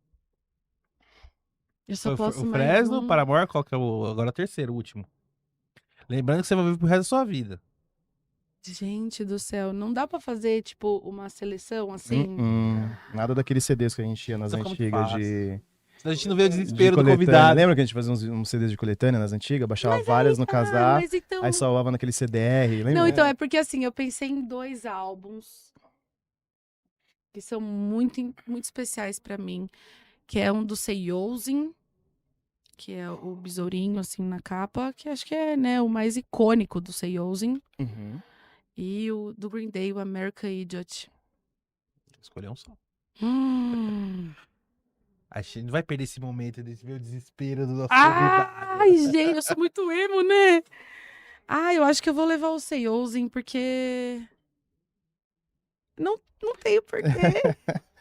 Eu só posso o mais Fresno, um. Paramore, qual que é agora o terceiro, o último. Lembrando que você vai viver pro resto da sua vida. Gente do céu, não dá pra fazer, tipo, uma seleção assim? Nada daqueles CDs que a gente ia nas Isso fica muito antigas fácil. de A gente não vê o desespero do coletânea. convidado. Lembra que a gente fazia uns CDs de coletânea nas antigas? Baixava Mas várias no Tá, casar, mas então... aí salvava naquele CDR, lembra? Não, então é porque assim, eu pensei em 2 álbuns que são muito, muito especiais pra mim, que é um do Seiyouzen, que é o besourinho assim na capa, que acho que é, né, o mais icônico do Seiyouzen, Uhum. e o do Green Day, o American Idiot. Escolher um só. A gente não vai perder esse momento desse meu desespero do nosso convidado. Ai, gente, eu sou muito emo, né? Eu acho que eu vou levar o Seiyouzen, porque não tenho porquê.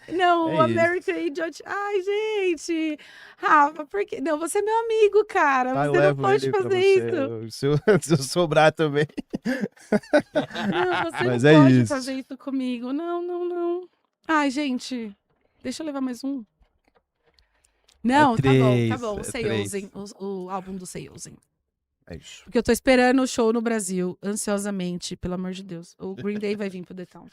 Não, É o American Idiot. Ai, gente. Rafa, por quê? Não, você é meu amigo, cara. Tá, eu Você não levo pode ele pra fazer você. isso. Se eu sobrar também. Não, você Mas não é pode isso. fazer isso comigo. Não, não, não. Ai, gente. Deixa eu levar mais um. Não, tá três, bom. O é Seiosen, três. o álbum do Seiosen. É isso. Porque eu tô esperando o show no Brasil, ansiosamente, pelo amor de Deus. O Green Day vai vir pro The Town.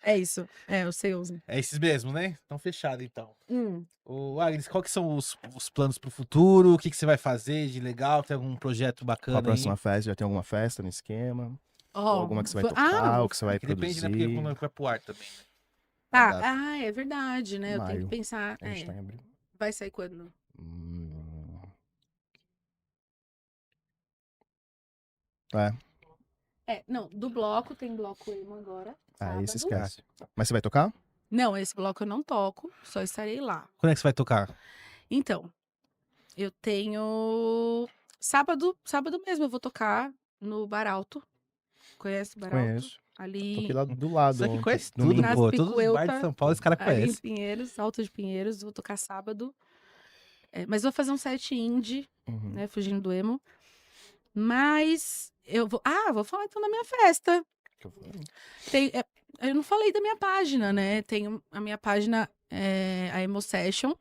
É isso. É, o Seiosen. É esses mesmo, né? Então fechado, então. Hum. Ô, Agnes, qual que são os planos pro futuro? O que você vai fazer de legal? Tem algum projeto Qual a bacana aí? próxima festa? Já tem alguma festa no esquema? Ou Ó, alguma que você vai va- tocar, ou que você vai Que depende, né? Porque produzir? quando vai pro ar também, né? Tá, data. é verdade, né? Eu tenho que Maio. pensar. A gente tá em abril. Vai sair quando? É, Não, do bloco, tem bloco emo agora. aí você Sábado. esquece. Mas você vai tocar? Não, esse bloco eu não toco, só estarei lá. Quando é que você vai tocar? Então, eu tenho. Sábado mesmo eu vou tocar no Bar Alto. Conhece o Bar Alto? Conheço. Ali Toquei lá do lado. Isso aqui ontem, conhece tudo, domingo. Nas pô. Todos os Picuelta, bares de São Paulo, esse cara ali em conhece. Pinheiros, Alto de Pinheiros, vou tocar sábado. Mas vou fazer um set indie, Uhum. né? Fugindo do emo. Mas eu vou. Vou falar então da minha festa. Eu não falei da minha página, né? Tem a minha página, a Emo Session,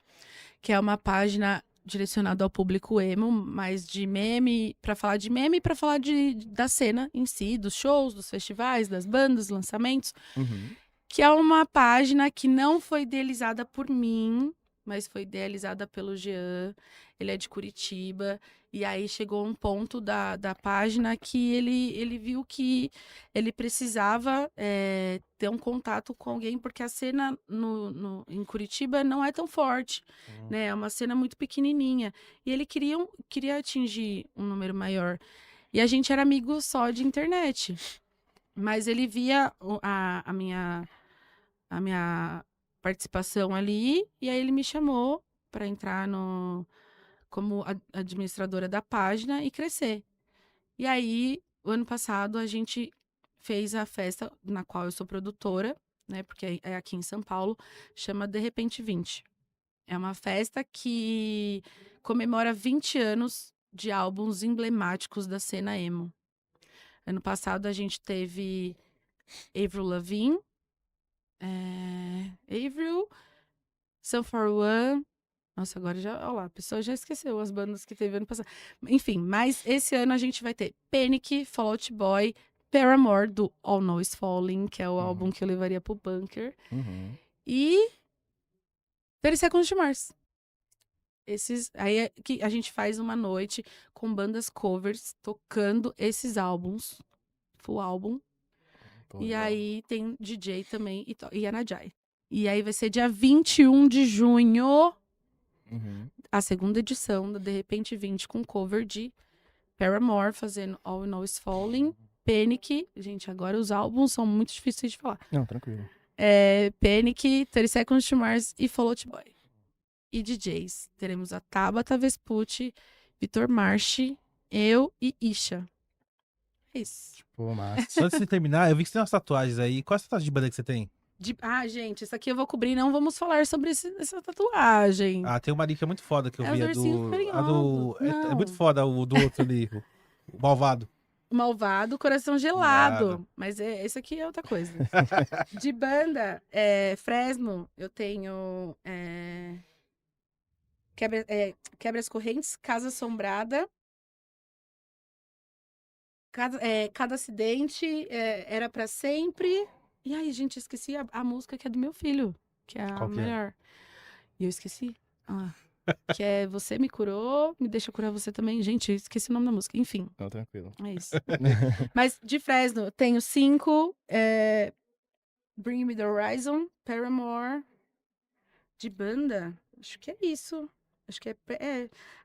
que é uma página direcionada ao público emo, mas de meme, para falar de meme e para falar da cena em si, dos shows, dos festivais, das bandas, lançamentos, Uhum. que é uma página que não foi idealizada por mim, mas foi idealizada pelo Jean. Ele é de Curitiba. E aí chegou um ponto da página que ele viu que ele precisava ter um contato com alguém, porque a cena em Curitiba não é tão forte, né? É uma cena muito pequenininha. E ele queria atingir um número maior. E a gente era amigo só de internet. Mas ele via a minha participação ali, e aí ele me chamou para entrar como administradora da página e crescer. E aí, o ano passado, a gente fez a festa na qual eu sou produtora, né? Porque é aqui em São Paulo, chama De Repente 20. É uma festa que comemora 20 anos de álbuns emblemáticos da cena emo. Ano passado a gente teve Avril Lavigne, Avril, Sum 41. Nossa, agora já, olha lá, a pessoa já esqueceu as bandas que teve ano passado. Enfim, mas esse ano a gente vai ter Panic, Fall Out Boy, Paramore, do All Now Is Falling, que é o álbum que eu levaria pro bunker, e 30 Seconds to Mars. Aí é que a gente faz uma noite com bandas covers tocando esses álbuns, full álbum. Pô, E legal. aí tem DJ também e Anajai. E aí vai ser dia 21 de junho, Uhum. a segunda edição da De Repente 20, com cover de Paramore, fazendo All I Know Is Falling, Panic. Gente, agora os álbuns são muito difíceis de falar. Não, tranquilo. Panic, 30 Seconds to Mars e Fall Out Boy. E DJs. Teremos a Tabata Vespucci, Vitor Marchi, eu e Isha. É isso. Pô, massa. Só antes de terminar, eu vi que você tem umas tatuagens aí. Qual é essa tatuagem de banda que você tem? Gente, isso aqui eu vou cobrir, não vamos falar sobre essa tatuagem. Ah, tem uma ali que é muito foda que eu É vi. os ursinhos carinhosos. É Não. muito foda o do outro ali, o malvado. Malvado, coração gelado. Nada. Mas esse aqui é outra coisa. De banda, Fresno, eu tenho Quebra as Correntes, Casa Assombrada. Cada acidente era pra sempre. E aí, gente, esqueci a música que é do meu filho, que é a Qual que é? melhor. E eu esqueci. Que é Você Me Curou, Me Deixa Curar Você Também. Gente, eu esqueci o nome da música. Enfim, Não, tranquilo. é isso. Mas de Fresno, eu tenho 5. Bring Me The Horizon, Paramore. De banda, acho que é isso. Acho que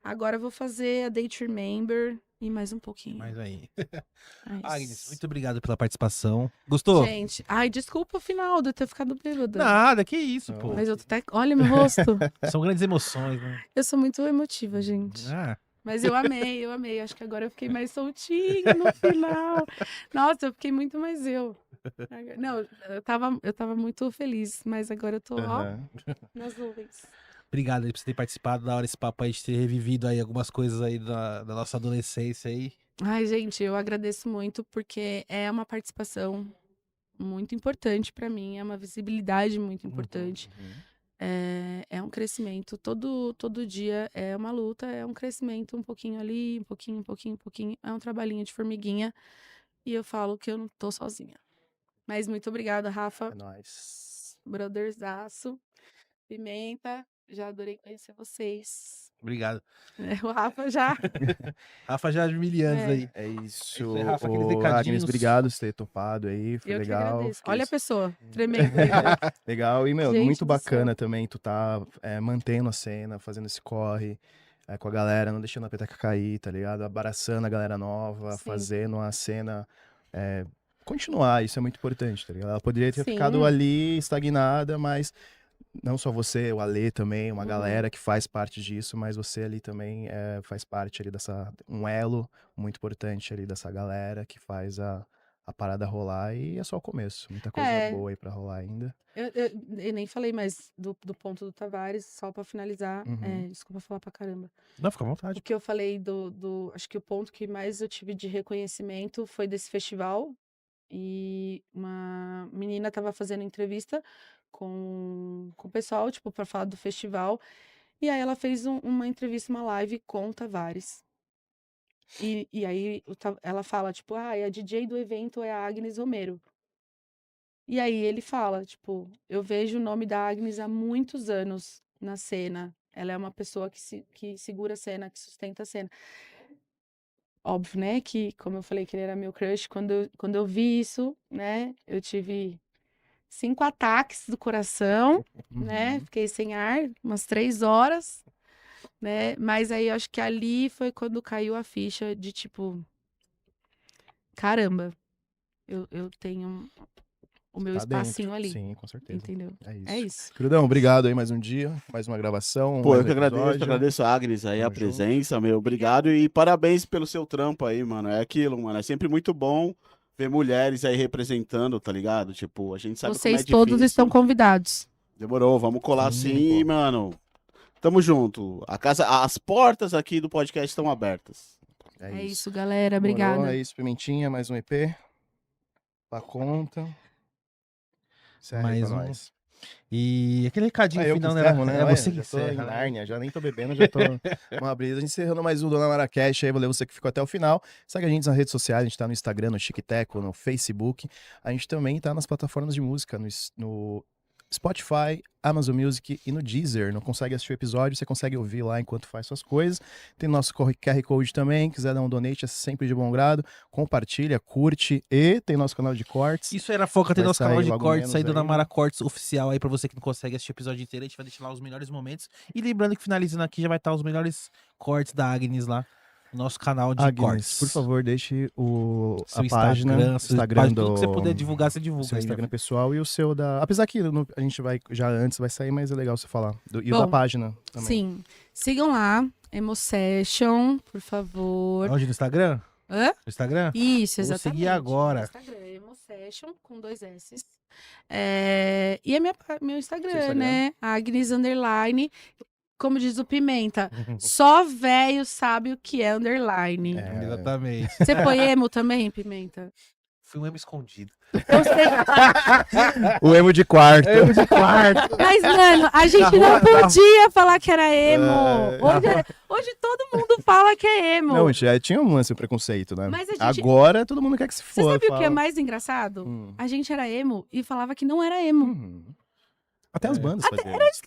agora eu vou fazer a Day to Remember e mais um pouquinho. Mas aí. É isso. Agnes, muito obrigado pela participação. Gostou? Gente, desculpa o final de eu ter ficado bêbada. Nada, que isso, Não. pô. Mas eu tô até... Olha meu rosto. São grandes emoções, né? Eu sou muito emotiva, gente. Ah, Mas eu amei. Acho que agora eu fiquei mais soltinha no final. Nossa, eu fiquei muito mais eu. Não, eu tava muito feliz, mas agora eu tô, ó, Aham. nas nuvens. Obrigado aí por você ter participado da hora esse papo aí, de ter revivido aí algumas coisas aí da nossa adolescência aí. Ai, gente, eu agradeço muito porque é uma participação muito importante pra mim, é uma visibilidade muito importante. É um crescimento. Todo dia é uma luta, é um crescimento um pouquinho ali, um pouquinho, um pouquinho, um pouquinho. É um trabalhinho de formiguinha. E eu falo que eu não tô sozinha. Mas muito obrigada, Rafa, É nóis. brotherzaço, Pimenta. Já adorei conhecer vocês. Obrigado. O Rafa já. Rafa já de mil anos É. aí. É isso. isso aí, Rafa, aqueles Ô, recadinhos. Agnes, obrigado por ter topado aí. Foi Eu que legal. agradeço. Fiquei Olha a pessoa, tremendo. aí, né? legal. E, meu, Gente muito do bacana céu. também tu tá mantendo a cena, fazendo esse corre com a galera, não deixando a peteca cair, tá ligado? Abraçando a galera nova, Sim. fazendo a cena continuar. Isso é muito importante, tá ligado? Ela poderia ter Sim. ficado ali estagnada, mas não só você, o Alê também, uma Uhum. galera que faz parte disso, mas você ali também faz parte ali um elo muito importante ali dessa galera que faz a parada rolar e é só o começo. Muita coisa É. boa aí pra rolar ainda. Eu nem falei mais do ponto do Tavares, só pra finalizar. Uhum. Desculpa falar pra caramba. Não, fica à O vontade. que eu falei acho que o ponto que mais eu tive de reconhecimento foi desse festival. E uma menina tava fazendo entrevista com o pessoal, tipo, pra falar do festival. E aí ela fez uma entrevista, uma live com o Tavares. E aí ela fala, tipo, a DJ do evento é a Agnes Romero. E aí ele fala, tipo, eu vejo o nome da Agnes há muitos anos na cena. Ela é uma pessoa que segura a cena, que sustenta a cena. Óbvio, né, que, como eu falei, que ele era meu crush, quando eu vi isso, né, eu tive 5 ataques do coração, né, Uhum. fiquei sem ar umas 3 horas, né, mas aí eu acho que ali foi quando caiu a ficha de, tipo, caramba, eu tenho o meu Tá espacinho dentro. ali, Sim, com certeza. entendeu? É isso. É isso. Queridão, obrigado aí mais um dia, mais uma gravação, Pô, mais eu um que episódio. agradeço a Agnes aí, a Tamo junto. presença, meu. Obrigado e parabéns pelo seu trampo aí, mano. É aquilo, mano. É sempre muito bom ver mulheres aí representando, tá ligado? Tipo, a gente sabe como é Vocês todos difícil. estão convidados. Demorou, vamos colar Sim, sim, pô. mano. Tamo junto. As portas aqui do podcast estão abertas. É isso, galera. Demorou, Obrigada. É isso, Pimentinha, mais um EP. Pra conta. Encerra aí Mais pra um. nós. E aquele recadinho Eu que final, encerro, né? É Olha, você que já tô em encerra, né? Nárnia, já nem tô bebendo, já tô uma brisa. Encerrando mais um Dona Marrakech aí, valeu você que ficou até o final. Segue a gente nas redes sociais, a gente tá no Instagram, no TikTok, no Facebook. A gente também tá nas plataformas de música, no Spotify, Amazon Music e no Deezer. Não consegue assistir o episódio, você consegue ouvir lá enquanto faz suas coisas. Tem nosso QR Code também, quiser dar um donate, é sempre de bom grado. Compartilha, curte e tem nosso canal de cortes. Isso era Foca, tem Vai nosso canal sair de logo cortes menos aí do aí, né? Namara Cortes oficial aí pra você que não consegue assistir o episódio inteiro. A gente vai deixar lá os melhores momentos. E lembrando que finalizando aqui já vai estar os melhores cortes da Agnes lá no nosso canal de Agnes, cortes. por favor, deixe Seu a página, Instagram, seu Instagram página, do... tudo que você puder divulgar, você o divulga seu aí, Instagram meu filho. pessoal e o seu da... Apesar que a gente vai, já antes vai sair, mas é legal você falar. E o da Bom, página também. Sim. Sigam lá, Emosession, por favor. Onde? No Instagram? Hã? No Instagram? Isso, Vou exatamente. seguir agora. No Instagram, Emosession, com 2 S. E meu Instagram, Seu Instagram. né? Agnes Underline. Como diz o Pimenta, só velho sabe o que é underline. É. Exatamente. Você foi emo também, Pimenta? Fui um emo escondido. Eu sei. O emo de quarto. Emo de quarto. Mas, mano, a gente não podia falar que era emo. Hoje todo mundo fala que é emo. Não, já tinha um lance, preconceito, né? Mas a gente- Agora todo mundo quer que se Você foda. sabe o que é fala. mais engraçado? Hum. A gente era emo e falava que não era emo. Uhum. Até as bandas faziam era isso.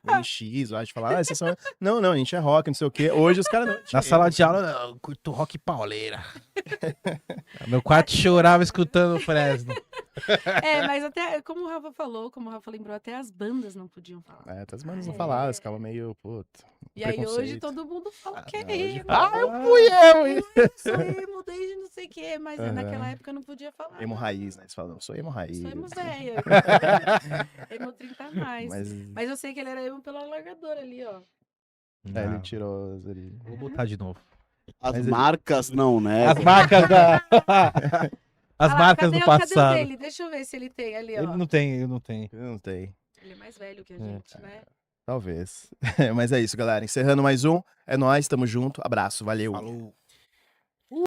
NX, eu acho, falar, vocês são... Não, a gente é rock, não sei o quê. Hoje os caras não. Na sala de aula, eu curto rock pauleira. Meu quarto chorava escutando o Fresno. Mas até, como o Rafa falou, como o Rafa lembrou, até as bandas não podiam falar. Até as bandas não falavam, ficava meio, puta. E aí hoje preconceito. todo mundo fala que é não, hoje emo. fala. eu fui eu, hein? Sou emo desde não sei o quê, mas Aham. naquela época não podia falar. Emo raiz, né? Eles falam, sou emo raiz. Sou emo velha. Emo 30 a mais. Mas Mas eu sei que ele era emo pelo alargador ali, ó. ele tirou ali. Vou botar de novo. As Mas ele- marcas não, né? As marcas da... As Ah lá, marcas cadê, do cadê o passado. dele? Deixa eu ver se ele tem ali, ó. Ele não tem, eu não tenho. Eu não tenho. Ele é mais velho que a gente, né? Talvez. Mas é isso, galera. Encerrando mais um. É nóis, tamo junto. Abraço, valeu. Falou.